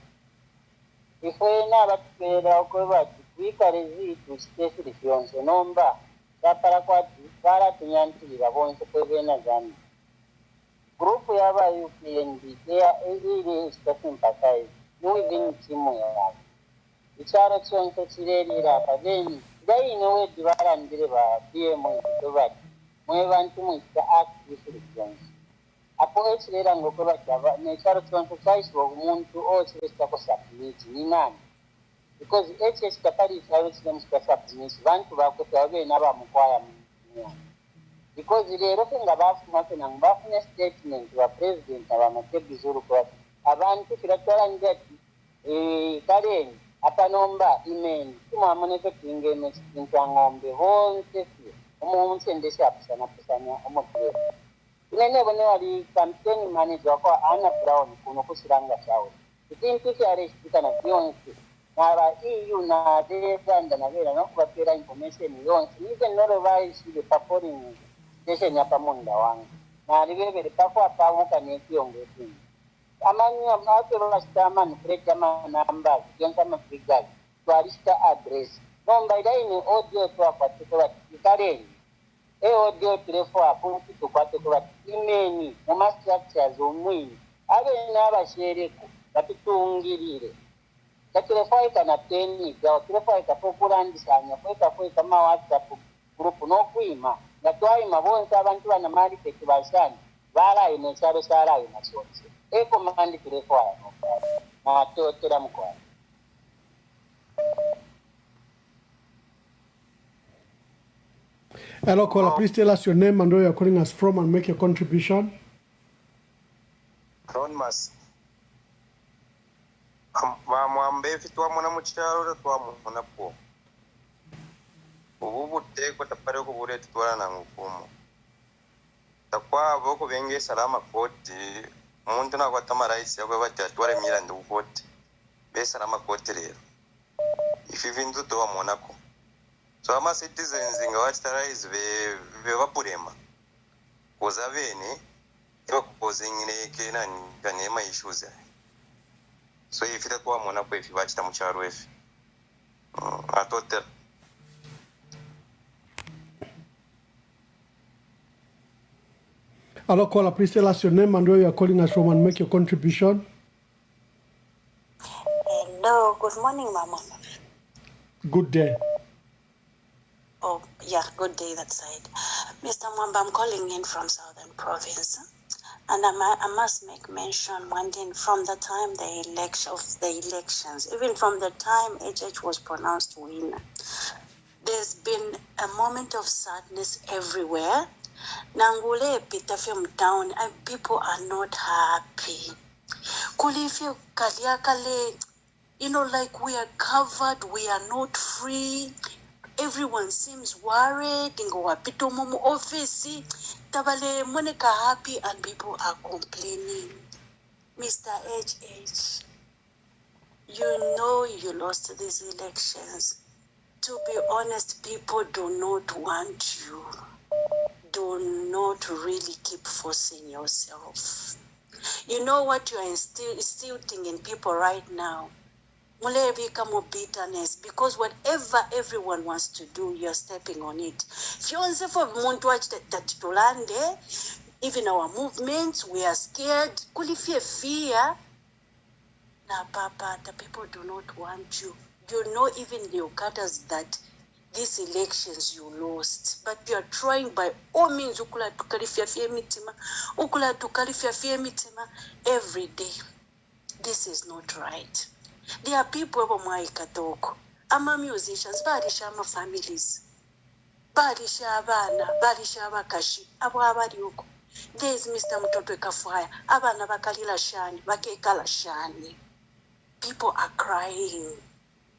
Ifwe n'abatwera okwe bati kwikale zitu sitesiri fyonse nomba tapara kwati bara tunyantirira bonse kwebena gani. Grupu yaba UPND ili sympathize within timu yabo. Icyaro cyonse kirerira abageni gaine wedi barandire ba DM bati mwe bantu mwita active fyonse. Apo ekirera ngo ko bakyaba n'icyaro cyonse cyiswe umuntu okiresta ko submit ni nani. Because HS kapari cyaro cyose submit bantu bakotwa bene abamukwaya mu. Because rero nga bafuna bafuna statement wa president abamatebizuru ko abantu kiratwara ngati kareni apanomba email tumwamoneke tingene ngombe honse umuntu ndesha apusana umutwe inene bone wali campaign manager kwa Anna Brown kuno kusiranga chawo ikintu cyareshika na byonse naba EU na Uganda na vera no kubapera information yonse nize noro bayishire paporing deshe nyapa munda wangu na libebe pakwa pamuka nekiyongezi amanya amake bashitama nkreta manamba yonka mafigal twarista address nomba ine audio to apatiko ikareni audio telefo apunti tukwate ko imeni mu structures omwini abe n'abashereko batutungirire telefo ikana teni ga telefo ikapokurandisanya kweka ma WhatsApp group no kwima gatwayima bonse abantu bana mali peke bashani bala ine cyaro sara ina sonse command telefo no na totera mukwa. Hello, caller. Please tell us your name and where you are calling us from and make your contribution. Ronmas. Mwambe fitwa mwana mucharo twamuna po. Ubu teko tapare ko bure twara na ngukumo. Takwa boko benge salama koti. Muntu na kwatama rais yakwe bati atware miranda ukoti. Be salama koti rero. Ifivindu to wamonako. So ama citizens ngawachitarize be vapurema. Koza bene bakuzingire kenani kanema issues. So if that one mona kwe vachita mucharo efi. Atote. Hello, caller. Please tell us your name and where you are calling us from and make your contribution. Hello, good morning, Mama. Good day. Oh, yeah, good day that side. Mr. Mwamba, I'm calling in from Southern Province. And I must make mention one thing from the time the elections, even from the time HH was pronounced winner, there's been a moment of sadness everywhere. Nangule Peterfield town and people are not happy. Kulifio Kaliakale, like we are covered, we are not free. Everyone seems worried. Ingo wapito momo office. Tabale moneka happy and people are complaining. Mr. HH, you lost these elections. To be honest, people do not want you. Do not really keep forcing yourself. You know what you are instilling in people right now? mulebika more bitterness, because whatever everyone wants to do, you're stepping on it. Fyonse for muntu that tulande, even our movements, we are scared. Kulifie fear. Na papa, the people do not want you. You know, even the Okatas, that these elections you lost, but you are trying by all means ukula tukalifia fie mitima every day. This is not right. There are people abo mwaikatoko. Ama musicians, barisha ama families. Barisha abana, barisha abakashi, abo abari uko. There is Mr. Mutotwe Kafwaya, abana bakalila shani, bakekala shani. People are crying.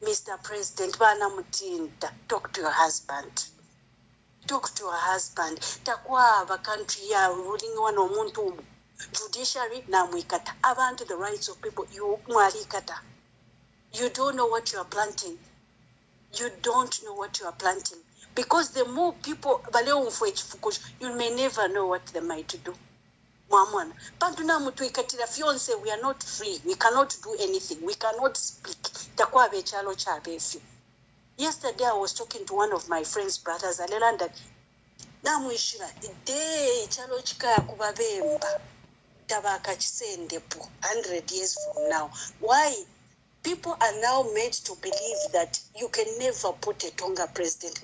Mr. President, bana mutinda, talk to your husband. Talk to your husband. Takwaba country ya ruling one omuntu judiciary na mwikata. Abantu the rights of people, you mwalikata. You don't know what you are planting. You don't know what you are planting. Because the more people, you may never know what they might do. Mwamwana. Pantuna mutu ikatira fiance, we are not free. We cannot do anything. We cannot speak. Takwa bechalo cha befi. Yesterday I was talking to one of my friend's brothers. Alelanda. Namuishira. Ide chalo chika kubabemba. Tabaka chisendepo. 100 years from now. Why? People are now made to believe that you can never put a Tonga president.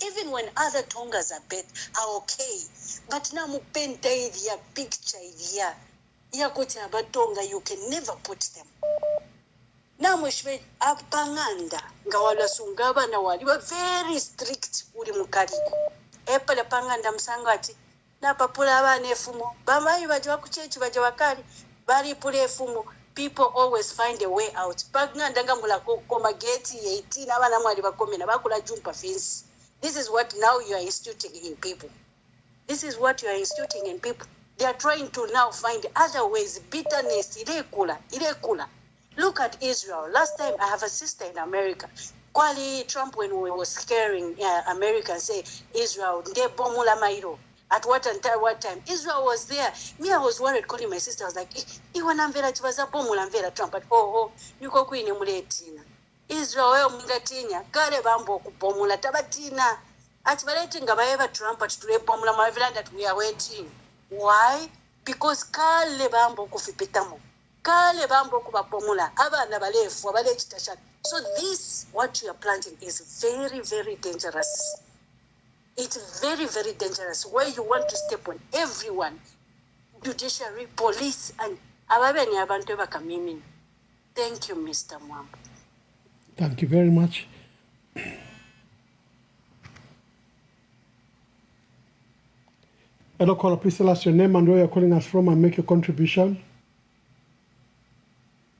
Even when other Tongas are okay. But now mupenta idea picture idea. Yakuta Tonga, you can never put them. Now mushwe apanganda ngawala sungaba na wali were very strict uri mukari. Epala panganda msangati na papula abane fumo. Bamayi baje bakuchechi baje wakali bari pule fumo. People always find a way out. Panganda ngamula koma gate 18 abana mwali bakomena bakula jumpa fence. This is what now you are instituting in people. This is what you are instituting in people. They are trying to now find other ways. Bitterness, irregular. Look at Israel. Last time I have a sister in America. Kwali Trump, when we were scaring America, say Israel, de bomula mairo. At what time? Israel was there. Me, I was worried calling my sister. I was like, Iwanamvera tibaza bomula mvera Trump. But yuko kuini muletina. Israel mungatinya. Kare bambo kupomula tabatina. At Valating Gabayeva Trump at Tulepomula Marvela that we are waiting. Why? Because Kale Bambo Kufipitamo. Kale Bambo Kupomula. Aba Nabalef, Wabalech Tashat. So this, what you are planting, is very, very dangerous. It's very, very dangerous. Where you want to step on everyone, judiciary, police, and Ababeni Abantova Kamimi. Thank you, Mr. Mwamba. Thank you very much. Hello, caller, please tell us your name and where you're calling us from and make your contribution.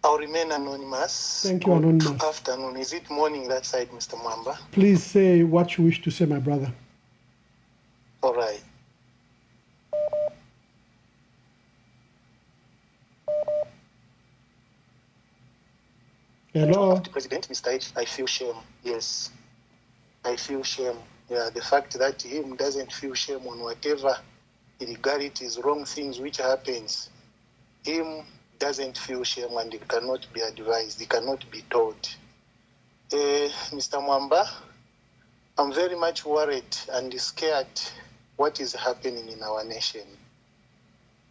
I'll remain anonymous. Thank you, anonymous. Good afternoon. Is it morning that side, Mr. Mwamba? Please say what you wish to say, my brother. All right. Hello. Mr. President, Mr. H, I feel shame. Yes. I feel shame. Yeah, the fact that him doesn't feel shame on whatever illegalities, wrong things which happens, him doesn't feel shame and it cannot be advised, it cannot be told. Mr. Mwamba, I'm very much worried and scared what is happening in our nation.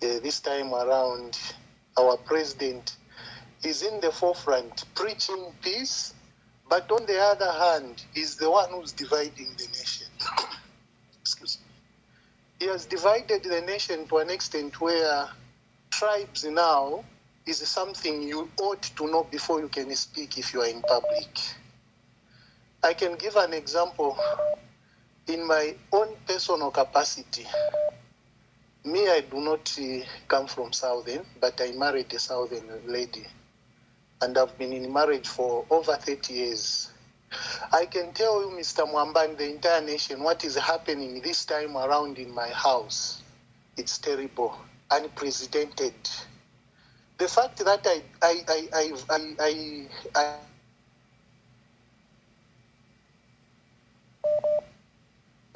This time around, our president is in the forefront preaching peace, but on the other hand, he's the one who's dividing the nation. Excuse me. He has divided the nation to an extent where tribes now is something you ought to know before you can speak if you are in public. I can give an example in my own personal capacity. Me, I do not come from Southern, but I married a Southern lady. And I've been in marriage for over 30 years. I can tell you, Mr. Mwamba, and the entire nation, what is happening this time around in my house. It's terrible, unprecedented. The fact that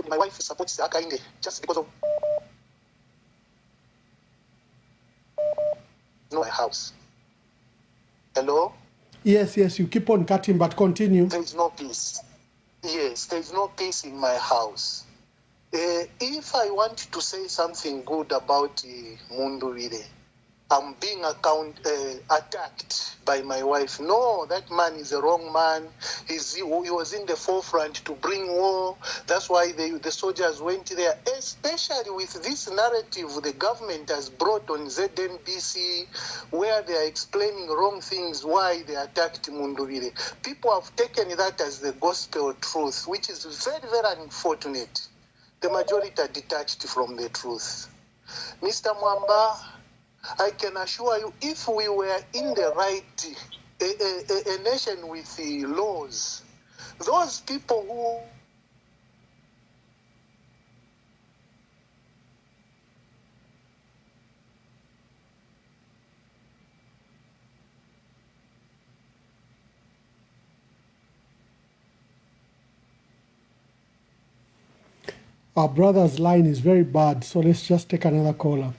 my wife supports Akainde just because of my house. Hello? Yes, you keep on cutting, but continue. There's no peace. Yes, there's no peace in my house. If I want to say something good about Munduvire, I'm being attacked by my wife. No, that man is a wrong man. He was in the forefront to bring war. That's why the soldiers went there, especially with this narrative the government has brought on ZNBC, where they are explaining wrong things, why they attacked Munduvire. People have taken that as the gospel truth, which is very, very unfortunate. The majority are detached from the truth. Mr. Mwamba, I can assure you, if we were in the right, a nation with the laws, those people who Our brother's line is very bad, so let's just take another caller.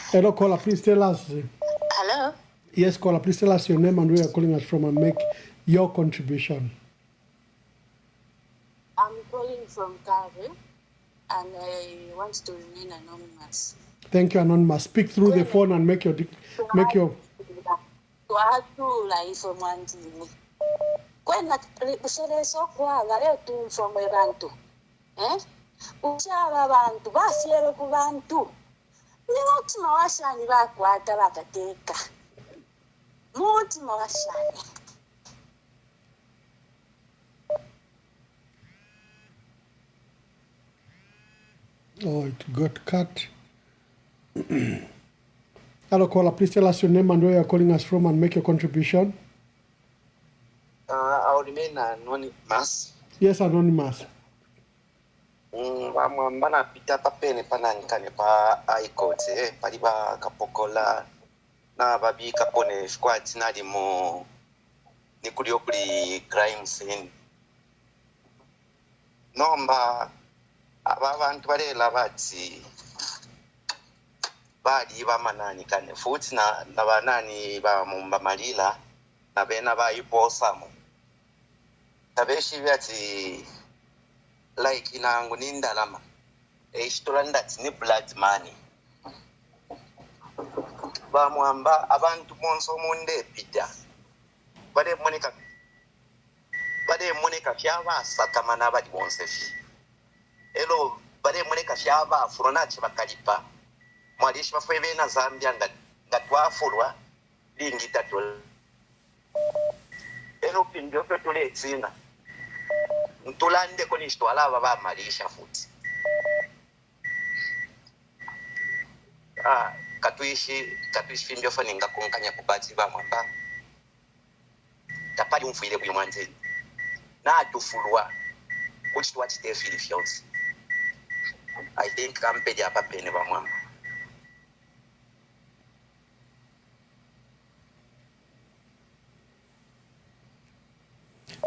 Hello, caller, please tell us. Hello? Yes, caller, please tell us your name and where you're calling us from and make your contribution. I'm calling from Kave, and I want to remain anonymous. Thank you, Anonymous. Speak through the phone and make your... Twatula ifo mwandini. Kwena busereso kwanga leo tumfomwe bantu. Uchaba abantu basiere ku bantu. Nimutima washani bakwata bakateka. Mutima washani. Oh, it got cut. Hello, caller. Please tell us your name and where you're calling us from and make your contribution. I'll remain anonymous. Yes, Anonymous. Mana pita papene panankane pa High-Court paliba kapokola na babi kapone squad nali mo nikuli okuli crime scene. Nomba abantu balela bati bali bamanani kane futhi na banani ba mumba malila na bena bayiposa mo tabeshi byati like inangu nindalama ishitolanda ni blood money bamwamba abantu monso munde pida bade monika fyaba sakamana badi bonsefi elo bade monika fyaba furonachi bakalipa mwalishi bafebe na Zambia ngatwafulwa lingi tatol elo pinjo petole tsina ntulande ko nishtwala baba malisha futhi katuishi findio faninga konkanya kubati ba mwamba tapali umfuile buyimanje na atufulwa which to watch their Philippines. I think I'm pedi apa pene ba mwamba.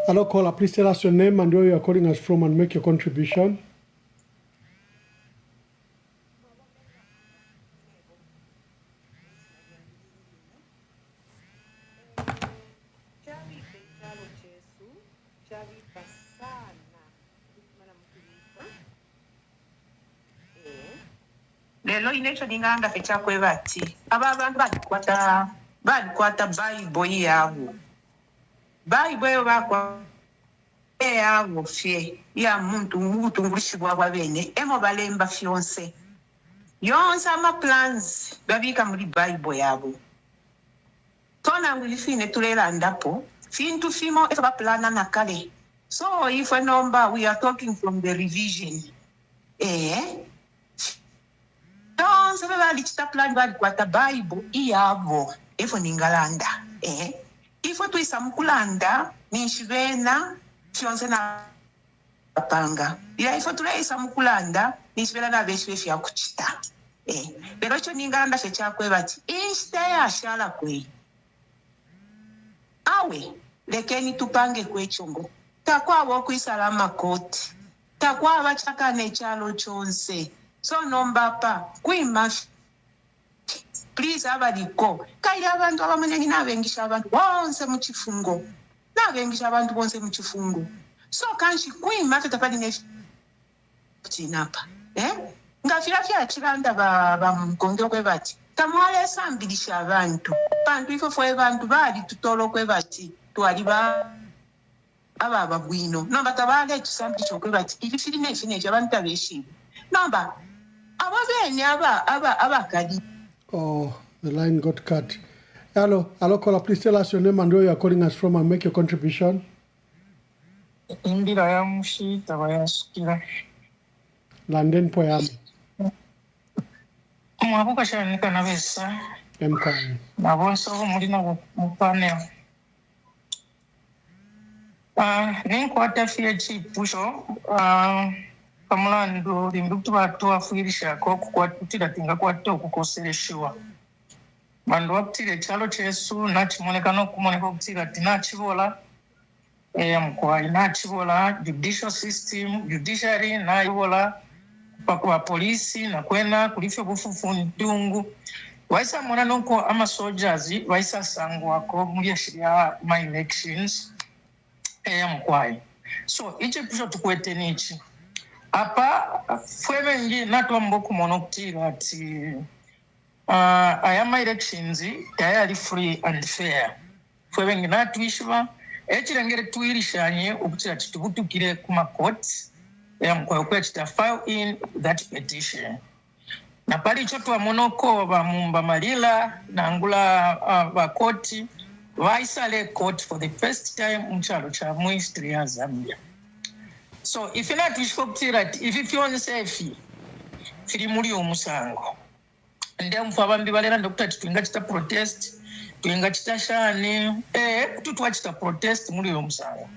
Hello, caller. Please tell us your name and where you are calling us from and make your contribution. Lelo inecho ninganga fecha kwebati abantu balikwata Bible yabo Bible bakwa yabo fie ya muntu ngulishibwa kwabene emo balemba fiance yonse ama plans babika muri Bible yabo tona ngulifine tulela ndapo fintu fimo eba plana nakale. So if a number we are talking from the revision don't say lichita plan bad kwata Bible iyabo ifo ningalanda ifo tu isamukulanda nishibena fiance na panga ya ifo tu isamukulanda nishibena na beshwe fya kuchita pero cho ningalanda fecha kwebati insta ya shala kwe awe lekeni tupange kwechongo takwa woku isalama koti takwa bachaka nechalo chonse so nombapa kuima please abaliko kaire abantu abamenyanyi n'abengisha abantu bonse mu kifungo n'abengisha abantu bonse mu kifungo so kanshi kwima tutapali ne chinapa ngafira chiranda ba mkonge kwe bati tamwale sambilisha abantu bantu ifo fwe bantu bali tutolo kwe bati twali ba aba bwino namba tabale tusambilisha kwe bati ifiri ne abantu abeshi namba ababene aba kadi. Oh, the line got cut. Hello, caller, please tell us your name and where you are calling us from and make your contribution. Indira ya mushi tabayashikira. London poyam. Mwabuka shanika na besa. Mkani. Nabonso muri na mupane. Ninkwata fiye pusho. Kamulando limbutu watu afuirisha ko kukwatira tinga kwato kukosereshiwa. Bandu waptire chalo chesu nachimonekano kumoneka kutira tinachivola. Mkwai nachivola judicial system, judiciary na ivola pakwa polisi na kwena kulifyo bufufu ndungu. Waisa mwana nonko ama soldiers waisa sangu wako mbia shiria my elections. Mkwai. So ichi pusho tukwete nichi. Apa fwebe ngi natwa mboku monokutira ati ayama elections tayari free and fair. Fwebe ngi natwishwa echirengere tuirishanye ukutira tubutukire kuma courts mkwayo kwechita file in that petition. Na pali chotwa monoko ba mumba malila na angula ba koti waisale court for the first time mchalo cha history ya Zambia. So if you're not if you're safe, fili muri omusango. Nde mfabambi balera Dr. Tuinga chita protest, tuinga chita shani, tutwachita protest muri omusango.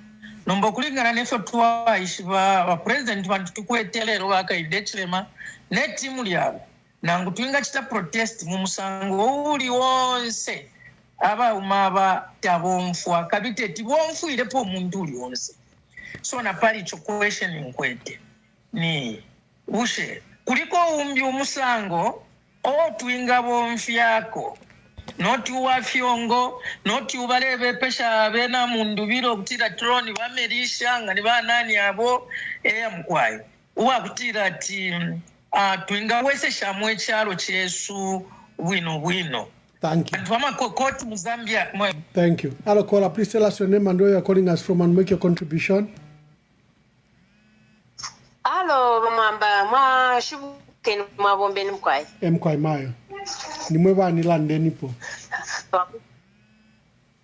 Nomba kulingana nefe tuwa ishiva president wantu tukwetelero waka idechilema ne timu lyabo. Nangu tuinga chita protest mu musango uli wonse. Aba umaba tabomfu akabiteti bomfu ilepo omuntu uli wonse. So na pali cho question nkwete ni ushe kuliko umbi umusango o tuinga bomfi yako noti uwafyongo noti ubalebe pesha bena mundu biro kutira troni bamerisha ngani banani abo mkwayo uwa kutira ati tuinga wese shamwe chalo chesu wino. Thank you. And Zambia. Thank you. Hello caller, please tell us your name and where you are calling us from and make your contribution. Hello, Mamba, ma shibuke mabombe mkwai. Mkwai mayo. Ni mweba ni London ipo.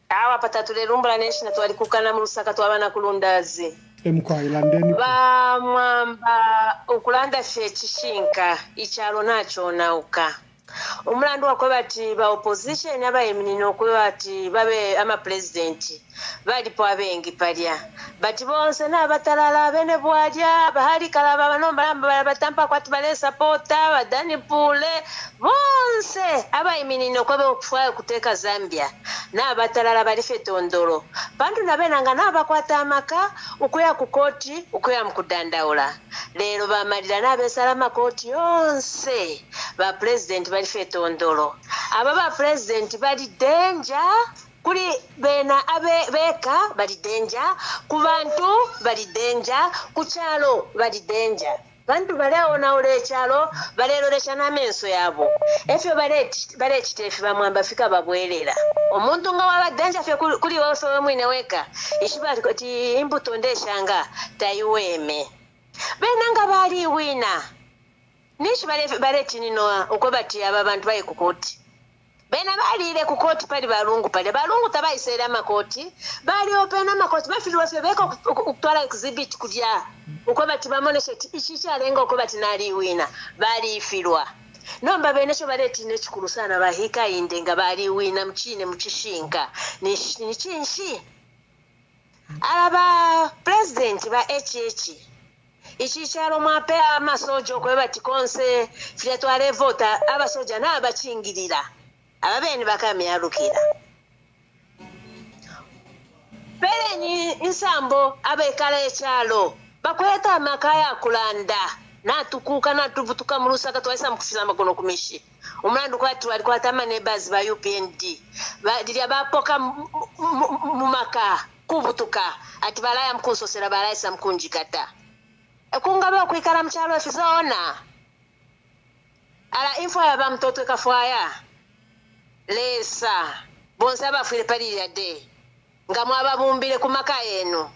Awa patatule rumbla neshi na tuwali kukana murusaka tuwabana kulundazi. Mkwai London ipo. Ba mwamba ukulanda fe chishinka ichalo nacho nauka. Umulandu wakwe bati ba opposition abayiminino kwe bati babe ama president balipo abengi palya bati bonse n'abatalala bene bwalya bahali kalaba banomba batampa kwati bale supporta badani pule bonse abayiminino kwe bokufwa kuteka Zambia n'abatalala bali fetondolo bantu nabenanga n'abakwata amaka ukuya ku koti ukuya mukudandaula lero bamalira n'abesala makoti yonse ba president bali fetondolo aba ba president bali danger kuli bena beka bali danger ku bantu bali danger ku chalo bali danger bantu baleona ole chalo balelolesha n'amenso yabo efyo baleti tefi bamwamba fika babwelera omuntu nga waba danger fye kuli wose wemwine weka ishibali koti imbuto ndeshanga tayiweme benanga bali wina nishi baleti nino uko bati aba bantu bayi kukoti bena bali ile kukoti pali balungu tabayisera makoti bali opena makoti bafirwa fye beka kutwala exhibit kulya uko bati bamoneshe ichicha lengo uko bati nali wina bali ifirwa nomba benesho baleti nechikuru sana bahika indenga bali wina mchine mchishinga ni chinshi alaba president ba ichichalo mwape amasoja kwe bati konse fye twale vota abasoja n'abachingirira ababeni bakamyalukira Berenyi insambo abekala echalo bakweta makaya kulanda natukuka natubutuka mu lusaka twaisa mukufisa makono kumishi Umlandu kwati walikwata neighbors ba UPND badilya bapoka mumaka kubutuka ati balaya mkusosera balayisa mkunjikata ekungabe okwikala mukyalo efizoona ala info yaba mtoto kafwaya lesa bonse abafire palira de nga mwababumbire ku maka yenu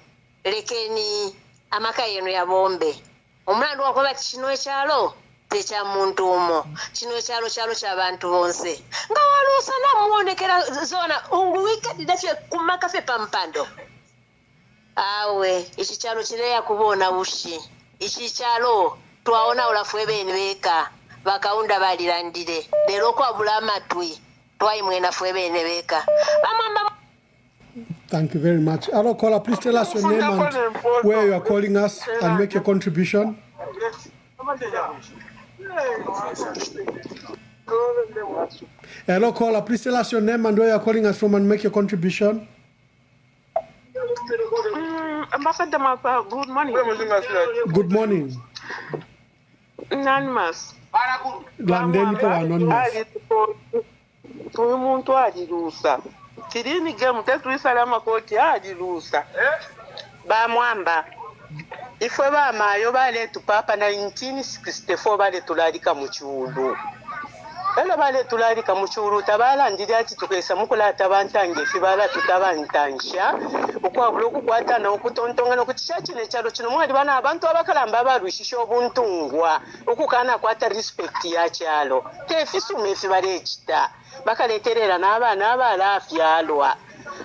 lekeni amaka yenu ya bombe omulando wakoba kino ekyalo tekya muntu omwo kino ekyalo ky'abantu bonse nga waluusa namuwonekera zona unguwikadde fye ku maka fye pampando awe ekikyalo kireya kuboona bushi ekikyalo twawona olafu ebeeni beeka bakawunda balirandire leero okwabula amatwi twayimwena fu ebeeni beeka bamwamba. Thank you very much. Hello, caller. Please tell us your name and where you are calling us and make your contribution. Hello, caller. Please tell us your name and where you are calling us from and make your contribution. Ambassador Mapa, good morning. Good morning. Anonymous. Landeni to anonymous. Uyu muntu alirusa. Tirini gemu tetwisala amakoti alirusa. Bamwamba. Ifwe bamayo baletu papa 1964 baletulaalika mu kiwulu. Bale baletulaalika mu kiwulu tabalandira ati tukesa mukulata bantange ife bala tutabantansha okwabula okukwatana okutontonga n'okutisha kino ekyalo kino mwali bana abantu abakalamba abalwishisha obuntungwa okukana kwata respect ya kyalo tefisuma ife balekita bakaleterera n'abaana abalafyalwa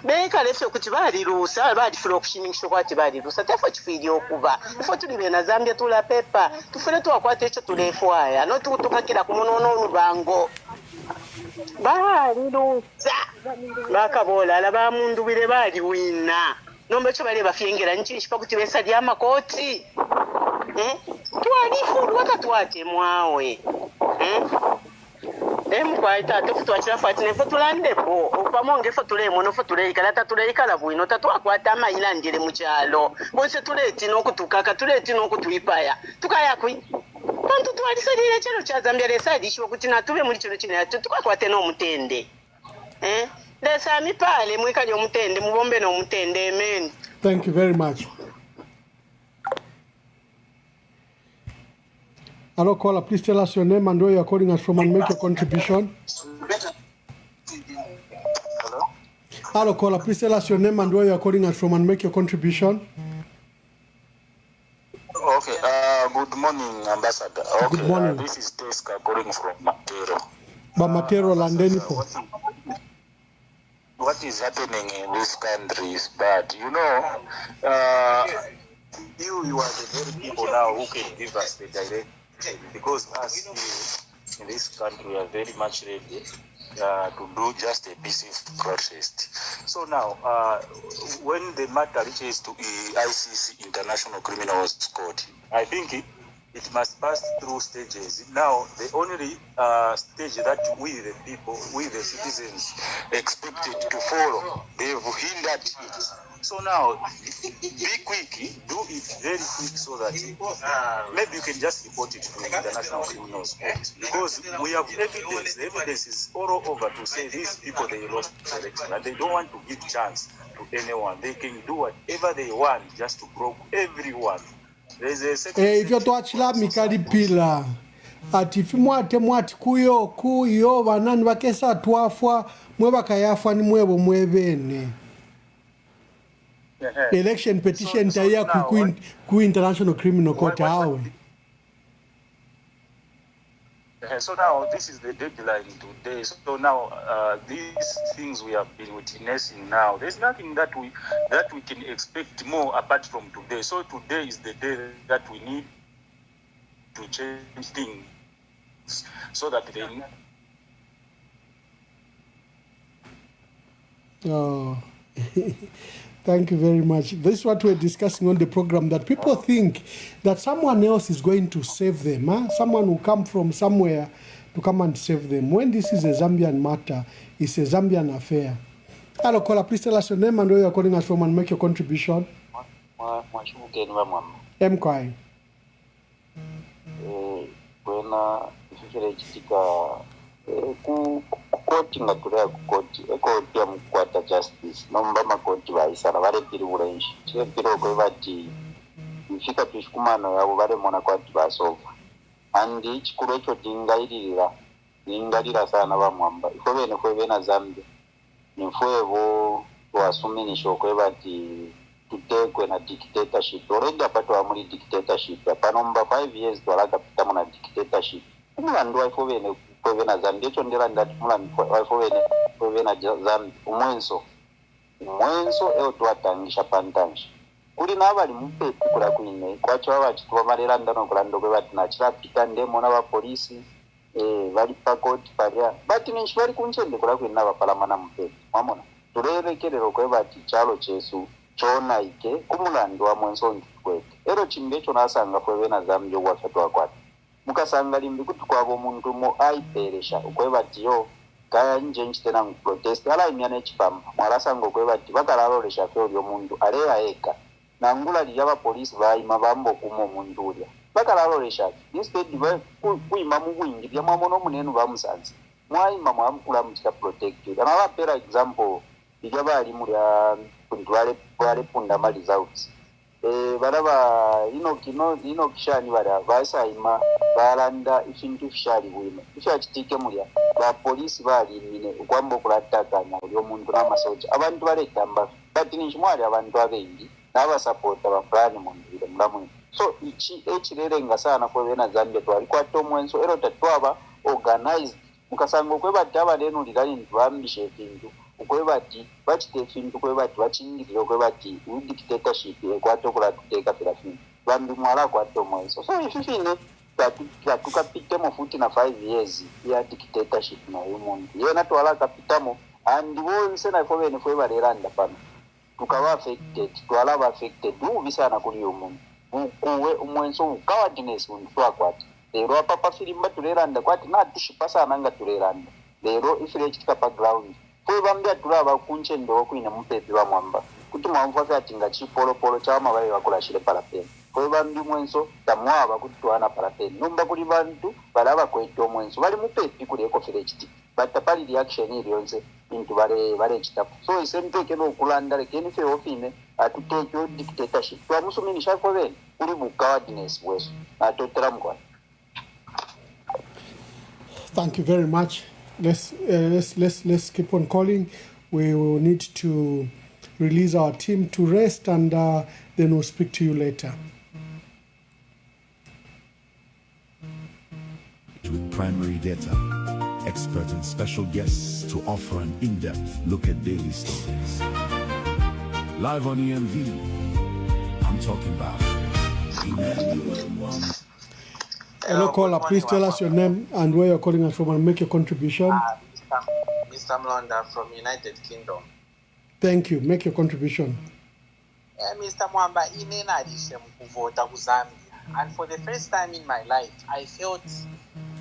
beekalefe okuti baliruusa badifula okushimingisha okwati baliruusa tefo kifiiri okuba ifo tuli bena Zambia tula pepa tufune twakwata ekyo tulefwaya notukakira ku munono olubango baliruusa bakabola ala bamundubire baliwina nombe ekyo bali bafyengera nikinshipa kuti besalya amakooti twalifu wakatwate mwawe emukwaita tufutwakira fati nefo tulandepo opamonge fo tulemo nofo tuleikala tatuleikala bwino tatwakwata amayira ndire mu kyalo bonse tuleti n'okutukaka tuleti n'okutwipaya tukayakwi bantu twalisalira ekyalo kya Zambia lesadishwa kuti natube muri kino kino tukakwate n'omutende lesa mipale mwikali omutende mubombe n'omutende amen. Thank you very much. Hello, caller. Please tell us your name and where you are calling us from and make your contribution. Hello? Hello, caller. Please tell us your name and where you are calling us from and make your contribution. Okay. Good morning, Ambassador. Okay, good morning. This is Teska calling from Matero. Matero, Landenipo. What is happening in this country is bad. You know, you are the very people now who can give us the direct. Because us here in this country are very much ready to do just a peaceful protest. So now, when the matter reaches to ICC, International Criminal Court, I think it must pass through stages. Now, the only stage that we, the people, we, the citizens, expected to follow, they've hindered it. So now, be quick, do it very quick so that maybe you can just report it to the International Criminal Court. Because we have evidence, the evidence is all over to say these people, they lost the election and they don't want to give chance to anyone. They can do whatever they want just to probe everyone. There's a second If twachila mikali pila ati fimwate mwati kuyo banani bakesa twafwa mwe bakayafwa ni mwebo mwebene. Election petition taya ku International Criminal Court awe. So now this is the deadline today. So now these things we have been witnessing now. There's nothing that we can expect more apart from today. So today is the day that we need to change things so that they. Oh. Thank you very much. This is what we're discussing on the program, that people think that someone else is going to save them. Someone will come from somewhere to come and save them. When this is a Zambian matter, it's a Zambian affair. Hello, caller. Please tell us your name and where you're calling us from and make your contribution. kukoti nga tulea kukoti ekoti ya mukwata justice nomba makoti vaisala valepiri bulenji chilepiri okwe vati mfika tuchikumano yavo valemona kwati vasova andi chikuru echo tingairira sana vamwamba ifo vene kwe vena zambia nimfuevo wasuminisho kwe vati tutekwe na dictatorship already apatwa muri dictatorship panomba 5 years twalakapita muna dictatorship umulandu waifo vene kwevena zambia echo ndira ndati mulandu waifo vene kwevena zambia umwenso eo tuwatangisha pantangisha kuli navali mupepi kula kuine kwacho vavachituva marerandano kulando kwevati nachirapita ndemona vapolisi vali pakoti paria bati ninchi vari kunchende kula kuine navapalamana mupepi mwamona tulerekerero kwevati chalo chesu chona ike kumulandu wa mwenso ndikwete ero chimbecho nasanga kwevena zambia wafetwa kwati mukasanga limbi kuti kwavo muntu mo aiperesha ukwevati yo kaya nje nchitena protest ala imyane chipamba mwarasango kwevati vakaraloresha feolyo muntu aleya eka nangula liyava polisi vaima vambo kumo muntu ulya vakaraloresha instead kuima mubwingi lya mwamono munenu vamusanzi mwaima mwamkula mchita protected ana vapera example lya vali mulya kuntu vale punda mali results varava inokishani vara vasaima valanda ifintu fishali bwino ifyachitike mulya vapolisi valimine ukwamba okulatakanya ulyo muntu namasoja abantu valetamba kati ninchimwali abantu abengi navasapota vafulani munduile mulamwini so ichi echirerenga sana kwevena zambia twalikwata omwenso ero tatwava organized mukasanga okwevati avalenulira lintu vambishe fintu ukwevati vachite fintu kwevati vachingirire kwevati udictatorship ekwata okulatuteka fila fintu vambi mwala akwata omwenso so ifi fine tukapitemo futi na 5 years ya dictatorship nayo muntu yena twala kapitamo andi vonse naifo vene fwe valeranda pano tukava affected twalava affected uvisana kuli yomuntu ukuwe umwenso ukawadinesi muntu twakwati lero apa pafilimba tuleranda kwati natushipasana nga tuleranda lero ifile chitika pa ground fwe vambia tulava kunchendo kuine mupepi vamwamba kuti mwamva fyatinga chipolopolo chama vaye vakulashire parapeni fwe vambi mwenso tamwava kuti twana parapeni numba kuli vantu valava kwete omwenso vali mupepi kuli ekofile chitika but pali reaction ili yonse into vale chitapu so isenteke okulanda lekeni fe ofine atuteke dictatorship twamusuminisha fo vene kuli bukawadinesi bweso atotera mkwana. Thank you very much. Let's keep on calling. We will need to release our team to rest, and then we'll speak to you later. With primary data, expert and special guests to offer an in-depth look at daily stories. Live on EMV, I'm talking about Hello, caller. Please tell us your name and where you're calling us from and make your contribution. Mr. Mlonda from United Kingdom. Thank you. Make your contribution. Mr. Mwamba, inenadishe mkuvota kuzambia. And for the first time in my life, I felt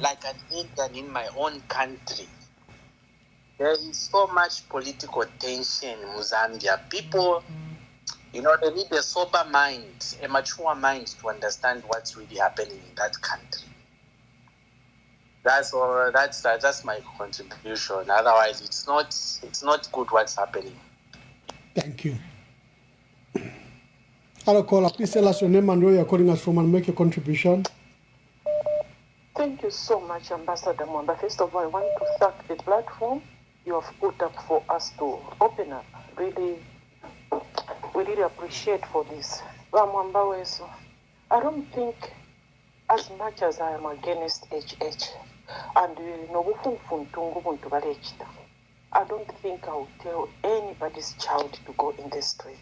like an Indian in my own country. There is so much political tension in Zambia. People, they need a sober mind, a mature mind to understand what's really happening in that country. That's all. That's my contribution. Otherwise, it's not good what's happening. Thank you. Hello, caller. Please tell us your name and where you're calling us from and make your contribution. Thank you so much, Ambassador Mwamba. First of all, I want to thank the platform you have put up for us to open up. We really appreciate for this. I don't think, as much as I am against HH, and I don't think I would tell anybody's child to go in the street.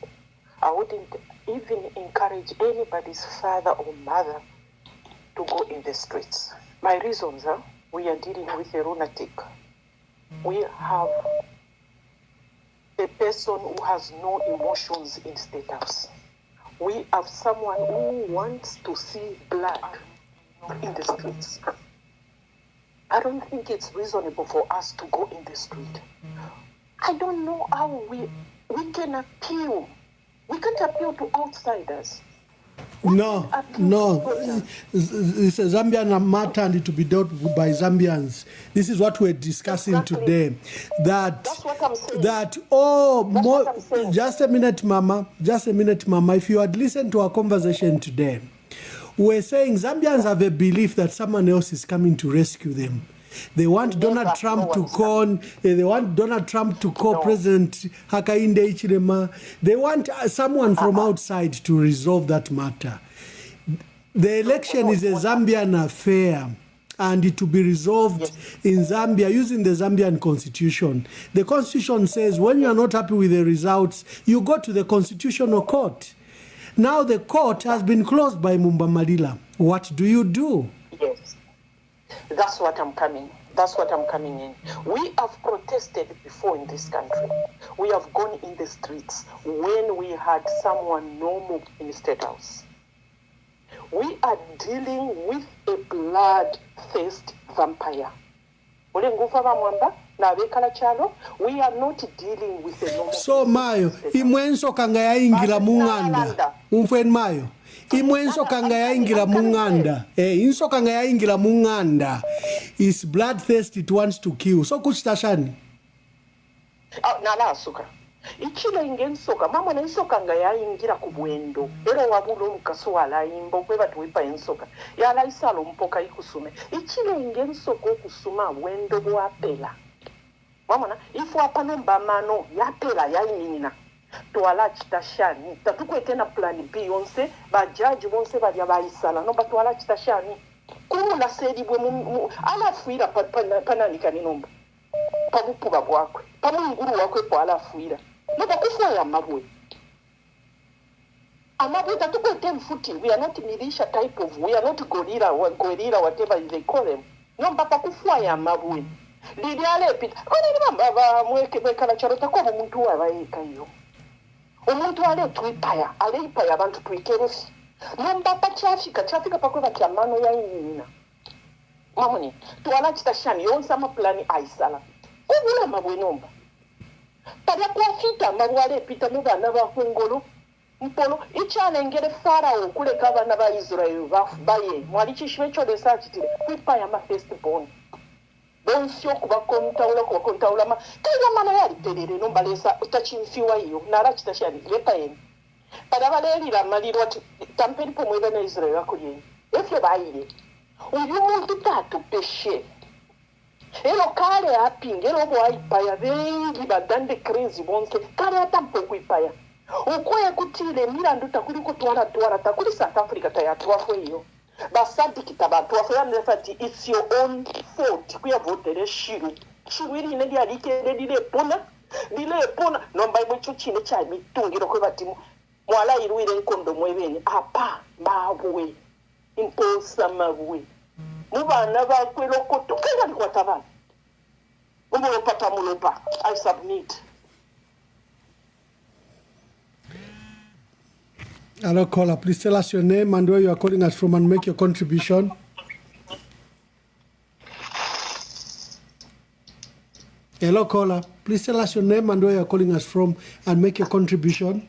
I wouldn't even encourage anybody's father or mother to go in the streets. My reasons are, we are dealing with a lunatic. We have a person who has no emotions in State House. We have someone who wants to see blood in the streets. I don't think it's reasonable for us to go in the street. I don't know how we can appeal. We can't appeal to outsiders. No. It's a Zambian matter and to be dealt by Zambians. This is what we're discussing today. That's what I'm saying. Just a minute, Mama. If you had listened to our conversation today, we're saying Zambians have a belief that someone else is coming to rescue them. They want Donald Trump to call. They want Donald Trump to call President Hakainde Hichilema. They want someone from outside to resolve that matter. The election is a Zambian affair, and it to be resolved in Zambia using the Zambian constitution. The constitution says when you are not happy with the results, you go to the constitutional court. Now the court has been closed by Mumba Malila. What do you do? Yes. That's what I'm coming in. We have protested before in this country. We have gone in the streets when we had someone normal in the State House. We are dealing with a bloodthirsty vampire. We are not dealing with a normal. So Mayo, imwenso kanga ya ingira munganda. Umfwen Mayo. Imwenso kanga ya ingira munganda. Inso kanga ya ingira munganda. Is bloodthirsty, it wants to kill. So kuchitashani. Nala suka. Ichilo ingensoka mama na insoka nga yayingira ku bwendo era wabula omukaso walayimba okweba tuwipa ensoka yala isalo mpoka ikusume ichilo ingensoka okusuma bwendo bwapela mama na ifu apanomba mano yapela yayinyina twala kitashani tatukwete na plan B yonse bajaji bonse bali abayisala no batwala kitashani kumula sedi bwe alafuira panani kaninomba pabupuba bwakwe pamunguru wakwe kwa alafuira no bakufa ya mabwe tatukwete mfuti. We are not militia type of, we are not gorilla whatever they call them. No papa kufa ya mabwe lili alepita baba mweke bekala charota ko omuntu wabayeka yo omuntu ale twipaya abantu twikerosi no papa chafika pakwe bakyamano ya nyina mamoni twala kitashani yonsa amaplani aisala kubula mabwe nomba pada kwafita mabwale pita mu bana ba Kongolo mpolo ichalengere Farao kuleka abana ba Israel baye mwali kishwe cyo desakitire kwipa ya ma firstborn bonsyo kubakontaula ma kaya mana yali terere no balesa utachimfiwa iyo nara kitashani lepa yeni pada baleri la maliro tampeni po mwebe na Israel akuriye efye baye uyu muntu tatu peshe ero kale apinga ero bwaipaya bengi badande crazy bonke kale atampo kuipaya ukwe kutile mirandu takuri kutwara takuri South Africa tayatwafu hiyo basadi kitabatu afanya fati it's your own fault kuya votere shiru iri ndi alike ndile pona nomba ibo chine cha mitungiro kwe batimu mwala irwire nkondo mwebeni apa bawe imposa mawe mubana bakwelo kotukela kwatabana umulopa I submit. Hello caller, please tell us your name and where you are calling us from and make your contribution. Hello caller, please tell us your name and where you are calling us from and make your contribution.